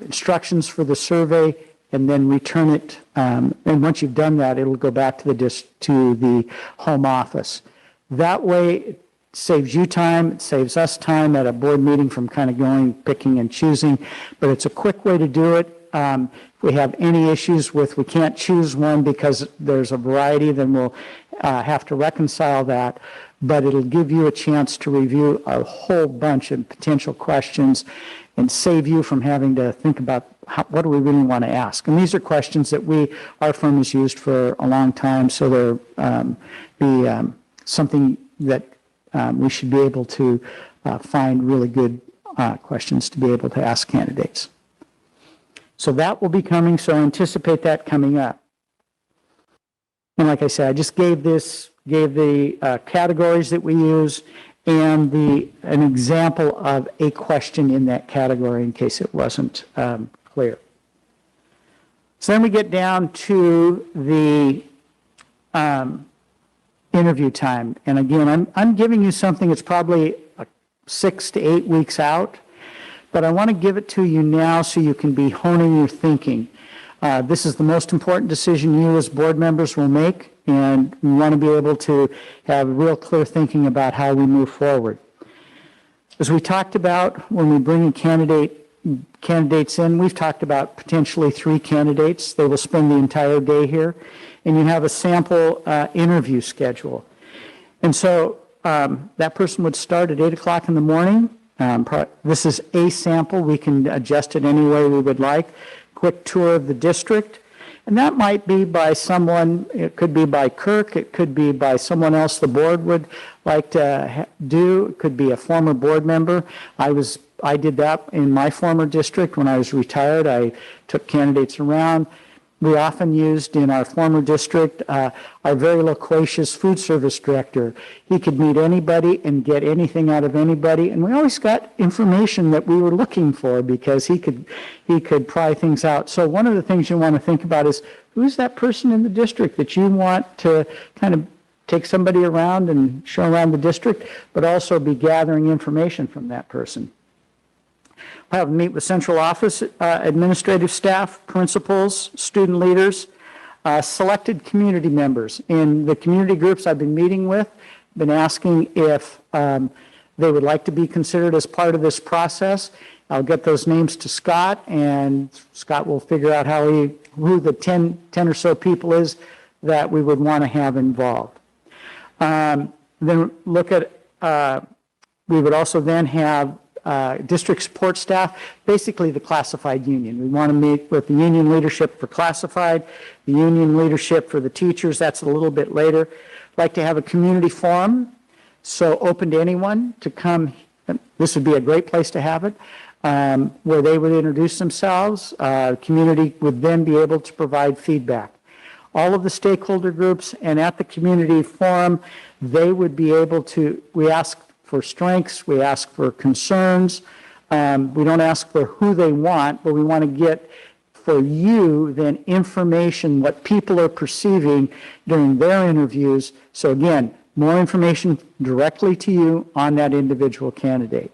instructions for the survey, and then return it. And once you've done that, it'll go back to the home office. That way, it saves you time, it saves us time at a board meeting from kind of going, picking and choosing, but it's a quick way to do it. If we have any issues with we can't choose one because there's a variety, then we'll have to reconcile that. But it'll give you a chance to review a whole bunch of potential questions and save you from having to think about what do we really want to ask. And these are questions that our firm has used for a long time, so they're something that we should be able to find really good questions to be able to ask candidates. So that will be coming, so anticipate that coming up. And like I said, I just gave the categories that we use and an example of a question in that category in case it wasn't clear. So then we get down to the interview time. And again, I'm giving you something that's probably 6 to 8 weeks out, but I want to give it to you now so you can be honing your thinking. This is the most important decision you as board members will make, and we want to be able to have real clear thinking about how we move forward. As we talked about when we bring candidates in, we've talked about potentially 3 candidates. They will spend the entire day here, and you have a sample interview schedule. And so that person would start at 8 o'clock in the morning. This is a sample. We can adjust it any way we would like. Quick tour of the district. And that might be by someone, it could be by Kirk, it could be by someone else the board would like to do. It could be a former board member. I did that in my former district when I was retired. I took candidates around. We often used in our former district our very loquacious food service director. He could meet anybody and get anything out of anybody, and we always got information that we were looking for because he could pry things out. So one of the things you want to think about is who's that person in the district that you want to kind of take somebody around and show around the district, but also be gathering information from that person. I'll have meet with central office administrative staff, principals, student leaders, selected community members. In the community groups I've been meeting with, been asking if they would like to be considered as part of this process. I'll get those names to Scott, and Scott will figure out who the 10 or so people is that we would want to have involved. Then look at, we would also then have district support staff, basically the classified union. We want to meet with the union leadership for classified, the union leadership for the teachers, that's a little bit later. Like to have a community forum, so open to anyone to come. This would be a great place to have it, where they would introduce themselves. Community would then be able to provide feedback. All of the stakeholder groups, and at the community forum, they would be able to, we ask for strengths, we ask for concerns. We don't ask for who they want, but we want to get for you then information, what people are perceiving during their interviews. So again, more information directly to you on that individual candidate.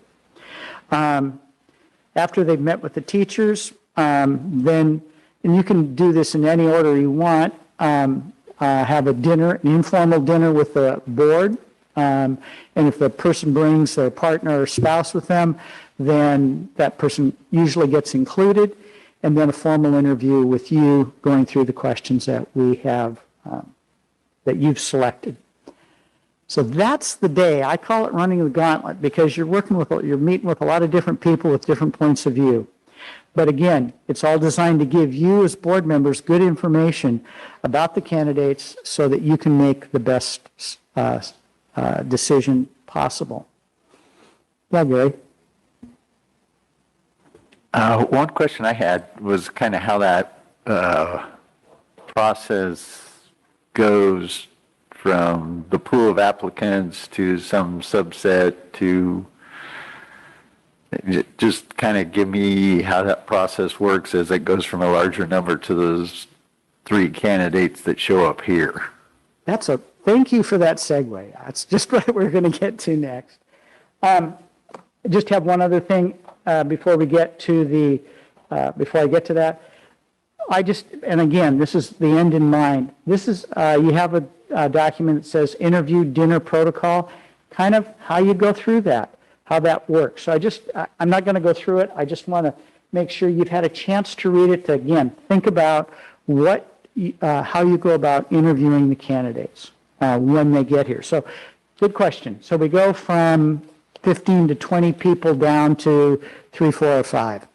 After they've met with the teachers, then, and you can do this in any order you want, have a dinner, an informal dinner with the board. And if the person brings their partner or spouse with them, then that person usually gets included, and then a formal interview with you going through the questions that we have, that you've selected. So that's the day. I call it running the gauntlet because you're meeting with a lot of different people with different points of view. But again, it's all designed to give you as board members good information about the candidates so that you can make the best decision possible. Yeah, Gary? One question I had was kind of how that process goes from the pool of applicants to some subset to just kind of give me how that process works as it goes from a larger number to those 3 candidates that show up here. Thank you for that segue. That's just what we're going to get to next. Just have one other thing before we get to before I get to that. And again, this is the end in mind. This is, you have a document that says interview dinner protocol, kind of how you go through that, how that works. So I'm not going to go through it. I just want to make sure you've had a chance to read it to, again, think about how you go about interviewing the candidates when they get here. So good question. So we go from 15 to 20 people down to 3, 4, or 5.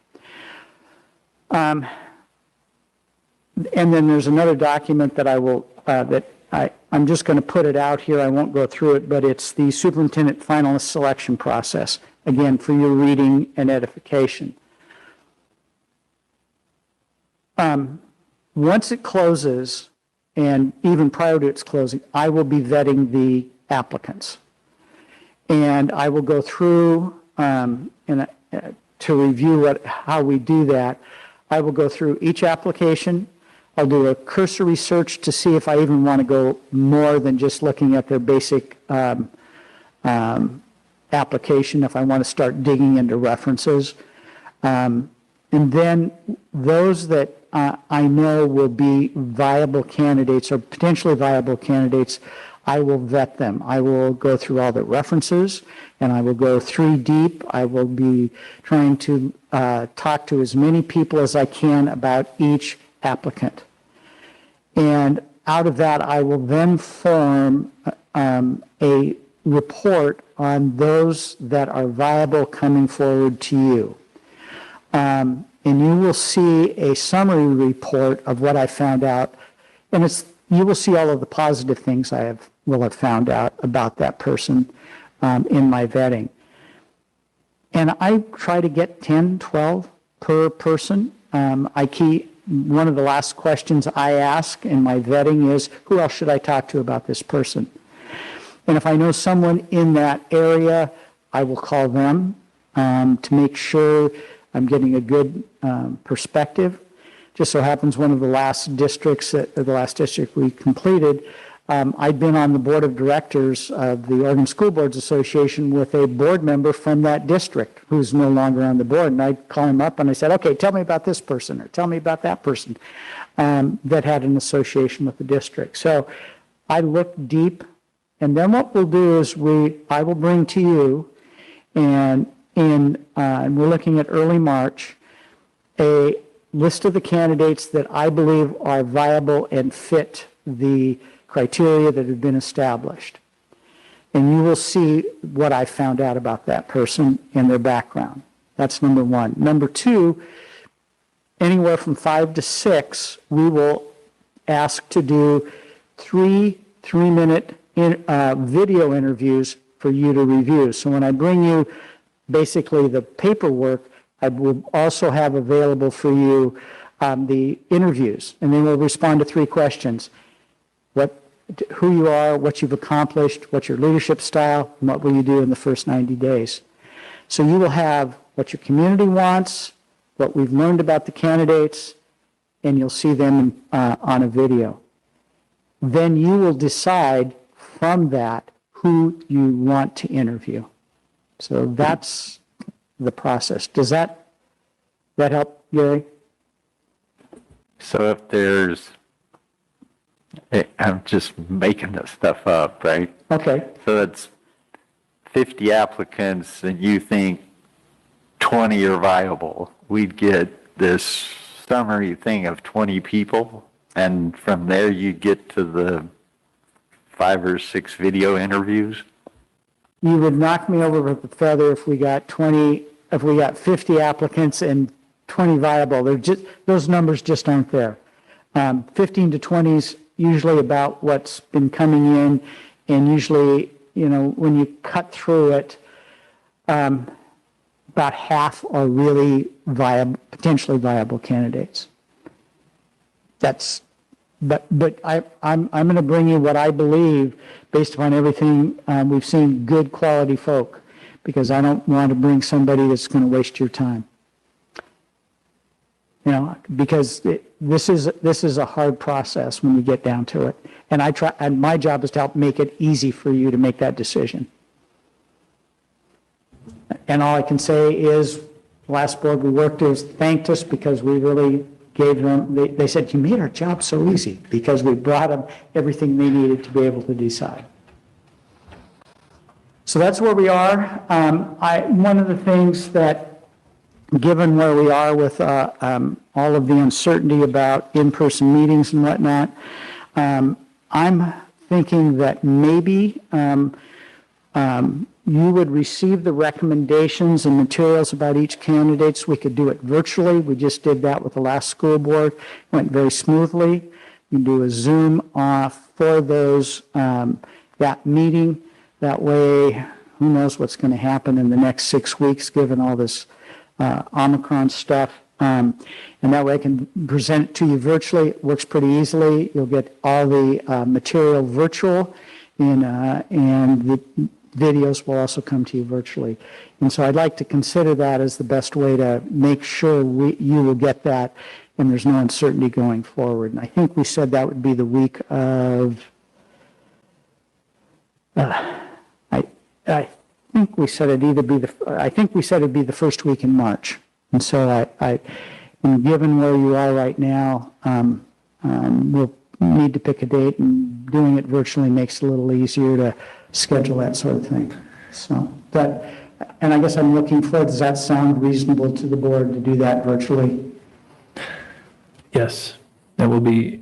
And then there's another document that I'm just going to put it out here. I won't go through it, but it's the superintendent finalist selection process, again, for your reading and edification. Once it closes, and even prior to its closing, I will be vetting the applicants. And I will go through, to review how we do that, I will go through each application. I'll do a cursory search to see if I even want to go more than just looking at their basic application, if I want to start digging into references. And then those that I know will be viable candidates or potentially viable candidates, I will vet them. I will go through all the references, and I will go 3 deep. I will be trying to talk to as many people as I can about each applicant. And out of that, I will then form a report on those that are viable coming forward to you. And you will see a summary report of what I found out. And you will see all of the positive things I will have found out about that person in my vetting. And I try to get 10, 12 per person. One of the last questions I ask in my vetting is, who else should I talk to about this person? And if I know someone in that area, I will call them to make sure I'm getting a good perspective. Just so happens one of the last districts, the last district we completed, I've been on the board of directors of the Oregon School Boards Association with a board member from that district who's no longer on the board. And I'd call him up and I said, okay, tell me about this person or tell me about that person that had an association with the district. So I looked deep, and then what we'll do is I will bring to you, and we're looking at early March, a list of the candidates that I believe are viable and fit the criteria that have been established. And you will see what I found out about that person and their background. That's number one. Number two, anywhere from 5 to 6, we will ask to do 3-minute video interviews for you to review. So when I bring you basically the paperwork, I will also have available for you the interviews, and then we'll respond to 3 questions. Who you are, what you've accomplished, what's your leadership style, and what will you do in the first 90 days. So you will have what your community wants, what we've learned about the candidates, and you'll see them on a video. Then you will decide from that who you want to interview. So that's the process. Does that help, Gary? So if there's, I'm just making this stuff up, right? Okay. So it's 50 applicants and you think 20 are viable. We'd get this summary thing of 20 people, and from there you get to the 5 or 6 video interviews. You would knock me over with a feather if we got 50 applicants and 20 viable. Those numbers just aren't there. 15 to 20 is usually about what's been coming in, and usually, when you cut through it, about half are really potentially viable candidates. But I'm going to bring you what I believe, based upon everything we've seen, good quality folk, because I don't want to bring somebody that's going to waste your time. Because this is a hard process when you get down to it, and my job is to help make it easy for you to make that decision. And all I can say is, last board we worked with thanked us because we really gave them, they said, you made our job so easy, because we brought them everything they needed to be able to decide. So that's where we are. One of the things that, given where we are with all of the uncertainty about in-person meetings and whatnot, I'm thinking that maybe you would receive the recommendations and materials about each candidate so we could do it virtually. We just did that with the last school board. It went very smoothly. We do a Zoom for that meeting. That way, who knows what's going to happen in the next 6 weeks, given all this Omicron stuff. And that way I can present it to you virtually. It works pretty easily. You'll get all the material virtual, and the videos will also come to you virtually. And so I'd like to consider that as the best way to make sure you will get that and there's no uncertainty going forward. And I think we said that would be the week of, I think we said it'd be the first week in March. And so and given where you are right now, we'll need to pick a date, and doing it virtually makes it a little easier to schedule that sort of thing. So and I guess I'm looking forward, does that sound reasonable to the board to do that virtually? Yes, that will be.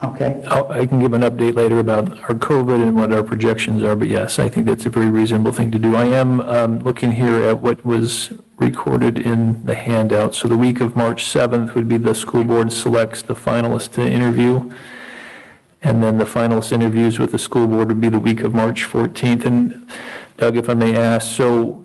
Okay. I can give an update later about our COVID and what our projections are, but yes, I think that's a very reasonable thing to do. I am looking here at what was recorded in the handout. So the week of March 7th would be the school board selects the finalists to interview. And then the finalist interviews with the school board would be the week of March 14th. And Doug, if I may ask, so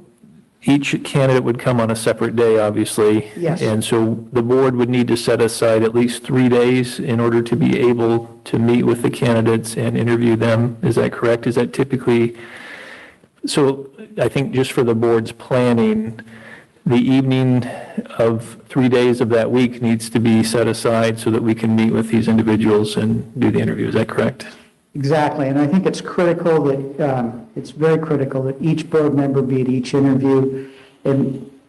each candidate would come on a separate day, obviously. Yes. And so the board would need to set aside at least 3 days in order to be able to meet with the candidates and interview them. Is that correct? Is that typically, so I think just for the board's planning, the evening of 3 days of that week needs to be set aside so that we can meet with these individuals and do the interview. Is that correct? Exactly, and I think it's critical that, it's very critical that each board member be at each interview.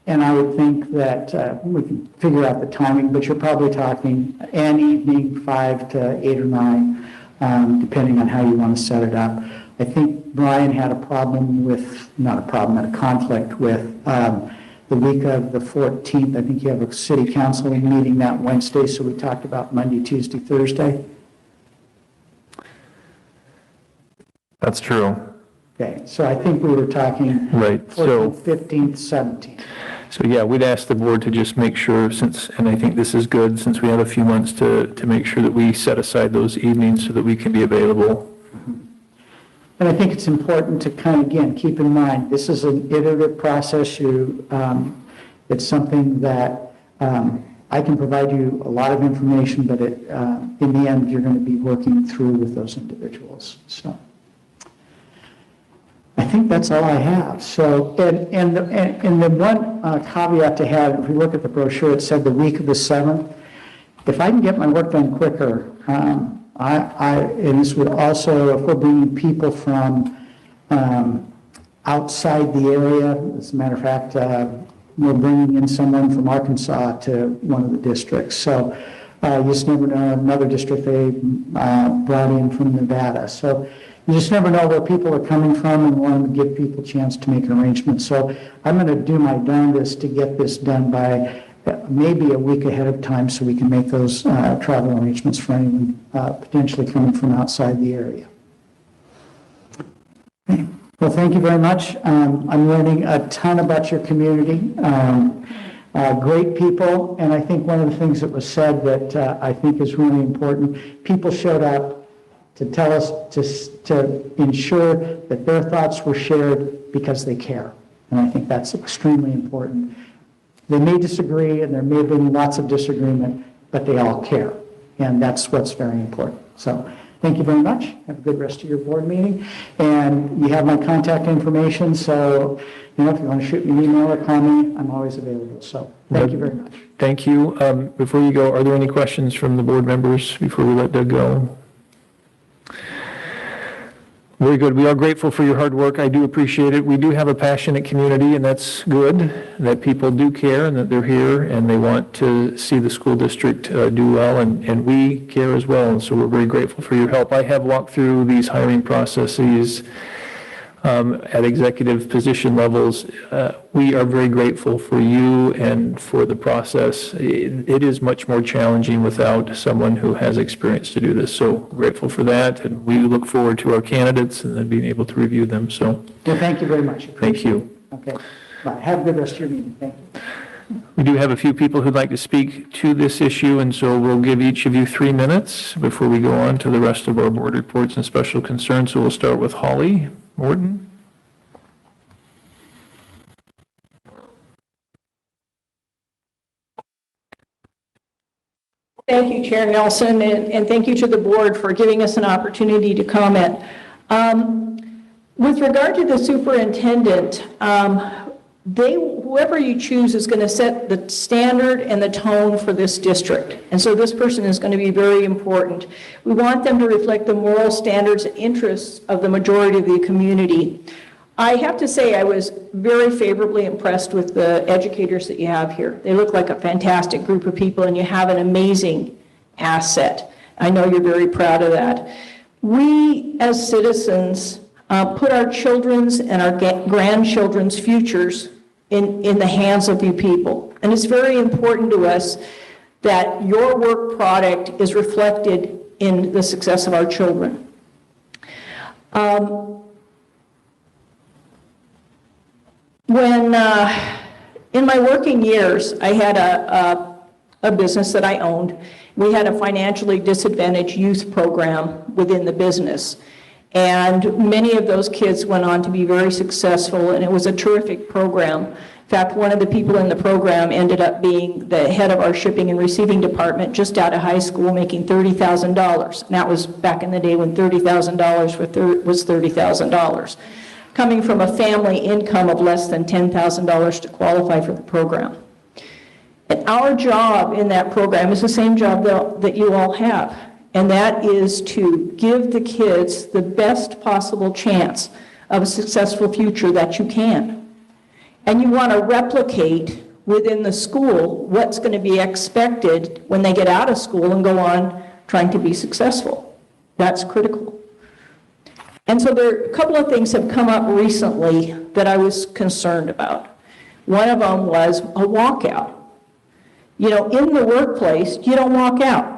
And I would think that we can figure out the timing, but you're probably talking an evening, 5 to 8 or 9, depending on how you want to set it up. I think Brian had a problem with, not a problem, had a conflict with the week of the 14th. I think you have a city council meeting that Wednesday, so we talked about Monday, Tuesday, Thursday. That's true. Okay, so I think we were talking Right. 14th, 15th, 17th. So yeah, we'd ask the board to just make sure since, and I think this is good, since we have a few months to make sure that we set aside those evenings so that we can be available. And I think it's important to kind of, again, keep in mind, this is an iterative process. It's something that I can provide you a lot of information, but in the end, you're going to be working through with those individuals. So I think that's all I have. So, and the one caveat to have, if we look at the brochure, it said the week of the 7th. If I can get my work done quicker, and this would also, if we're bringing people from outside the area, as a matter of fact, we're bringing in someone from Arkansas to one of the districts. So you just never know, another district they brought in from Nevada. So you just never know where people are coming from and want to give people a chance to make arrangements. So I'm going to do my darndest to get this done by maybe a week ahead of time so we can make those travel arrangements for anyone potentially coming from outside the area. Okay. Well, thank you very much. I'm learning a ton about your community. Great people, and I think one of the things that was said that I think is really important, people showed up to tell us, to ensure that their thoughts were shared because they care. And I think that's extremely important. They may disagree, and there may have been lots of disagreement, but they all care. And that's what's very important. So thank you very much. Have a good rest of your board meeting. And you have my contact information, so if you want to shoot me an email or call me, I'm always available. So thank you very much. Thank you. Before you go, are there any questions from the board members before we let Doug go? Very good. We are grateful for your hard work. I do appreciate it. We do have a passionate community, and that's good, that people do care and that they're here and they want to see the school district do well, and we care as well. And so we're very grateful for your help. I have walked through these hiring processes at executive position levels. We are very grateful for you and for the process. It is much more challenging without someone who has experience to do this. So grateful for that, and we look forward to our candidates and then being able to review them. So well, thank you very much. Thank you. Okay. Bye. Have a good rest of your meeting. Thank you. We do have a few people who'd like to speak to this issue, and so we'll give each of you 3 minutes before we go on to the rest of our board reports and special concerns. So we'll start with Holly Morton. Thank you, Chair Nelson, and thank you to the board for giving us an opportunity to comment. With regard to the superintendent, whoever you choose is going to set the standard and the tone for this district. And so this person is going to be very important. We want them to reflect the moral standards and interests of the majority of the community. I have to say I was very favorably impressed with the educators that you have here. They look like a fantastic group of people, and you have an amazing asset. I know you're very proud of that. We, as citizens, put our children's and our grandchildren's futures in the hands of you people. And it's very important to us that your work product is reflected in the success of our children. When, in my working years, I had a business that I owned. We had a financially disadvantaged youth program within the business. And many of those kids went on to be very successful, and it was a terrific program. In fact, one of the people in the program ended up being the head of our shipping and receiving department just out of high school, making $30,000. And that was back in the day when $30,000 was $30,000. Coming from a family income of less than $10,000 to qualify for the program. And our job in that program is the same job that you all have. and that is to give the kids the best possible chance of a successful future that you can. And you want to replicate within the school what's going to be expected when they get out of school and go on trying to be successful. That's critical. And so there are a couple of things have come up recently that I was concerned about. One of them was a walkout. You know, in the workplace, you don't walk out.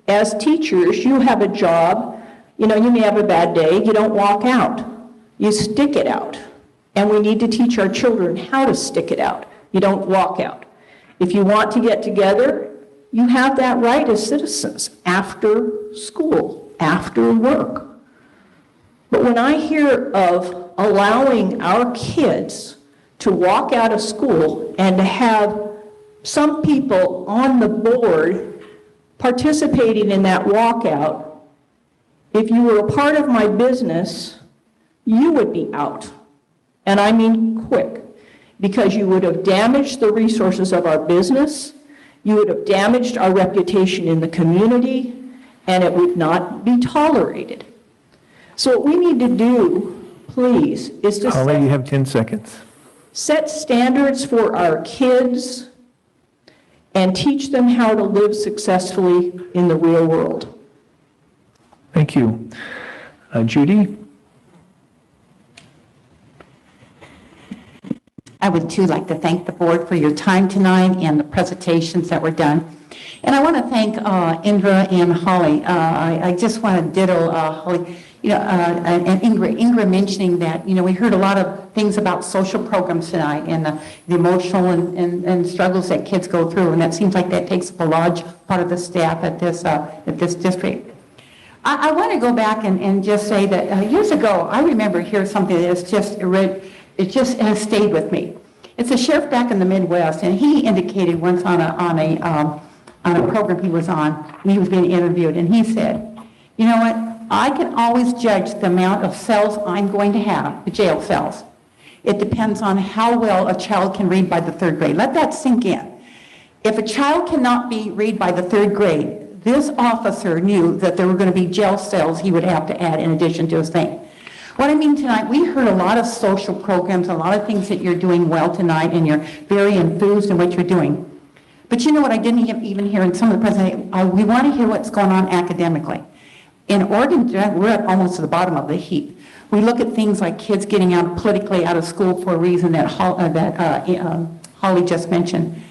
As teachers, you have a job. You know, you may have a bad day. You don't walk out. You stick it out. And we need to teach our children how to stick it out. You don't walk out. If you want to get together, you have that right as citizens after school, after work. But when I hear of allowing our kids to walk out of school and to have some people on the board participating in that walkout, if you were a part of my business, you would be out. And I mean quick, because you would have damaged the resources of our business, you would have damaged our reputation in the community, and it would not be tolerated. So what we need to do, please, is to Holly, you have 10 seconds. set standards for our kids and teach them how to live successfully in the real world. Thank you. Judy? I would too like to thank the board for your time tonight and the presentations that were done. And I want to thank Indra and Holly. I just want to ditto Holly, and Ingrid mentioning that, we heard a lot of things about social programs tonight and the emotional and struggles that kids go through. And that seems like that takes up a large part of the staff at this district. I want to go back and just say that years ago, I remember hearing something that it just has stayed with me. It's a sheriff back in the Midwest, and he indicated once on a program he was on, he was being interviewed, and he said, you know what, I can always judge the amount of cells I'm going to have, the jail cells. It depends on how well a child can read by the 3rd grade. Let that sink in. If a child cannot read by the 3rd grade, this officer knew that there were going to be jail cells he would have to add in addition to his thing. What I mean tonight, we heard a lot of social programs, a lot of things that you're doing well tonight, and you're very enthused in what you're doing. But you know what I didn't even hear in some of the presentations? We want to hear what's going on academically. In Oregon, we're at almost to the bottom of the heap. We look at things like kids getting out politically out of school for a reason that Holly just mentioned.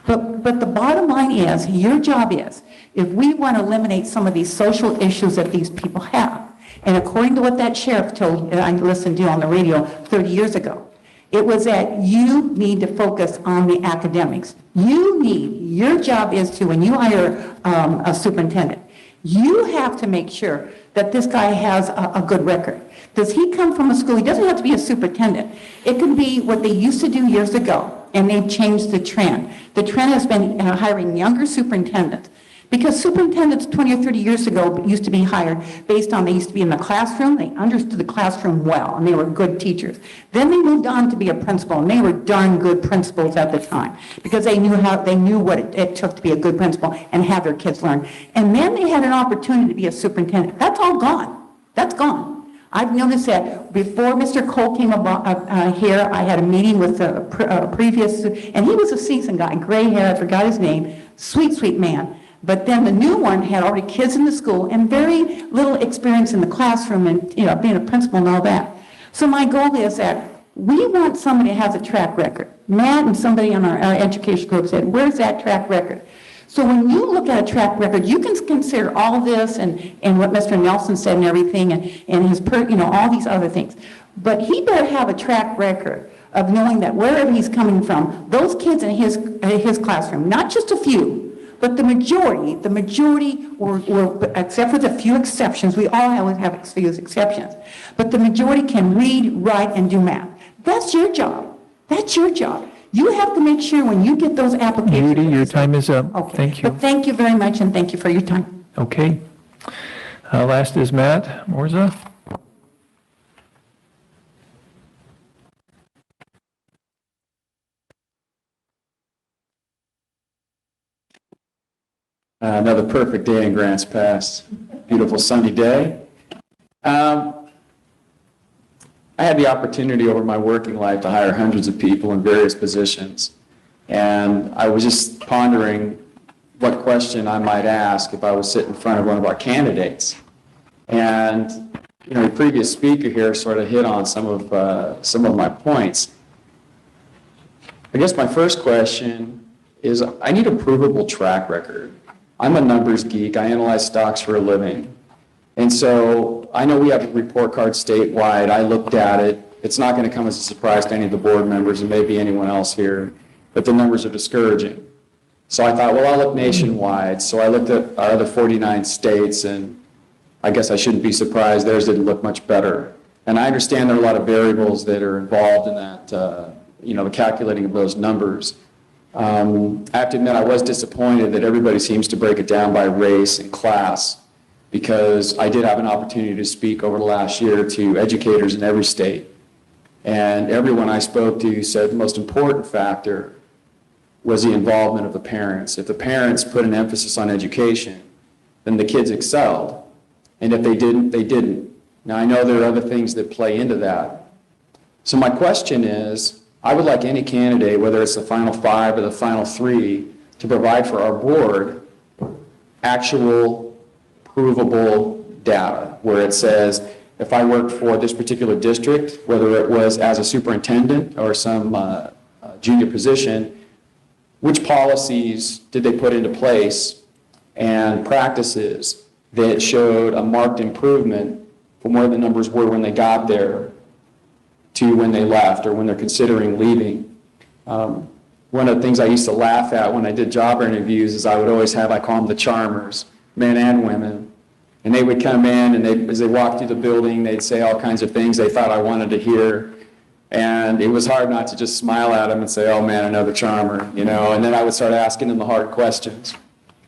But the bottom line is, your job is, if we want to eliminate some of these social issues that these people have, and according to what that sheriff told, I listened to on the radio 30 years ago, it was that you need to focus on the academics. Your job is to, when you hire a superintendent, you have to make sure that this guy has a good record. Does he come from a school? He doesn't have to be a superintendent. It could be what they used to do years ago, and they've changed the trend. The trend has been hiring younger superintendents. Because superintendents 20 or 30 years ago used to be hired based on, they used to be in the classroom, they understood the classroom well, and they were good teachers. Then they moved on to be a principal, and they were darn good principals at the time, because they knew what it took to be a good principal and have their kids learn. And then they had an opportunity to be a superintendent. That's all gone. That's gone. I've noticed that before Mr. Cole came here, I had a meeting with a previous, and he was a seasoned guy, gray hair, I forgot his name, sweet, sweet man. But then the new one had already kids in the school and very little experience in the classroom and being a principal and all that. So my goal is that we want somebody who has a track record. Matt and somebody on our education group said, where's that track record? So when you look at a track record, you can consider all this and what Mr. Nelson said and everything and his all these other things. But he better have a track record of knowing that wherever he's coming from, those kids in his classroom, not just a few, but the majority were, except for the few exceptions, we all always have a few exceptions, but the majority can read, write, and do math. That's your job. That's your job. You have to make sure when you get those applications. Judy, your time is up. Okay. Thank you. But thank you very much, and thank you for your time. Okay. Last is Matt Morza. Another perfect day in Grants Pass. Beautiful sunny day. I had the opportunity over my working life to hire hundreds of people in various positions. And I was just pondering what question I might ask if I was sitting in front of one of our candidates. And, you know, the previous speaker here sort of hit on some of my points. I guess my first question is I need a provable track record. I'm a numbers geek. I analyze stocks for a living. And so I know we have a report card statewide. I looked at it. It's not going to come as a surprise to any of the board members and maybe anyone else here, but the numbers are discouraging. So I thought, well, I'll look nationwide. So I looked at our other 49 states, and I guess I shouldn't be surprised. Theirs didn't look much better. And I understand there are a lot of variables that are involved in that, the calculating of those numbers. I have to admit I was disappointed that everybody seems to break it down by race and class, because I did have an opportunity to speak over the last year to educators in every state. And everyone I spoke to said the most important factor was the involvement of the parents. If the parents put an emphasis on education, then the kids excelled. And if they didn't, they didn't. Now, I know there are other things that play into that. So my question is, I would like any candidate, whether it's the final 5 or the final 3, to provide for our board actual provable data, where it says, if I worked for this particular district, whether it was as a superintendent or some junior position, which policies did they put into place and practices that showed a marked improvement from where the numbers were when they got there to when they left or when they're considering leaving. One of the things I used to laugh at when I did job interviews is I would always have, I call them the charmers, men and women. And they would come in and as they walked through the building, they'd say all kinds of things they thought I wanted to hear. And it was hard not to just smile at them and say, oh man, another charmer, you know, and then I would start asking them the hard questions.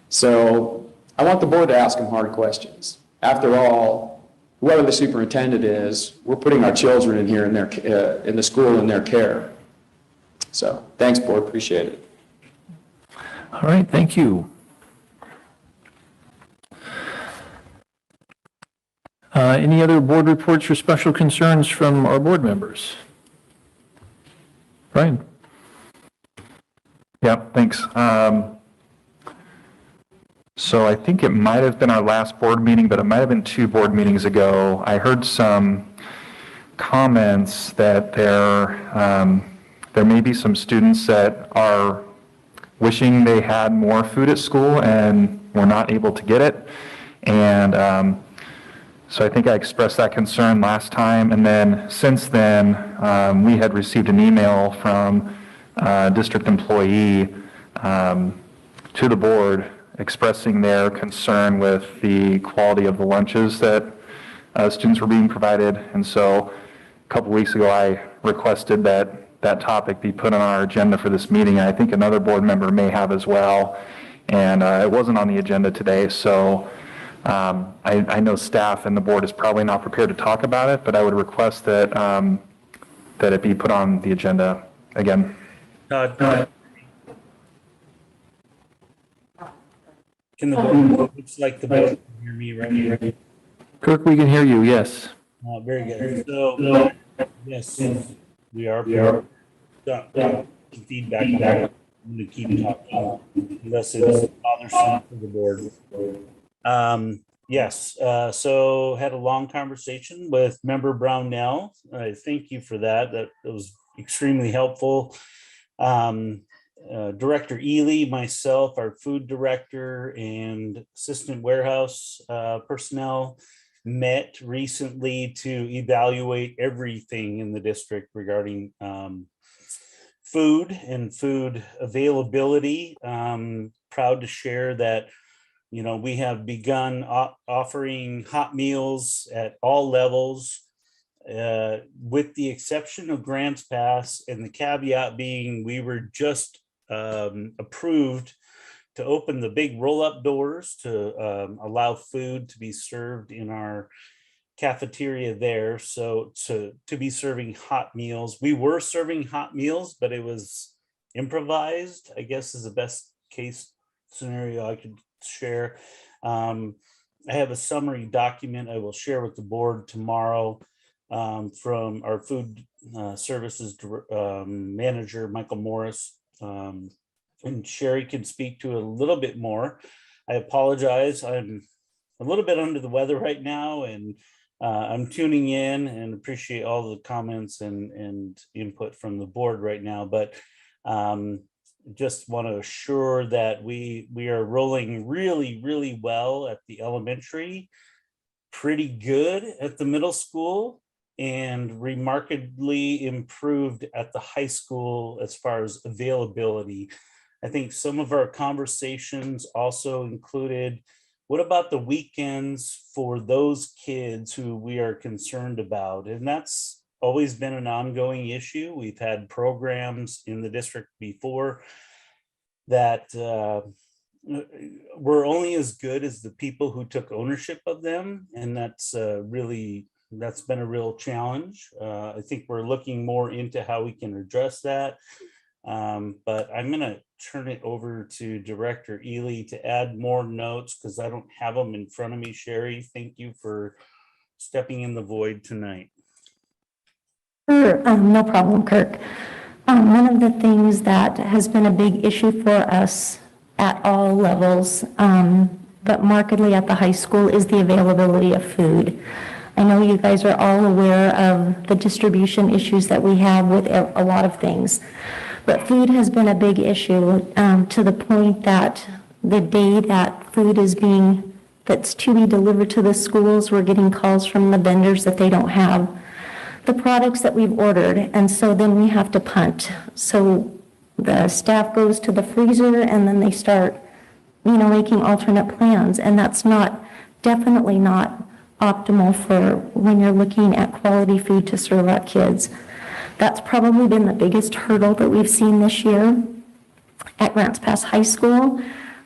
So I want the board to ask them hard questions. After all, whoever the superintendent is, we're putting our children in here in the school in their care. So thanks, board, appreciate it. All right, thank you. Any other board reports or special concerns from our board members? Brian? Yeah, thanks. So I think it might have been our last board meeting, but it might have been 2 board meetings ago. I heard some comments that there may be some students that are wishing they had more food at school and were not able to get it. And so I think I expressed that concern last time. And then since then, we had received an email from a district employee to the board expressing their concern with the quality of the lunches that students were being provided. And so a couple weeks ago, I requested that topic be put on our agenda for this meeting. I think another board member may have as well. And it wasn't on the agenda today. So I know staff and the board is probably not prepared to talk about it, but I would request that that it be put on the agenda again. Can the board, looks like the board can hear me right? Kirk, we can hear you, yes. Very good. So, yes, we are feedback on that. I'm going to keep talking unless it's bothersome for the board. Yes, so had a long conversation with Member Brownell. I thank you for that. That was extremely helpful. Director Ely, myself, our food director, and assistant warehouse personnel met recently to evaluate everything in the district regarding food and food availability. Proud to share that, you know, we have begun offering hot meals at all levels, with the exception of Grants Pass, and the caveat being we were just approved to open the big roll-up doors to allow food to be served in our cafeteria there. So to be serving hot meals. We were serving hot meals, but it was improvised, I guess is the best case scenario I could share. I have a summary document I will share with the board tomorrow from our food services manager, Michael Morris. And Sherry can speak to it a little bit more. I apologize. I'm a little bit under the weather right now, and I'm tuning in and appreciate all the comments and input from the board right now. But just want to assure that we are rolling really, really well at the elementary, pretty good at the middle school, and remarkably improved at the high school as far as availability. I think some of our conversations also included, what about the weekends for those kids who we are concerned about? And that's always been an ongoing issue. We've had programs in the district before that were only as good as the people who took ownership of them. And that's been a real challenge. I think we're looking more into how we can address that. But I'm going to turn it over to Director Ely to add more notes because I don't have them in front of me. Sherry, thank you for stepping in the void tonight. Sure, no problem, Kirk. One of the things that has been a big issue for us at all levels, but markedly at the high school, is the availability of food. I know you guys are all aware of the distribution issues that we have with a lot of things, but food has been a big issue to the point that the day that food is that's to be delivered to the schools, we're getting calls from the vendors that they don't have the products that we've ordered, and so then we have to punt. So the staff goes to the freezer and then they start, making alternate plans, and that's definitely not optimal for when you're looking at quality food to serve our kids. That's probably been the biggest hurdle that we've seen this year at Grants Pass High School.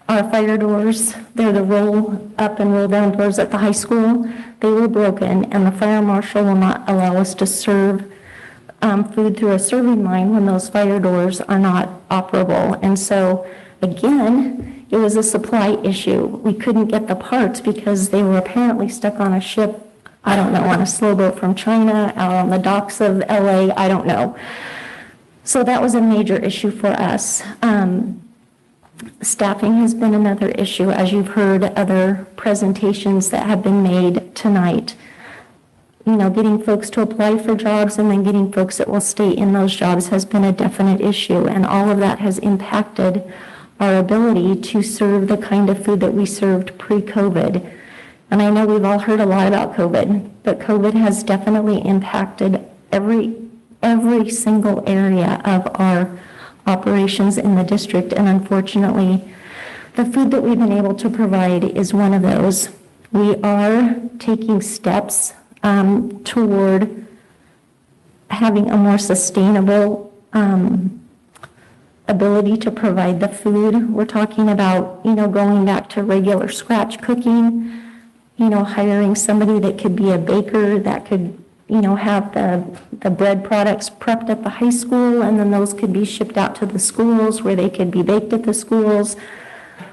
Our fire doors, they're the roll up and roll down doors at the high school. They were broken, and the fire marshal will not allow us to serve food through a serving line when those fire doors are not operable. And so, again, it was a supply issue. We couldn't get the parts because they were apparently stuck on a ship, I don't know, on a slow boat from China, out on the docks of LA, I don't know. So that was a major issue for us. Staffing has been another issue, as you've heard other presentations that have been made tonight. Getting folks to apply for jobs and then getting folks that will stay in those jobs has been a definite issue, and all of that has impacted our ability to serve the kind of food that we served pre-COVID. And I know we've all heard a lot about COVID, but COVID has definitely impacted every single area of our operations in the district, and unfortunately, the food that we've been able to provide is one of those. We are taking steps toward having a more sustainable ability to provide the food. We're talking about, going back to regular scratch cooking, hiring somebody that could be a baker that could have the bread products prepped at the high school, and then those could be shipped out to the schools where they could be baked at the schools.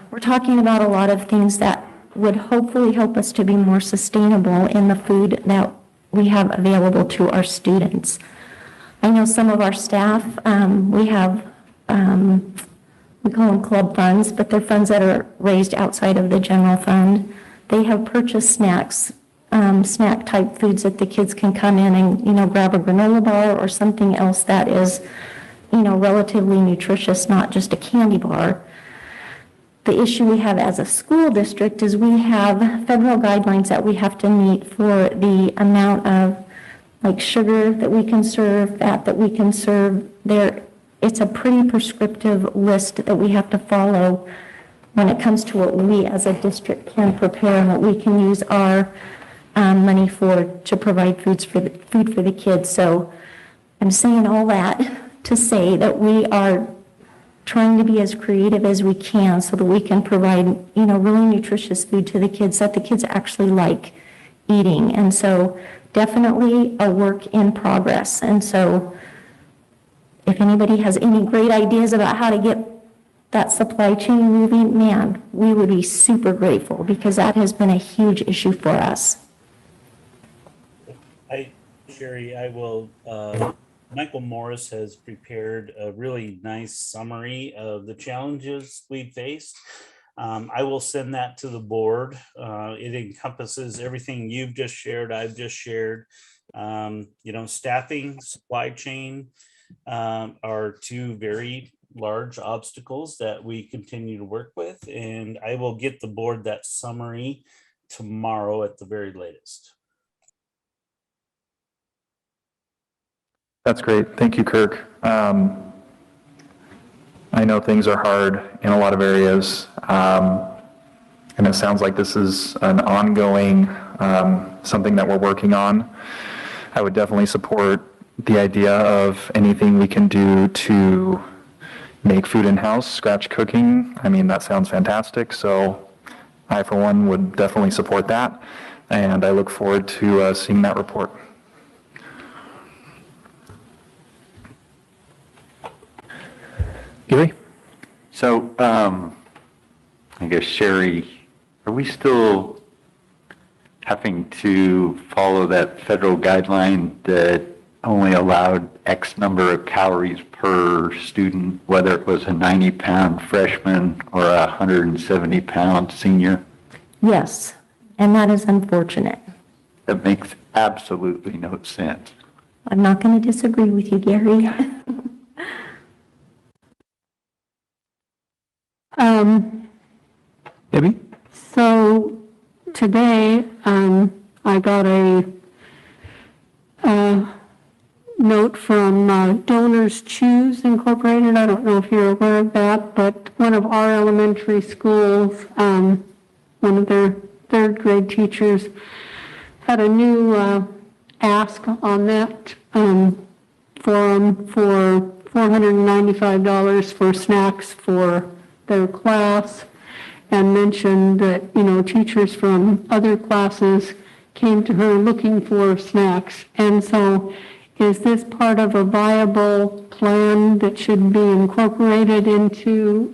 We're talking about a lot of things that would hopefully help us to be more sustainable in the food that we have available to our students. I know some of our staff, we have, we call them club funds, but they're funds that are raised outside of the general fund. They have purchased snacks, snack type foods that the kids can come in and, grab a granola bar or something else that is, relatively nutritious, not just a candy bar. The issue we have as a school district is we have federal guidelines that we have to meet for the amount of sugar that we can serve, fat that we can serve. It's a pretty prescriptive list that we have to follow when it comes to what we as a district can prepare and what we can use our money to provide food for the kids. So I'm saying all that to say that we are trying to be as creative as we can so that we can provide, really nutritious food to the kids that the kids actually like eating. And so definitely a work in progress. And so if anybody has any great ideas about how to get that supply chain moving, man, we would be super grateful because that has been a huge issue for us. Sherry, I will, Michael Morris has prepared a really nice summary of the challenges we faced. I will send that to the board. It encompasses everything you've just shared, I've just shared. Staffing, supply chain are two very large obstacles that we continue to work with. And I will get the board that summary tomorrow at the very latest. That's great. Thank you, Kirk. I know things are hard in a lot of areas, and it sounds like this is an ongoing, something that we're working on. I would definitely support the idea of anything we can do to make food in-house, scratch cooking. I mean, that sounds fantastic. So I, for one, would definitely support that. And I look forward to seeing that report. Gary? So, I guess, Sherry, are we still having to follow that federal guideline that only allowed X number of calories per student, whether it was a 90-pound freshman or a 170-pound senior? Yes, and that is unfortunate. That makes absolutely no sense. I'm not going to disagree with you, Gary. Debbie? So today, I got a note from Donors Choose Incorporated. I don't know if you're aware of that, but one of our elementary schools, one of their third grade teachers had a new ask on that forum for $495 for snacks for their class, and mentioned that, teachers from other classes came to her looking for snacks. And so is this part of a viable plan that should be incorporated into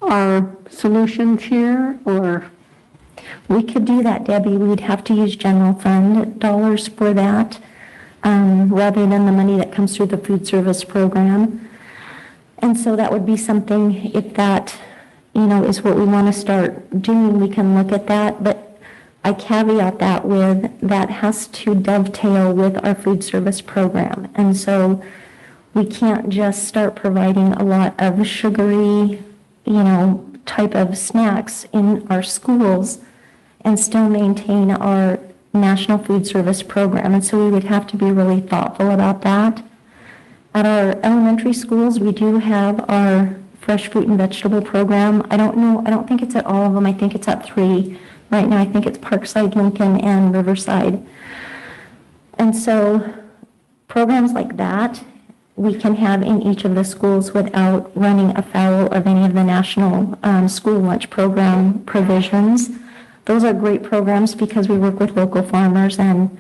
our solutions here, or? We could do that, Debbie. We'd have to use general fund dollars for that, rather than the money that comes through the food service program. And so that would be something, if that, is what we want to start doing, we can look at that. But I caveat that with, that has to dovetail with our food service program. And so we can't just start providing a lot of sugary, type of snacks in our schools and still maintain our national food service program. And so we would have to be really thoughtful about that. At our elementary schools, we do have our fresh fruit and vegetable program. I don't think it's at all of them. I think it's at 3 right now. I think it's Parkside, Lincoln, and Riverside. And so programs like that we can have in each of the schools without running afoul of any of the national school lunch program provisions. Those are great programs because we work with local farmers and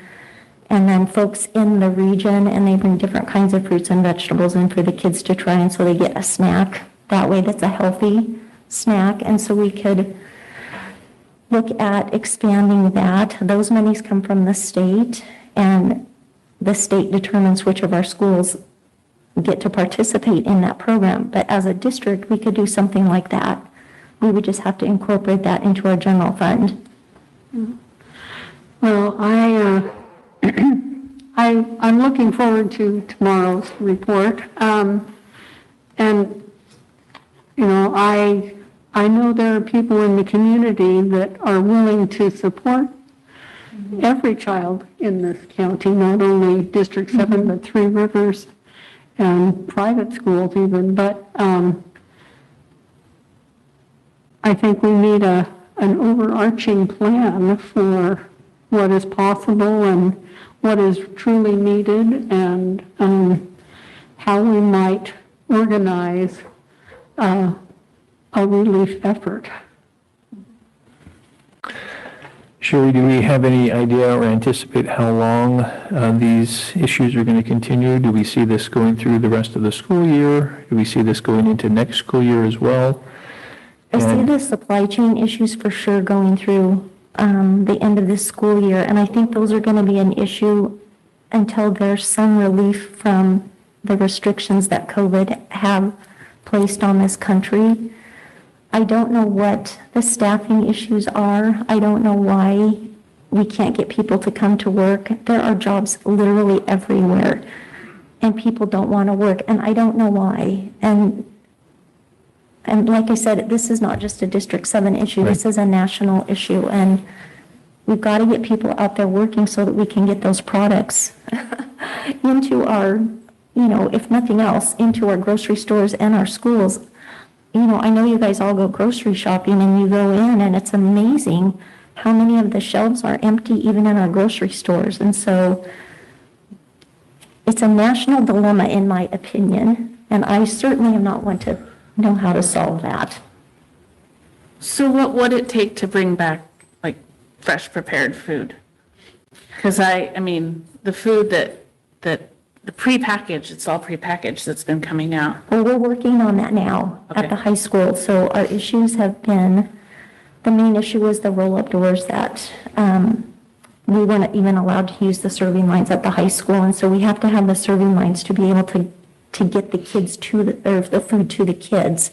then folks in the region, and they bring different kinds of fruits and vegetables in for the kids to try, and so they get a snack that way that's a healthy snack. And so we could look at expanding that. Those monies come from the state, and the state determines which of our schools get to participate in that program. But as a district, we could do something like that. We would just have to incorporate that into our general fund. Well, I'm looking forward to tomorrow's report. I know there are people in the community that are willing to support every child in this county, not only District 7, but Three Rivers and private schools even. But I think we need an overarching plan for what is possible and what is truly needed, and how we might organize a relief effort. Sherry, do we have any idea or anticipate how long these issues are going to continue? Do we see this going through the rest of the school year? Do we see this going into next school year as well? I see the supply chain issues for sure going through the end of this school year, and I think those are going to be an issue until there's some relief from the restrictions that COVID have placed on this country. I don't know what the staffing issues are. I don't know why we can't get people to come to work. There are jobs literally everywhere, and people don't want to work, and I don't know why. And like I said, this is not just a District 7 issue. Right. This is a national issue, and we've got to get people out there working so that we can get those products into our, if nothing else, into our grocery stores and our schools. I know you guys all go grocery shopping and you go in and it's amazing how many of the shelves are empty even in our grocery stores. And so it's a national dilemma in my opinion, and I certainly am not one to know how to solve that. So what would it take to bring back like fresh prepared food? Because I mean, the food that the prepackaged, it's all prepackaged that's been coming out. Well, we're working on that now at the high school. So our issues have been, the main issue was the roll-up doors that we weren't even allowed to use the serving lines at the high school. And so we have to have the serving lines to be able to get the kids the food to the kids.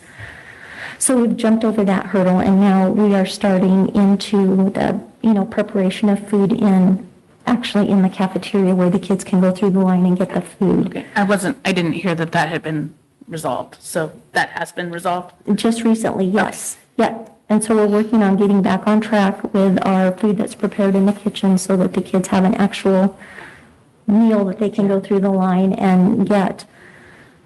So we've jumped over that hurdle, and now we are starting into the, preparation of food actually in the cafeteria where the kids can go through the line and get the food. Okay. I didn't hear that had been resolved. So that has been resolved? Just recently, yes. Yeah. And so we're working on getting back on track with our food that's prepared in the kitchen so that the kids have an actual meal that they can go through the line and get.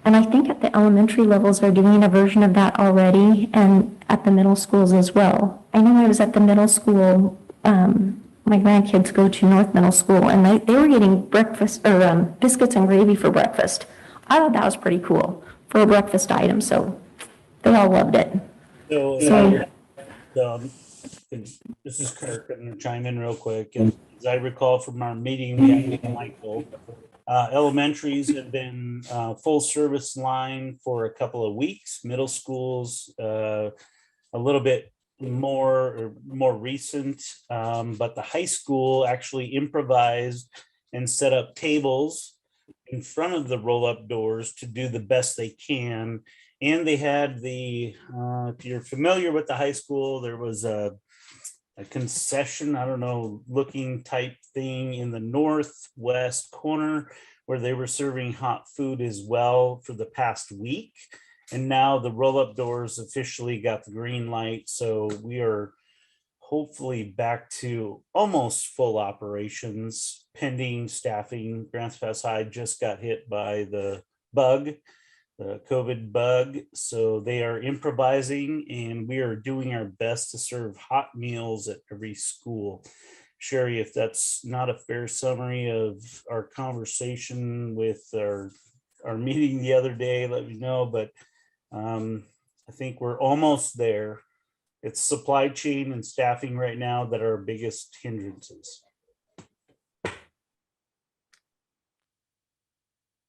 And I think at the elementary levels they're doing a version of that already, and at the middle schools as well. I know I was at the middle school, my grandkids go to North Middle School, and they were getting breakfast or biscuits and gravy for breakfast. I thought that was pretty cool for a breakfast item, so they all loved it. This is Kirk. I'm going to chime in real quick. And as I recall from our meeting we had with Michael, elementaries have been full service line for a couple of weeks. Middle schools a little bit more recent, but the high school actually improvised and set up tables in front of the roll-up doors to do the best they can. And they had if you're familiar with the high school, there was a concession, looking type thing in the northwest corner where they were serving hot food as well for the past week. And now the roll-up doors officially got the green light. So we are hopefully back to almost full operations pending staffing. Grants Pass High just got hit by the COVID bug. So they are improvising, and we are doing our best to serve hot meals at every school. Sherry, if that's not a fair summary of our conversation with our meeting the other day, let me know. But I think we're almost there. It's supply chain and staffing right now that are our biggest hindrances.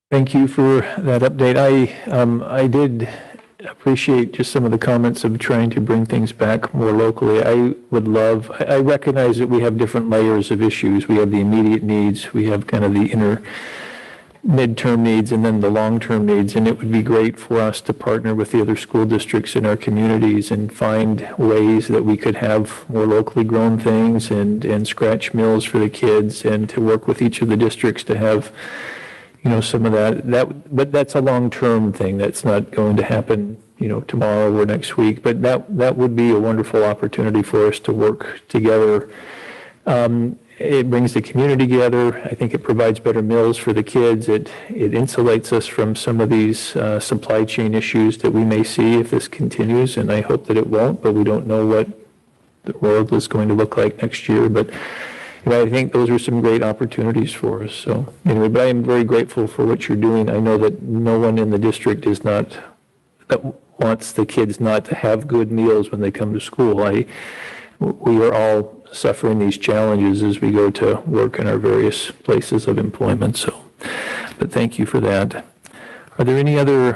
Thank you for that update. I did appreciate just some of the comments of trying to bring things back more locally. I recognize that we have different layers of issues. We have the immediate needs, we have kind of the midterm needs, and then the long-term needs. And it would be great for us to partner with the other school districts in our communities and find ways that we could have more locally grown things and scratch meals for the kids, and to work with each of the districts to have some of but that's a long-term thing. That's not going to happen, tomorrow or next week, but that would be a wonderful opportunity for us to work together. It brings the community together. I think it provides better meals for the kids. It insulates us from some of these supply chain issues that we may see if this continues, and I hope that it won't, but we don't know what the world is going to look like next year. But I think those are some great opportunities for us. So anyway, but I am very grateful for what you're doing. I know that no one in the district that wants the kids not to have good meals when they come to school. we are all suffering these challenges as we go to work in our various places of employment. So, but thank you for that. Are there any other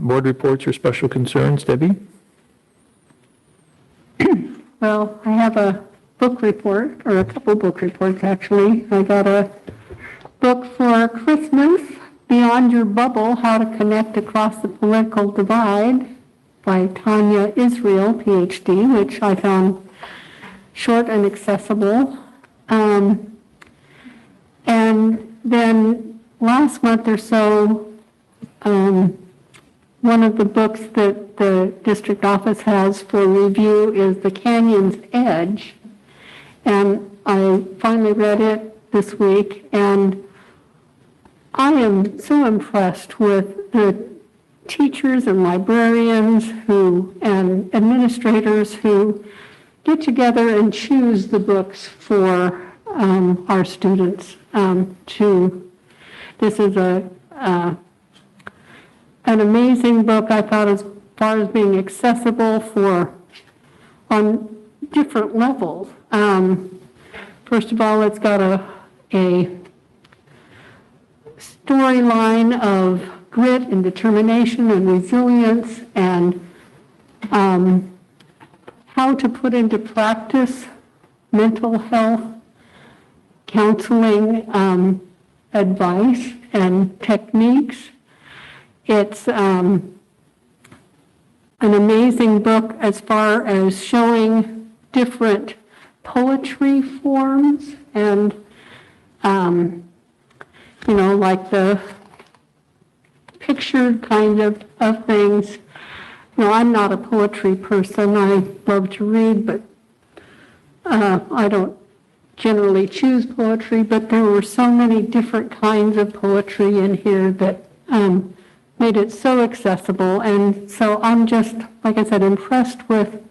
board reports or special concerns, Debbie? Well, I have a book report, or a couple book reports actually. I got a book for Christmas, Beyond Your Bubble, How to Connect Across the Political Divide, by Tanya Israel, PhD, which I found short and accessible. And then last month or so, one of the books that the district office has for review is The Canyon's Edge. And I finally read it this week, and I am so impressed with the teachers and librarians and administrators who get together and choose the books for our students. This is an amazing book, I thought, as far as being accessible on different levels. First of all, it's got a storyline of grit and determination and resilience, and how to put into practice mental health counseling advice and techniques. It's an amazing book as far as showing different poetry forms and, like the pictured kind of things. I'm not a poetry person. I love to read, but I don't generally choose poetry, but there were so many different kinds of poetry in here that made it so accessible. And so I'm just, like I said, impressed with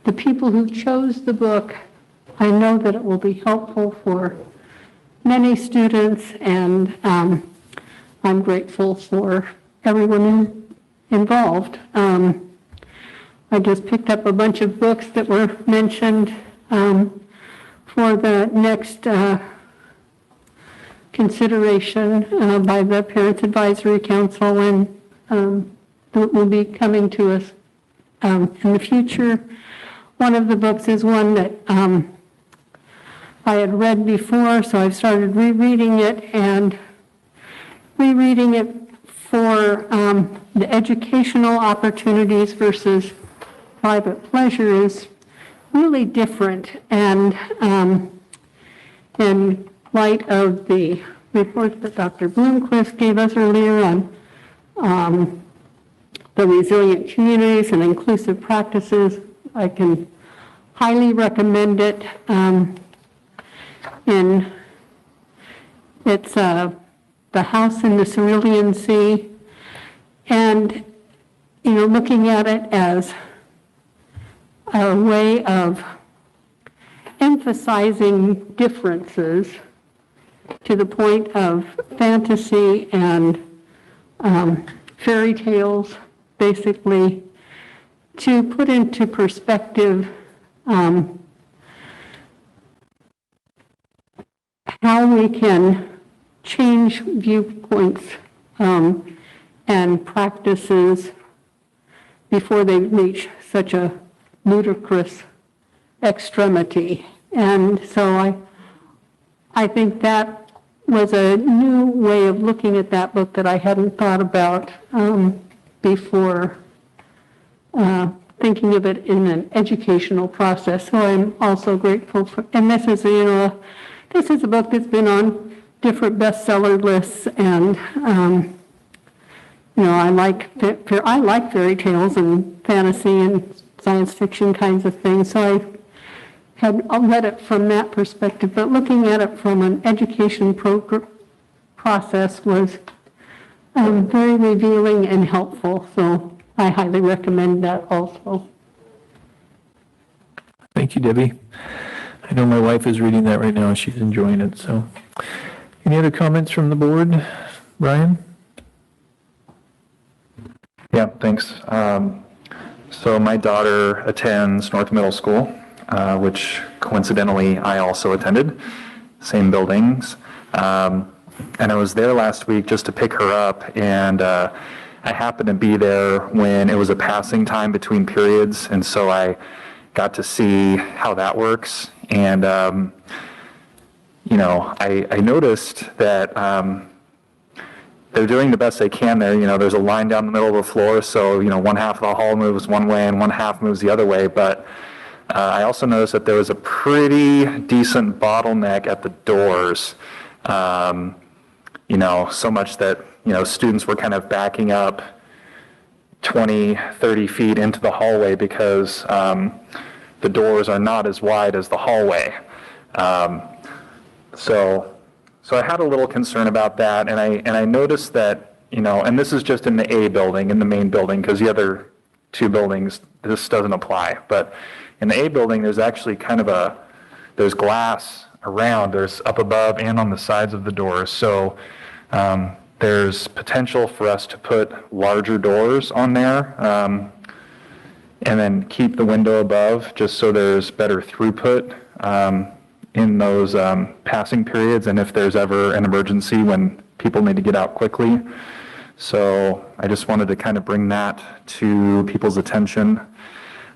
the people who chose the book. I know that it will be helpful for many students, and I'm grateful for everyone involved. I just picked up a bunch of books that were mentioned for the next consideration by the Parents Advisory Council, and that will be coming to us in the future. One of the books is one that I had read before, so I've started rereading it, and rereading it for the educational opportunities versus private pleasure is really different. And in light of the report that Dr. Bloomquist gave us earlier on the resilient communities and inclusive practices, I can highly recommend it. It's The House in the Cerulean Sea, and looking at it as a way of emphasizing differences to the point of fantasy and fairy tales, basically, to put into perspective how we can change viewpoints and practices before they reach such a ludicrous extremity. And so I think that was a new way of looking at that book that I hadn't thought about before, thinking of it in an educational process. So I'm also grateful for, and this is a book that's been on different bestseller lists, and I like fairy tales and fantasy and science fiction kinds of things. So I had read it from that perspective, but looking at it from an education process was very revealing and helpful. So I highly recommend that also. Thank you, Debbie. I know my wife is reading that right now. She's enjoying it. So, any other comments from the board? Brian? Yeah, thanks. So my daughter attends North Middle School, which coincidentally I also attended, same buildings. And I was there last week just to pick her up, and I happened to be there when it was a passing time between periods, and so I got to see how that works. And, I noticed that they're doing the best they can there. There's a line down the middle of the floor, so, one half of the hall moves one way and one half moves the other way. But I also noticed that there was a pretty decent bottleneck at the doors. So much that, students were kind of backing up 20, 30 feet into the hallway because the doors are not as wide as the hallway. So I had a little concern about that, and I noticed that, and this is just in the A building, in the main building, because the other two buildings, this doesn't apply. But in the A building, there's actually there's glass around, there's up above and on the sides of the doors. So there's potential for us to put larger doors on there, and then keep the window above just so there's better throughput in those passing periods, and if there's ever an emergency when people need to get out quickly. So I just wanted to kind of bring that to people's attention.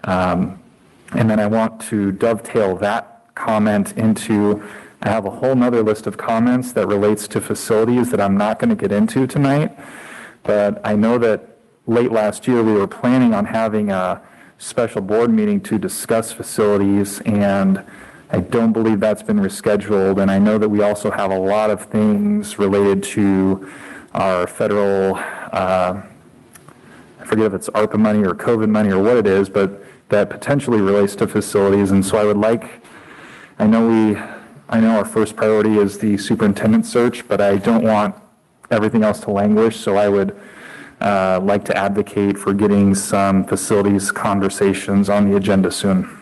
And then I want to dovetail that comment into, I have a whole nother list of comments that relates to facilities that I'm not going to get into tonight. But I know that late last year we were planning on having a special board meeting to discuss facilities, and I don't believe that's been rescheduled. And I know that we also have a lot of things related to our federal, I forget if it's ARPA money or COVID money or what it is, but that potentially relates to facilities. And so I know our first priority is the superintendent search, but I don't want everything else to languish. So I would like to advocate for getting some facilities conversations on the agenda soon.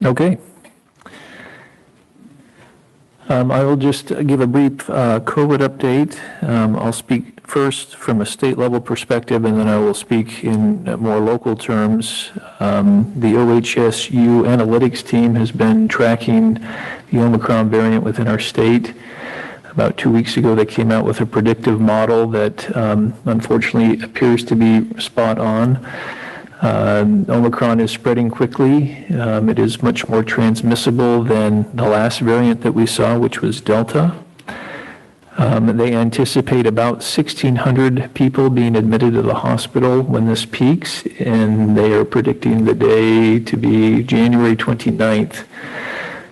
Okay. I will just give a brief COVID update. I'll speak first from a state level perspective, and then I will speak in more local terms. The OHSU analytics team has been tracking the Omicron variant within our state. About 2 weeks ago, they came out with a predictive model that unfortunately appears to be spot on. Omicron is spreading quickly. It is much more transmissible than the last variant that we saw, which was Delta. They anticipate about 1,600 people being admitted to the hospital when this peaks, and they are predicting the day to be January 29th.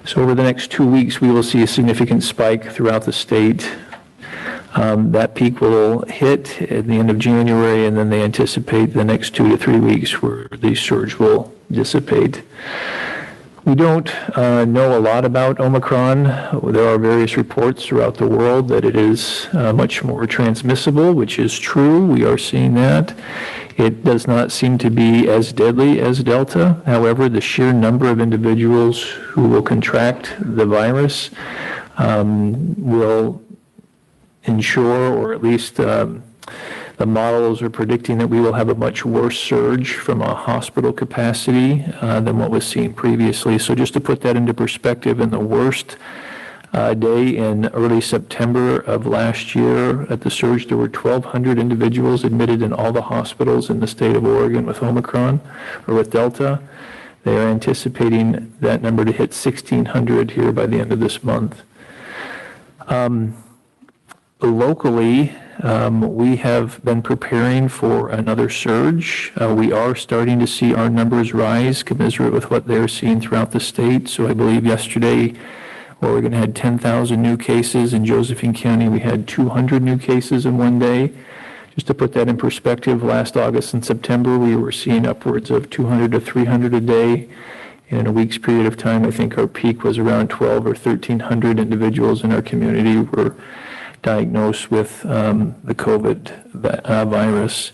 So over the next 2 weeks, we will see a significant spike throughout the state. That peak will hit at the end of January, and then they anticipate the next 2 to 3 weeks where the surge will dissipate. We don't know a lot about Omicron. There are various reports throughout the world that it is much more transmissible, which is true. We are seeing that. It does not seem to be as deadly as Delta. However, the sheer number of individuals who will contract the virus will ensure, or at least the models are predicting, that we will have a much worse surge from a hospital capacity than what was seen previously. So just to put that into perspective, in the worst day in early September of last year at the surge, there were 1,200 individuals admitted in all the hospitals in the state of Oregon with Omicron or with Delta. They are anticipating that number to hit 1,600 here by the end of this month. Locally, we have been preparing for another surge. We are starting to see our numbers rise commensurate with what they're seeing throughout the state. So I believe yesterday, Oregon had 10,000 new cases. In Josephine County, we had 200 new cases in one day. Just to put that in perspective, last August and September, we were seeing upwards of 200 to 300 a day. In a week's period of time, I think our peak was around 12 or 1,300 individuals in our community were diagnosed with the COVID virus.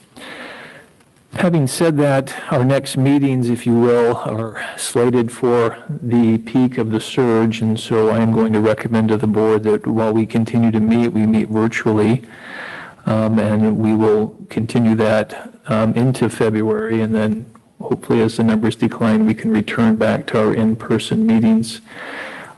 Having said that, our next meetings, if you will, are slated for the peak of the surge, and so I am going to recommend to the board that while we continue to meet, we meet virtually, and we will continue that into February, and then hopefully as the numbers decline, we can return back to our in-person meetings.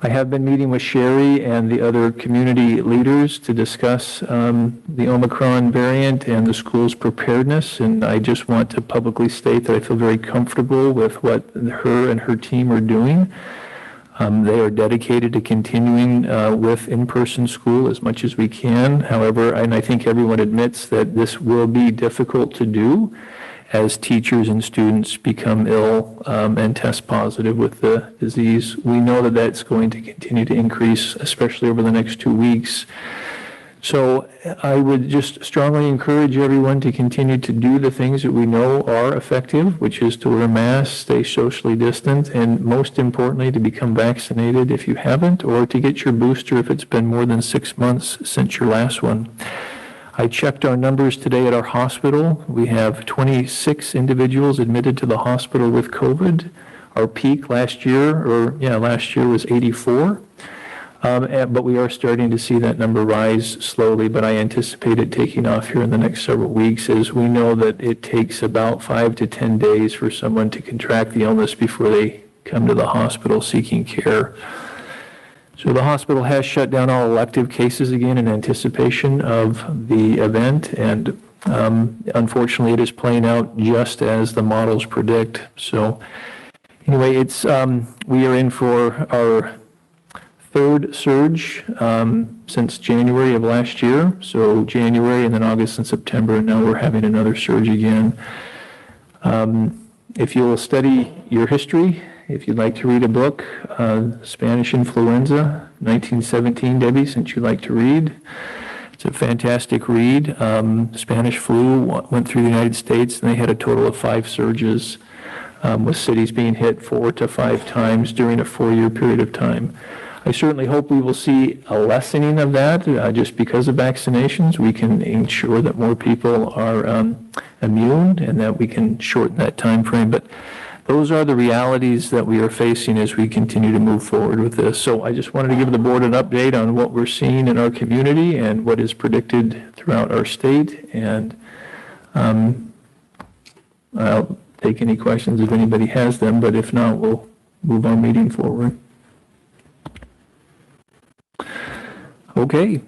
I have been meeting with Sherry and the other community leaders to discuss the Omicron variant and the school's preparedness, and I just want to publicly state that I feel very comfortable with what her and her team are doing. They are dedicated to continuing with in-person school as much as we can. However, and I think everyone admits that this will be difficult to do as teachers and students become ill and test positive with the disease. We know that that's going to continue to increase, especially over the next 2 weeks. So I would just strongly encourage everyone to continue to do the things that we know are effective, which is to wear masks, stay socially distant, and most importantly, to become vaccinated if you haven't, or to get your booster if it's been more than 6 months since your last one. I checked our numbers today at our hospital. We have 26 individuals admitted to the hospital with COVID. Our peak last year was 84. But we are starting to see that number rise slowly, but I anticipate it taking off here in the next several weeks, as we know that it takes about 5 to 10 days for someone to contract the illness before they come to the hospital seeking care. So the hospital has shut down all elective cases again in anticipation of the event, and unfortunately it is playing out just as the models predict. So anyway, we are in for our third surge since January of last year. So January and then August and September, and now we're having another surge again. If you'll study your history, if you'd like to read a book, Spanish Influenza, 1917, Debbie, since you like to read, it's a fantastic read. Spanish flu went through the United States, and they had a total of 5 surges, with cities being hit 4 to 5 times during a 4-year period of time. I certainly hope we will see a lessening of that just because of vaccinations. We can ensure that more people are immune and that we can shorten that time frame. But those are the realities that we are facing as we continue to move forward with this. So I just wanted to give the board an update on what we're seeing in our community and what is predicted throughout our state. And I'll take any questions if anybody has them, but if not, we'll move our meeting forward. Okay.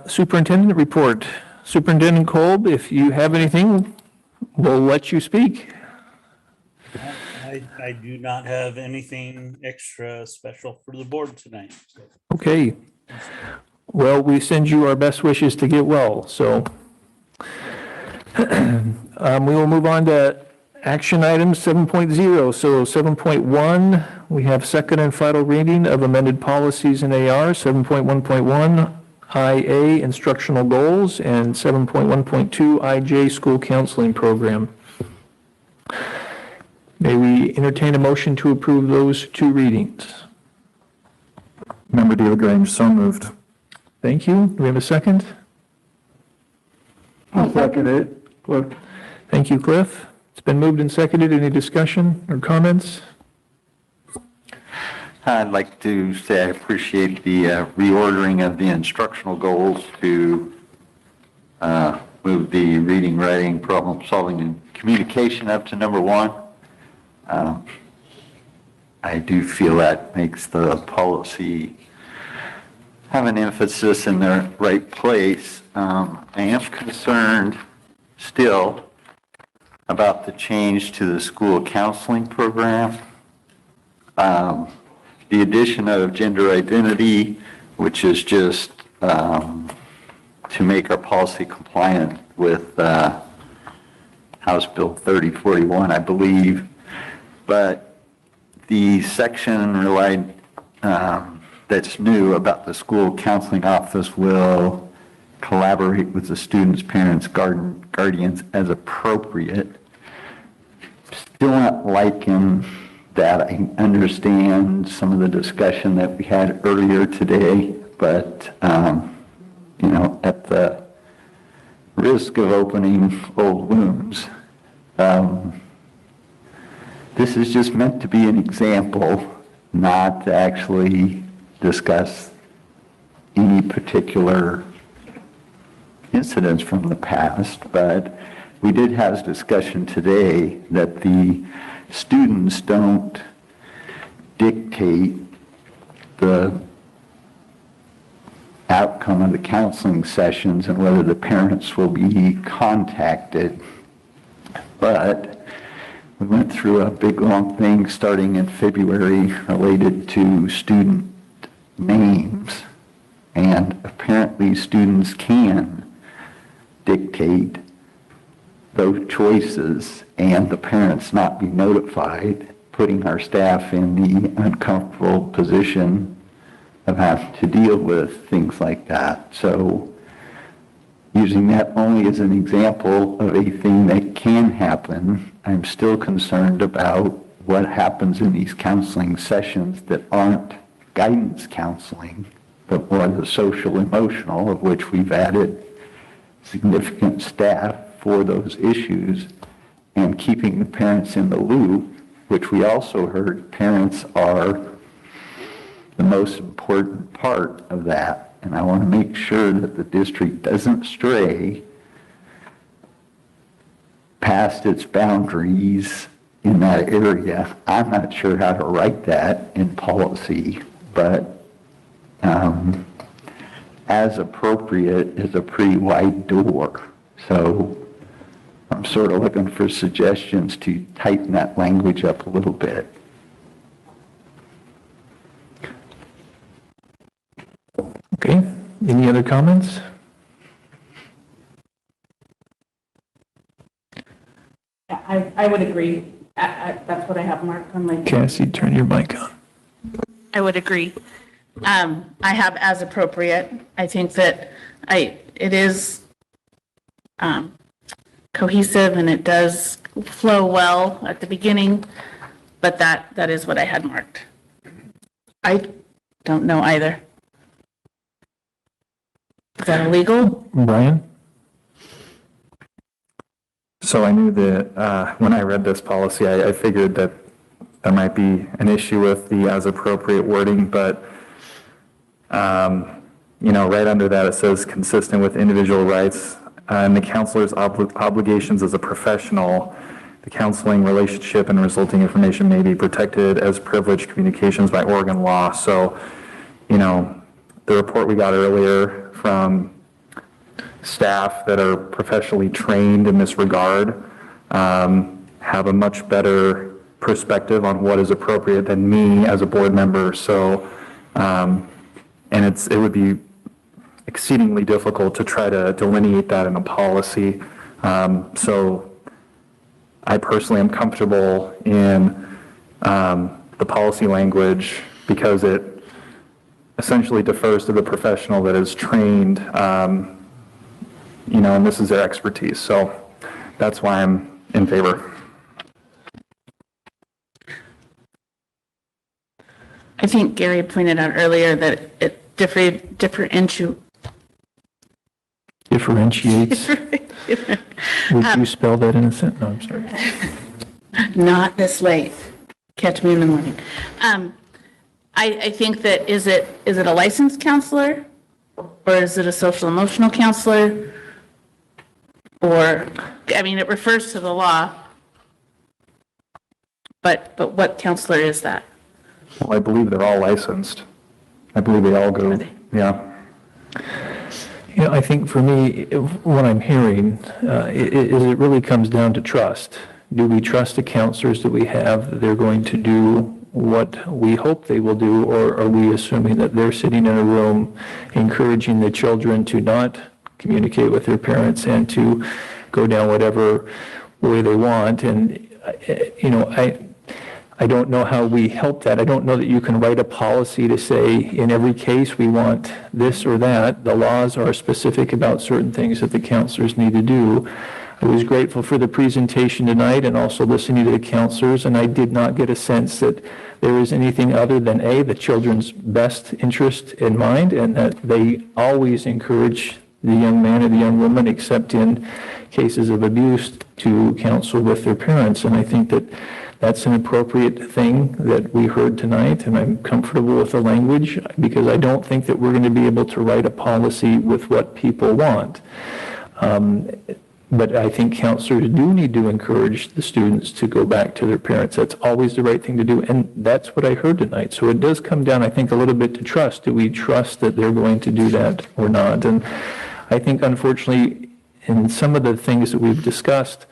Superintendent report. Superintendent Kolb, if you have anything, we'll let you speak. I do not have anything extra special for the board tonight. So. Okay. Well, we send you our best wishes to get well. So we will move on to action items 7.0. So 7.1, we have second and final reading of amended policies in AR, 7.1.1 IA instructional goals, and 7.1.2 IJ school counseling program. May we entertain a motion to approve those 2 readings? Member DeLaGrange, so moved. Thank you. Do we have a second? I'll second it. Cliff. Thank you, Cliff. It's been moved and seconded. Any discussion or comments? I'd like to say I appreciate the reordering of the instructional goals to move the reading, writing, problem solving, and communication up to number 1. I do feel that makes the policy have an emphasis in the right place. I am concerned still about the change to the school counseling program. The addition of gender identity, which is just to make our policy compliant with House Bill 3041, I believe. But the section relied that's new about the school counseling office will collaborate with the students, parents, guardians as appropriate. Still not liking that. I understand some of the discussion that we had earlier today, but at the risk of opening old wounds, this is just meant to be an example, not to actually discuss any particular incidents from the past, but we did have discussion today that the students don't dictate the outcome of the counseling sessions and whether the parents will be contacted. But we went through a big long thing starting in February related to student names, and apparently students can dictate those choices and the parents not be notified, putting our staff in the uncomfortable position of having to deal with things like that. So using that only as an example of a thing that can happen, I'm still concerned about what happens in these counseling sessions that aren't guidance counseling, but more the social emotional, of which we've added significant staff for those issues, and keeping the parents in the loop, which we also heard parents are the most important part of that. And I want to make sure that the district doesn't stray past its boundaries in that area. I'm not sure how to write that in policy, but as appropriate is a pretty wide door. So I'm sort of looking for suggestions to tighten that language up a little bit. Okay, any other comments? I would agree. That's what I have marked on my. Cassie, turn your mic on. I would agree. I have as appropriate. I think that it is cohesive and it does flow well at the beginning, but that is what I had marked. I don't know either. Is that illegal? Brian? So I knew that when I read this policy, I figured that there might be an issue with the as appropriate wording, but right under that it says consistent with individual rights and the counselor's obligations as a professional. The counseling relationship and resulting information may be protected as privileged communications by Oregon law. So, the report we got earlier from staff that are professionally trained in this regard have a much better perspective on what is appropriate than me as a board member. So, and it would be exceedingly difficult to try to delineate that in a policy. So I personally am comfortable in the policy language because it essentially defers to the professional that is trained, and this is their expertise. So that's why I'm in favor. I think Gary pointed out earlier that it differentiates. Would you spell that in a sentence? No, I'm sorry. Not this late. Catch me in the morning. I think that is it a licensed counselor or is it a social emotional counselor? Or, it refers to the law, but what counselor is that? Well, I believe they're all licensed. I believe they all go. Yeah. I think for me, what I'm hearing is it really comes down to trust. Do we trust the counselors that we have that they're going to do what we hope they will do, or are we assuming that they're sitting in a room encouraging the children to not communicate with their parents and to go down whatever way they want? And, I don't know how we help that. I don't know that you can write a policy to say in every case we want this or that. The laws are specific about certain things that the counselors need to do. I was grateful for the presentation tonight and also listening to the counselors, and I did not get a sense that there is anything other than the children's best interest in mind, and that they always encourage the young man or the young woman, except in cases of abuse, to counsel with their parents. And I think that that's an appropriate thing that we heard tonight, and I'm comfortable with the language because I don't think that we're going to be able to write a policy with what people want. But I think counselors do need to encourage the students to go back to their parents. That's always the right thing to do, and that's what I heard tonight. So it does come down, I think, a little bit to trust. Do we trust that they're going to do that or not? And I think, unfortunately, in some of the things that we've discussed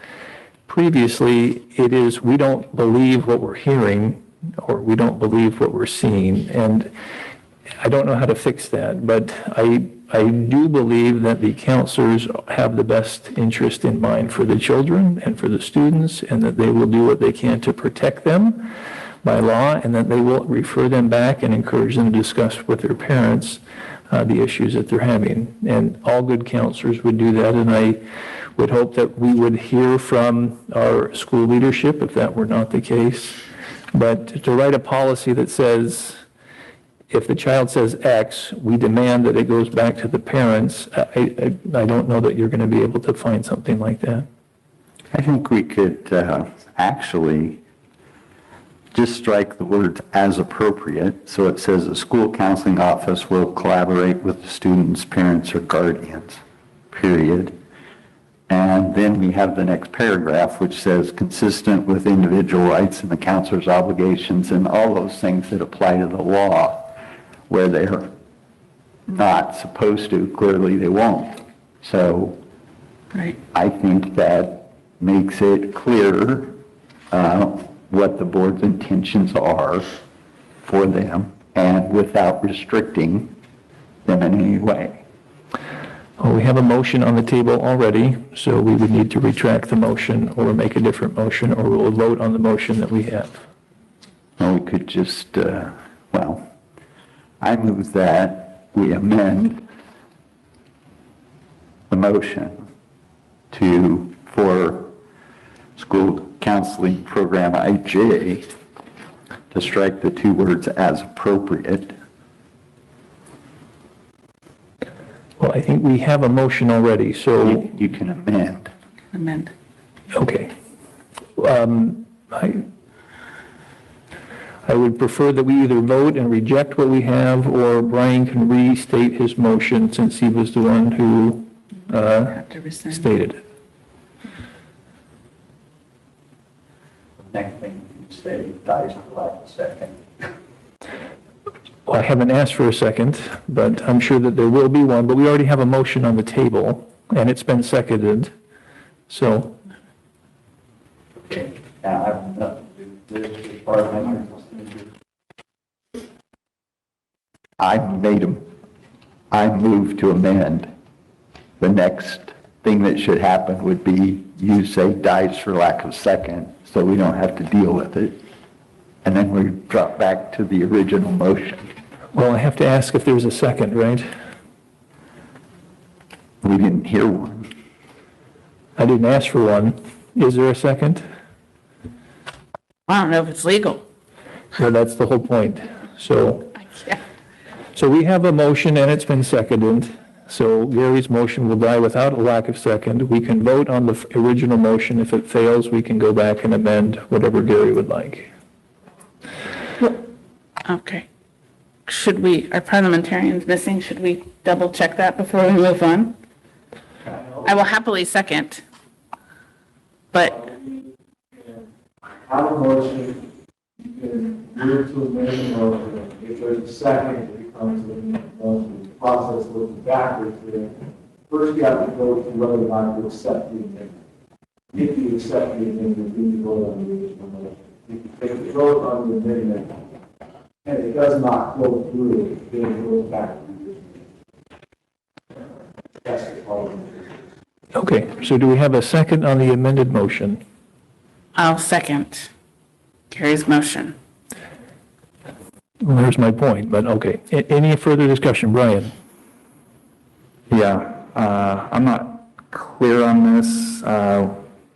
previously, it is we don't believe what we're hearing or we don't believe what we're seeing. And I don't know how to fix that, but I do believe that the counselors have the best interest in mind for the children and for the students, and that they will do what they can to protect them by law, and that they will refer them back and encourage them to discuss with their parents the issues that they're having. And all good counselors would do that, and I would hope that we would hear from our school leadership if that were not the case. But to write a policy that says, if the child says X, we demand that it goes back to the parents, I don't know that you're going to be able to find something like that. I think we could actually just strike the words as appropriate. So it says the school counseling office will collaborate with the students, parents, or guardians, period. And then we have the next paragraph, which says consistent with individual rights and the counselor's obligations and all those things that apply to the law. Where they're not supposed to, clearly they won't. So I think that makes it clear what the board's intentions are for them and without restricting them in any way. Well, we have a motion on the table already, so we would need to retract the motion or make a different motion, or we'll vote on the motion that we have. Well, we could just, I move that we amend the motion for school counseling program IJ to strike the two words as appropriate. Well, I think we have a motion already, so. You can amend. Amend. Okay. I would prefer that we either vote and reject what we have, or Brian can restate his motion since he was the one who stated it. Next thing you say dies for lack of a second. Well, I haven't asked for a second, but I'm sure that there will be one, but we already have a motion on the table, and it's been seconded, so. Okay. Now I have nothing to do with this as part of my I move to amend. The next thing that should happen would be you say dies for lack of second, so we don't have to deal with it. And then we drop back to the original motion. Well, I have to ask if there's a second, right? We didn't hear one. I didn't ask for one. Is there a second? I don't know if it's legal. Well, that's the whole point. So we have a motion and it's been seconded. So Gary's motion will die without a lack of second. We can vote on the original motion. If it fails, we can go back and amend whatever Gary would like. Okay. Should we, our parliamentarians missing, should we double check that before we move on? I will happily second, but. Have a motion, you can move to amend the motion. If there's a second, it becomes a motion. The process looking backwards here. First, you have to go to whether or not you accept the amendment. If you accept the amendment, then you vote on the original motion. If you vote on the amendment and it does not go through, then it goes back to the original. That's the problem. Okay, so do we have a second on the amended motion? I'll second Gary's motion. Well, there's my point, but okay. Any further discussion? Brian? Yeah, I'm not clear on this.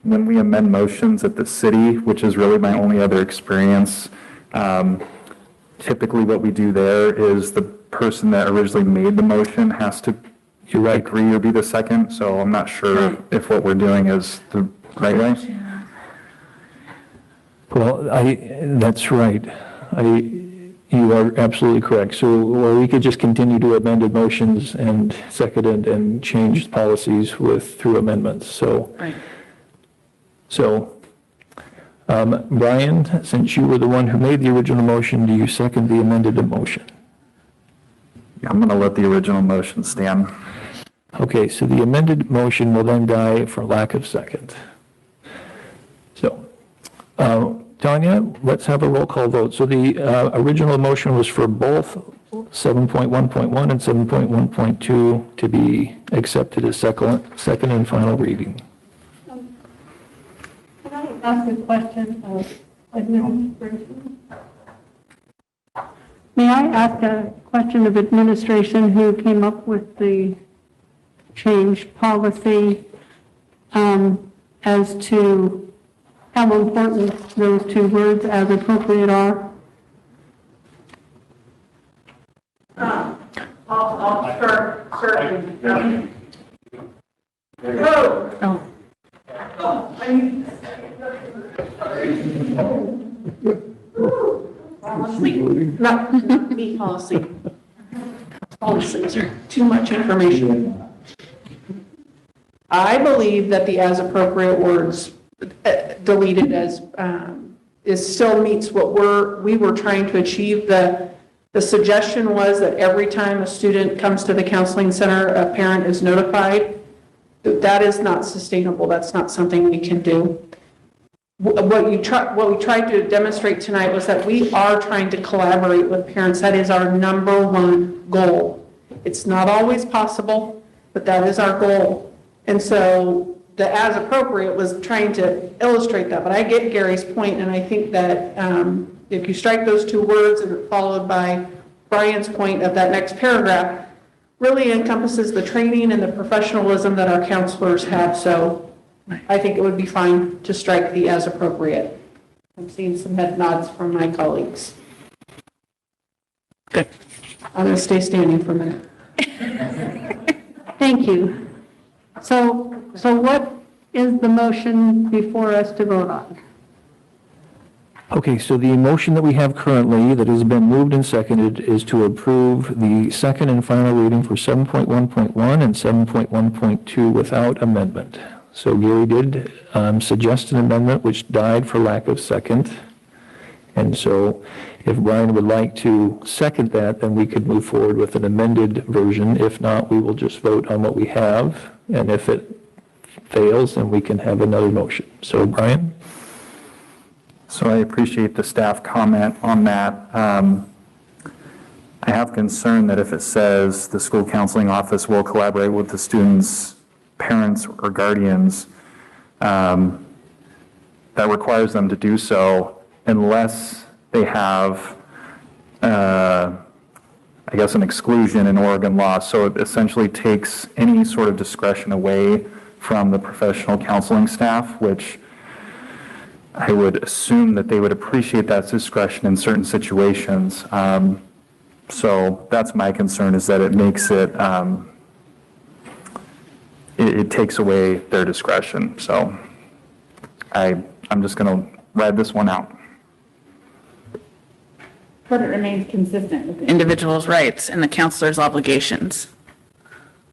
When we amend motions at the city, which is really my only other experience, typically what we do there is the person that originally made the motion has to agree or be the second. So I'm not sure if what we're doing is the right way. Well, that's right. You are absolutely correct. So, or we could just continue to amended motions and seconded and change policies through amendments. So, Right. so, Brian, since you were the one who made the original motion, do you second the amended motion? I'm going to let the original motion stand. Okay, so the amended motion will then die for lack of second. So, Tanya, let's have a roll call vote. So the original motion was for both 7.1.1 and 7.1.2 to be accepted as second and final reading. Can I ask a question of administration? May I ask a question of administration who came up with the change policy as to how important those two words as appropriate are? I'll start searching. Not me policy. Policies are too much information. I believe that the as appropriate words deleted as still meets what we were trying to achieve. The suggestion was that every time a student comes to the counseling center, a parent is notified. That is not sustainable. That's not something we can do. What we tried to demonstrate tonight was that we are trying to collaborate with parents. That is our number one goal. It's not always possible, but that is our goal. And so the as appropriate was trying to illustrate that. But I get Gary's point, and I think that if you strike those two words and followed by Brian's point of that next paragraph, really encompasses the training and the professionalism that our counselors have. So I think it would be fine to strike the as appropriate. I'm seeing some head nods from my colleagues. Good. I'm going to stay standing for a minute. Thank you. So what is the motion before us to vote on? Okay, so the motion that we have currently that has been moved and seconded is to approve the second and final reading for 7.1.1 and 7.1.2 without amendment. So Gary did suggest an amendment which died for lack of second. And so if Brian would like to second that, then we could move forward with an amended version. If not, we will just vote on what we have. And if it fails, then we can have another motion. So Brian? So I appreciate the staff comment on that. I have concern that if it says the school counseling office will collaborate with the students' parents or guardians, that requires them to do so unless they have, I guess, an exclusion in Oregon law. So it essentially takes any sort of discretion away from the professional counseling staff, which I would assume that they would appreciate that discretion in certain situations. So that's my concern, is that it makes it, it takes away their discretion. So I'm just going to ride this one out. But it remains consistent with the individual's rights and the counselor's obligations.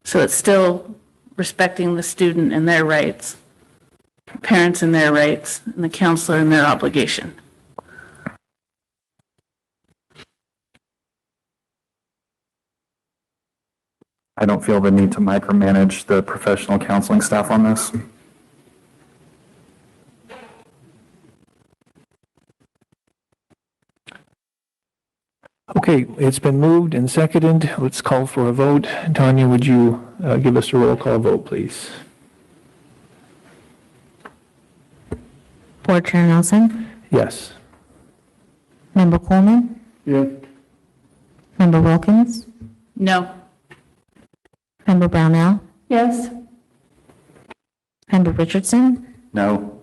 So it's still respecting the student and their rights, parents and their rights, and the counselor and their obligation. I don't feel the need to micromanage the professional counseling staff on this. Okay, it's been moved and seconded. Let's call for a vote. Tanya, would you give us a roll call vote, please? Board Chair Nelson? Yes. Member Coleman? Yes. Member Wilkins? No. Member Brownell? Yes. Member Richardson? No.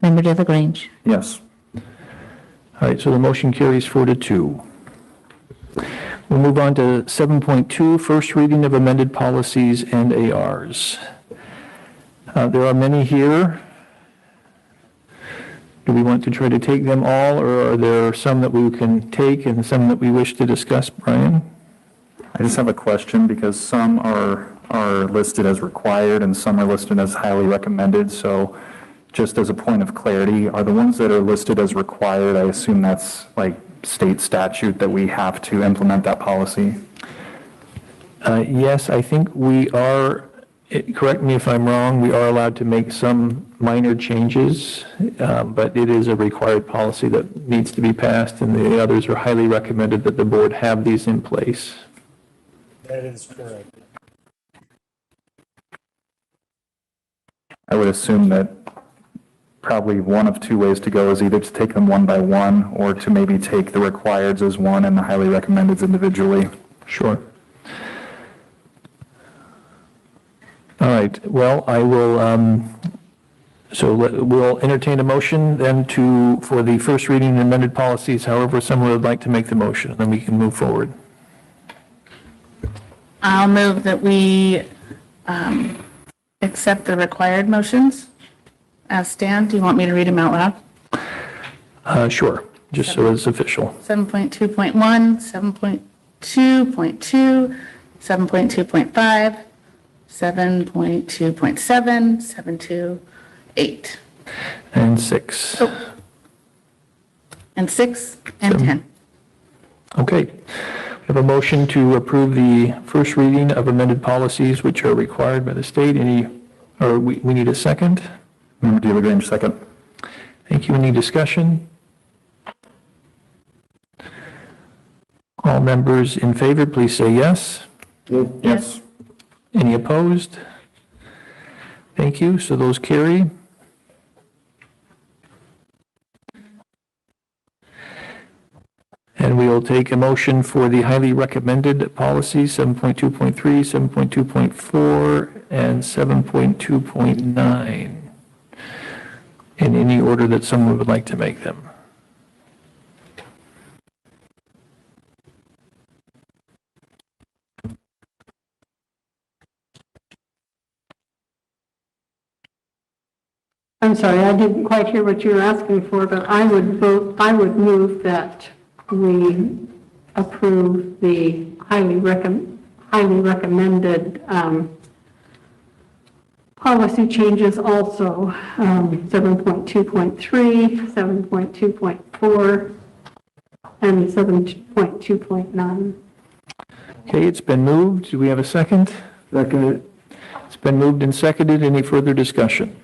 Member DeLaGrange? Yes. All right, so the motion carries 4-2. We'll move on to 7.2, first reading of amended policies and ARs. There are many here. Do we want to try to take them all, or are there some that we can take and some that we wish to discuss, Brian? I just have a question because some are listed as required and some are listed as highly recommended. So just as a point of clarity, are the ones that are listed as required, I assume that's like state statute that we have to implement that policy? Yes, I think we are, correct me if I'm wrong, we are allowed to make some minor changes, but it is a required policy that needs to be passed, and the others are highly recommended that the board have these in place. That is correct. I would assume that probably one of two ways to go is either to take them one by one or to maybe take the requireds as one and the highly recommendeds individually. Sure. All right, well, I will, we'll entertain a motion then for the first reading and amended policies, however someone would like to make the motion, and then we can move forward. I'll move that we accept the required motions as stand. Do you want me to read them out loud? Sure, just so it's official. 7.2.1, 7.2.2, 7.2.5, 7.2.7, 7.2.8. And 6. Oh. And 6 and 10. Okay. We have a motion to approve the first reading of amended policies which are required by the state. We need a second? Member DeLaGrange, second. Thank you. Any discussion? All members in favor, please say yes. Yes. Any opposed? Thank you. So those carry. And we will take a motion for the highly recommended policies, 7.2.3, 7.2.4, and 7.2.9, in any order that someone would like to make them. I'm sorry, I didn't quite hear what you were asking for, but I would move that we approve the highly recommended policy changes also, 7.2.3, 7.2.4, and 7.2.9. Okay, it's been moved. Do we have a second? Second. It's been moved and seconded. Any further discussion?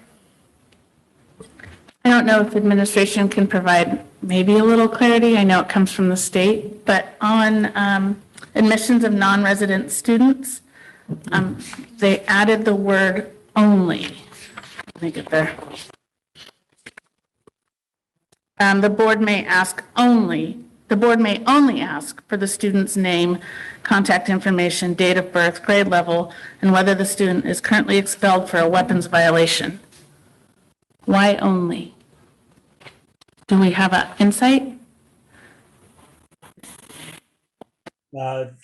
I don't know if administration can provide maybe a little clarity. I know it comes from the state, but on admissions of non-resident students, they added the word only. Let me get there. The board may only ask for the student's name, contact information, date of birth, grade level, and whether the student is currently expelled for a weapons violation. Why only? Do we have an insight? The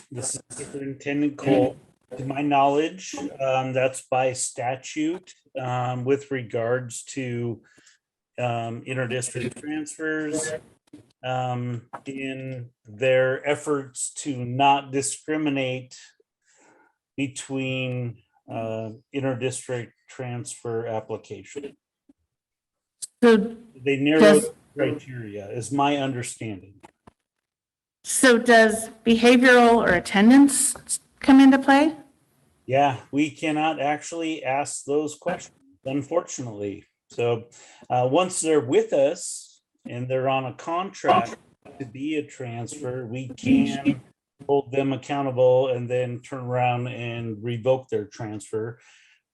Superintendent Cole, to my knowledge, that's by statute with regards to interdistrict transfers in their efforts to not discriminate between interdistrict transfer application. So they narrowed the criteria, is my understanding. So does behavioral or attendance come into play? Yeah, we cannot actually ask those questions, unfortunately. So once they're with us and they're on a contract to be a transfer, we can hold them accountable and then turn around and revoke their transfer.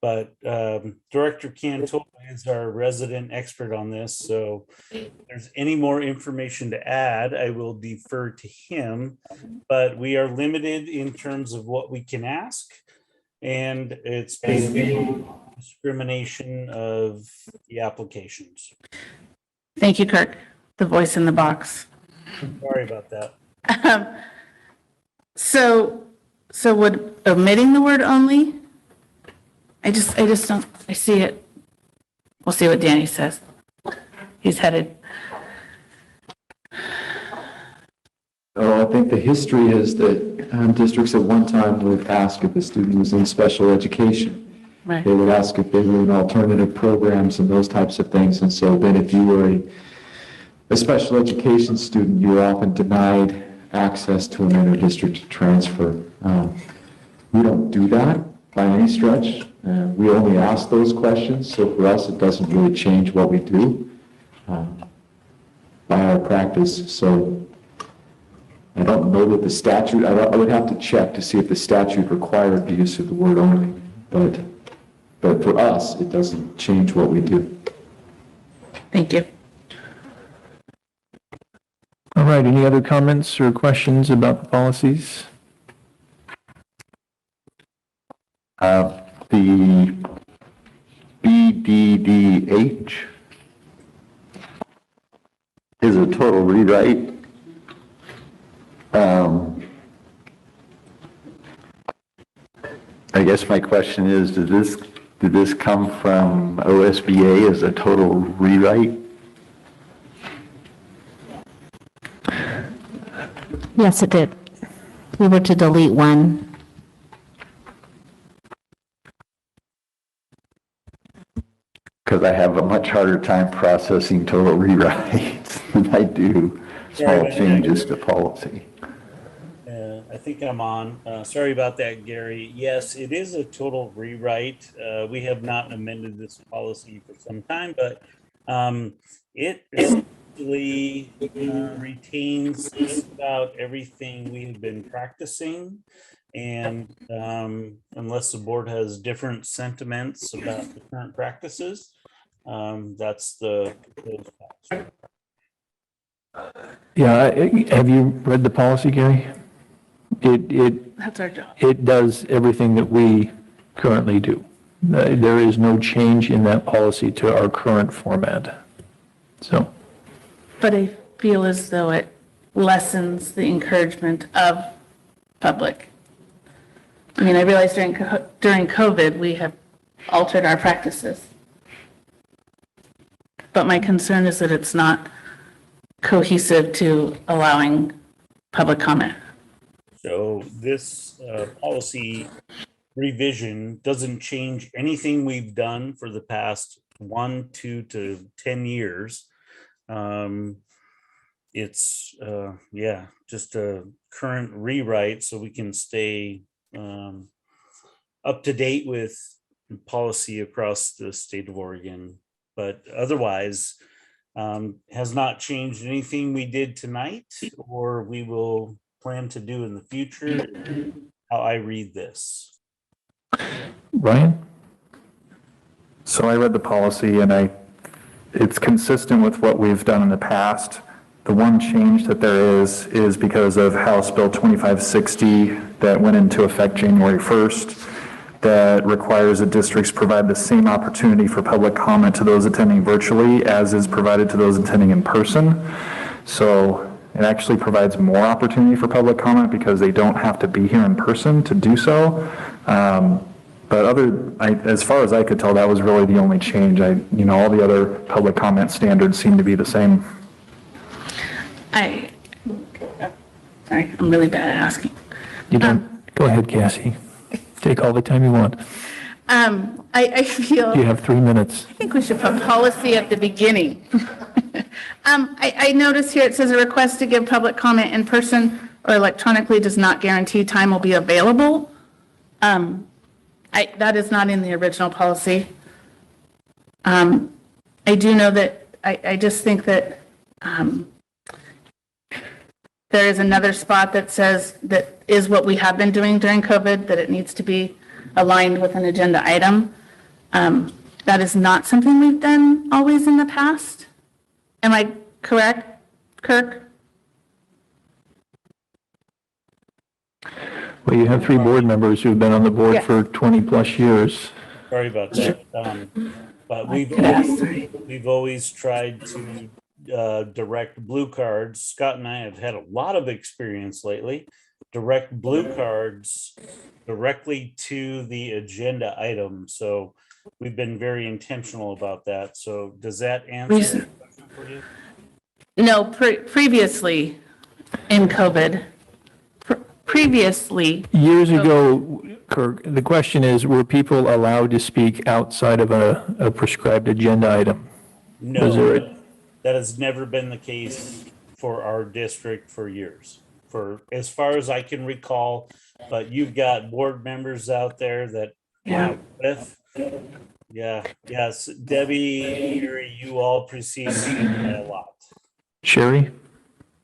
But Director Cantola is our resident expert on this. So if there's any more information to add, I will defer to him. But we are limited in terms of what we can ask. And it's basically discrimination of the applications. Thank you, Kirk, the voice in the box. Sorry about that. So would omitting the word only? I just don't, I see it. We'll see what Danny says. he's headed. Oh, I think the history is that districts at one time would ask if a student was in special education. Right. They would ask if they were in alternative programs and those types of things. And so then if you were a special education student, you were often denied access to an inter-district transfer. We don't do that by any stretch. We only ask those questions. So for us, it doesn't really change what we do by our practice. So I don't know that the statute, I would have to check to see if the statute required the use of the word only, but for us, it doesn't change what we do. Thank you. All right, any other comments or questions about the policies? The BDDH is a total rewrite. I guess my question is, did this come from OSBA as a total rewrite? Yes, it did. We were to delete one. Because I have a much harder time processing total rewrites than I do small changes to policy. I think I'm on. Sorry about that, Gary. Yes, it is a total rewrite. We have not amended this policy for some time, but it essentially retains just about everything we have been practicing. And unless the board has different sentiments about the current practices, that's the Yeah, have you read the policy, Gary? That's our job. It does everything that we currently do. There is no change in that policy to our current format. So, But I feel as though it lessens the encouragement of public. I mean, I realize during COVID, we have altered our practices. But my concern is that it's not cohesive to allowing public comment. So this policy revision doesn't change anything we've done for the past 1, 2 to 10 years. It's just a current rewrite so we can stay up to date with policy across the state of Oregon. But otherwise, has not changed anything we did tonight or we will plan to do in the future, how I read this. Brian? So I read the policy and it's consistent with what we've done in the past. The one change that there is because of House Bill 2560 that went into effect January 1st that requires that districts provide the same opportunity for public comment to those attending virtually as is provided to those attending in person. So it actually provides more opportunity for public comment because they don't have to be here in person to do so. But as far as I could tell, that was really the only change. All the other public comment standards seem to be the same. Sorry, I'm really bad at asking. You don't, go ahead, Cassie. Take all the time you want. I feel. You have 3 minutes. I think we should put policy at the beginning. I notice here it says a request to give public comment in person or electronically does not guarantee time will be available. That is not in the original policy. I do know that, I just think that there is another spot that says that is what we have been doing during COVID, that it needs to be aligned with an agenda item. That is not something we've done always in the past. Am I correct, Kirk? Well, you have 3 board members who've been on the board for 20 plus years. Sorry about that. But we've always tried to direct blue cards. Scott and I have had a lot of experience lately. Direct blue cards directly to the agenda item. So we've been very intentional about that. So does that answer? for you? No, previously in COVID, previously. Years ago, Kirk, the question is, were people allowed to speak outside of a prescribed agenda item? Was there No, that has never been the case for our district for years, for as far as I can recall. But you've got board members out there that, wow, with, yeah, yes, Debbie, Gary, you all precede me by a lot. Sherry?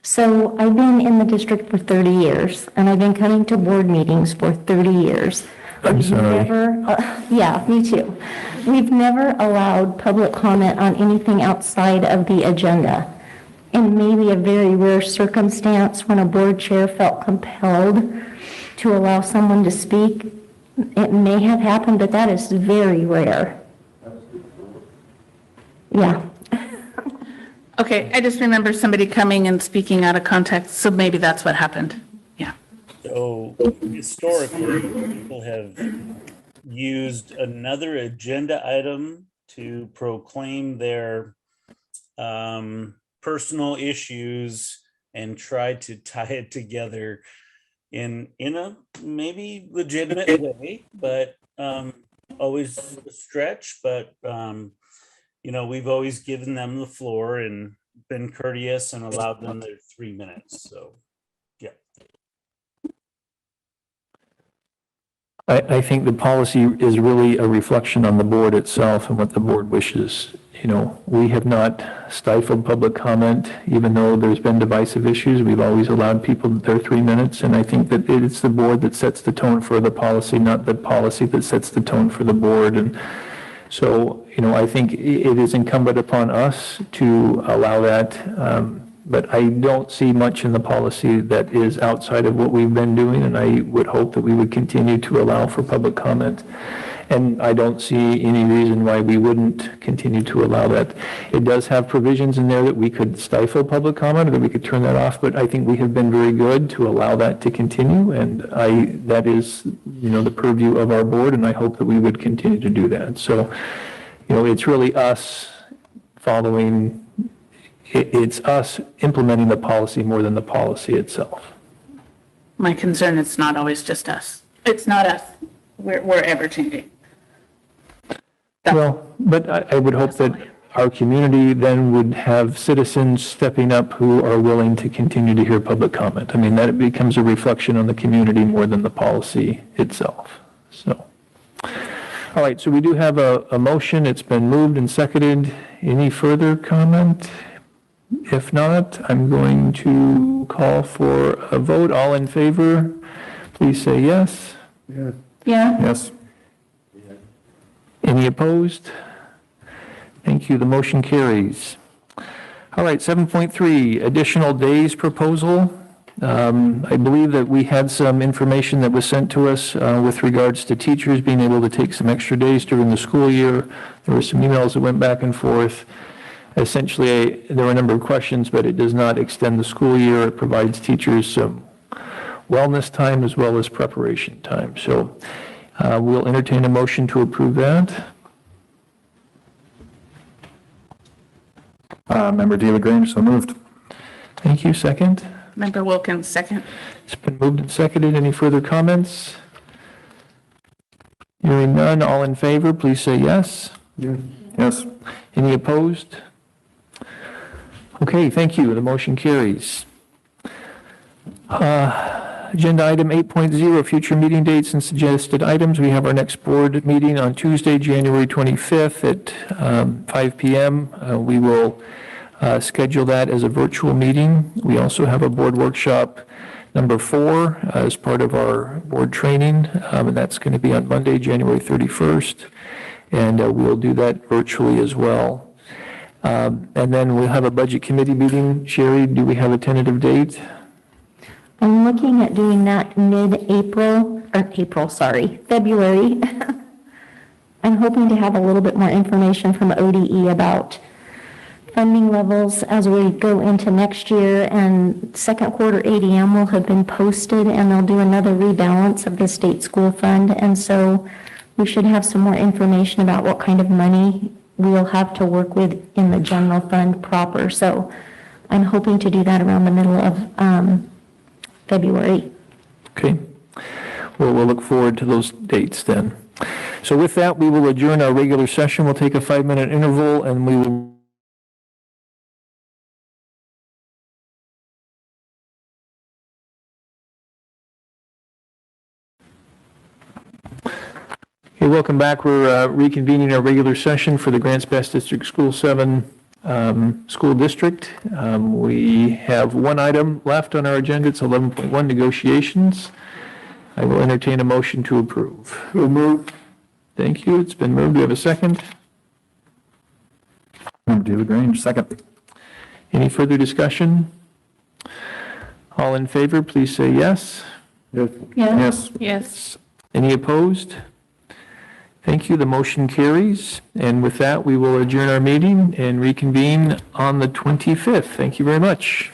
So I've been in the district for 30 years, and I've been coming to board meetings for 30 years. I'm sorry. Yeah, me too. We've never allowed public comment on anything outside of the agenda. In maybe a very rare circumstance when a board chair felt compelled to allow someone to speak, it may have happened, but that is very rare. Yeah. Okay, I just remember somebody coming and speaking out of context, so maybe that's what happened. Yeah. So historically, people have used another agenda item to proclaim their personal issues and try to tie it together in a maybe legitimate way, but always a stretch. But we've always given them the floor and been courteous and allowed them their 3 minutes. So, yeah. I think the policy is really a reflection on the board itself and what the board wishes. We have not stifled public comment, even though there's been divisive issues. We've always allowed people their 3 minutes, and I think that it's the board that sets the tone for the policy, not the policy that sets the tone for the board. And so, I think it is incumbent upon us to allow that, but I don't see much in the policy that is outside of what we've been doing, and I would hope that we would continue to allow for public comment. And I don't see any reason why we wouldn't continue to allow that. It does have provisions in there that we could stifle public comment or that we could turn that off, but I think we have been very good to allow that to continue, and that is, the purview of our board, and I hope that we would continue to do that. So, it's really us following, it's us implementing the policy more than the policy itself. My concern, it's not always just us. It's not us. We're ever changing. Well, but I would hope that our community then would have citizens stepping up who are willing to continue to hear public comment. I mean, that it becomes a reflection on the community more than the policy itself. So, all right, so we do have a motion. It's been moved and seconded. Any further comment? If not, I'm going to call for a vote. All in favor, please say yes. Yeah. Yes. Any opposed? Thank you. The motion carries. All right, 7.3, additional days proposal. I believe that we had some information that was sent to us with regards to teachers being able to take some extra days during the school year. There were some emails that went back and forth. Essentially, there were a number of questions, but it does not extend the school year. It provides teachers some wellness time as well as preparation time. So we'll entertain a motion to approve that. Member De La Grange, so moved. Thank you. Second. Member Wilkins, second. It's been moved and seconded. Any further comments? Hearing none, all in favor, please say yes. Yes. Any opposed? Okay, thank you. The motion carries. Agenda item 8.0, future meeting dates and suggested items. We have our next board meeting on Tuesday, January 25th at 5 p.m. We will schedule that as a virtual meeting. We also have a board workshop number 4 as part of our board training, and that's going to be on Monday, January 31st, and we'll do that virtually as well. And then we'll have a budget committee meeting. Sherry, do we have a tentative date? I'm looking at doing that February. I'm hoping to have a little bit more information from ODE about funding levels as we go into next year, and second quarter ADM will have been posted, and they'll do another rebalance of the state school fund, and so we should have some more information about what kind of money we'll have to work with in the general fund proper. So I'm hoping to do that around the middle of February. Okay. Well, we'll look forward to those dates then. So with that, we will adjourn our regular session. We'll take a 5-minute interval and we will Hey, welcome back. We're reconvening our regular session for the Grants Pass District School 7 School District. We have one item left on our agenda. It's 11.1 negotiations. I will entertain a motion to approve. Move. Thank you. It's been moved. Do we have a second? David Grange, second. Any further discussion? All in favor, please say yes. Yes. Yes. Any opposed? Thank you. The motion carries. And with that, we will adjourn our meeting and reconvene on the 25th. Thank you very much.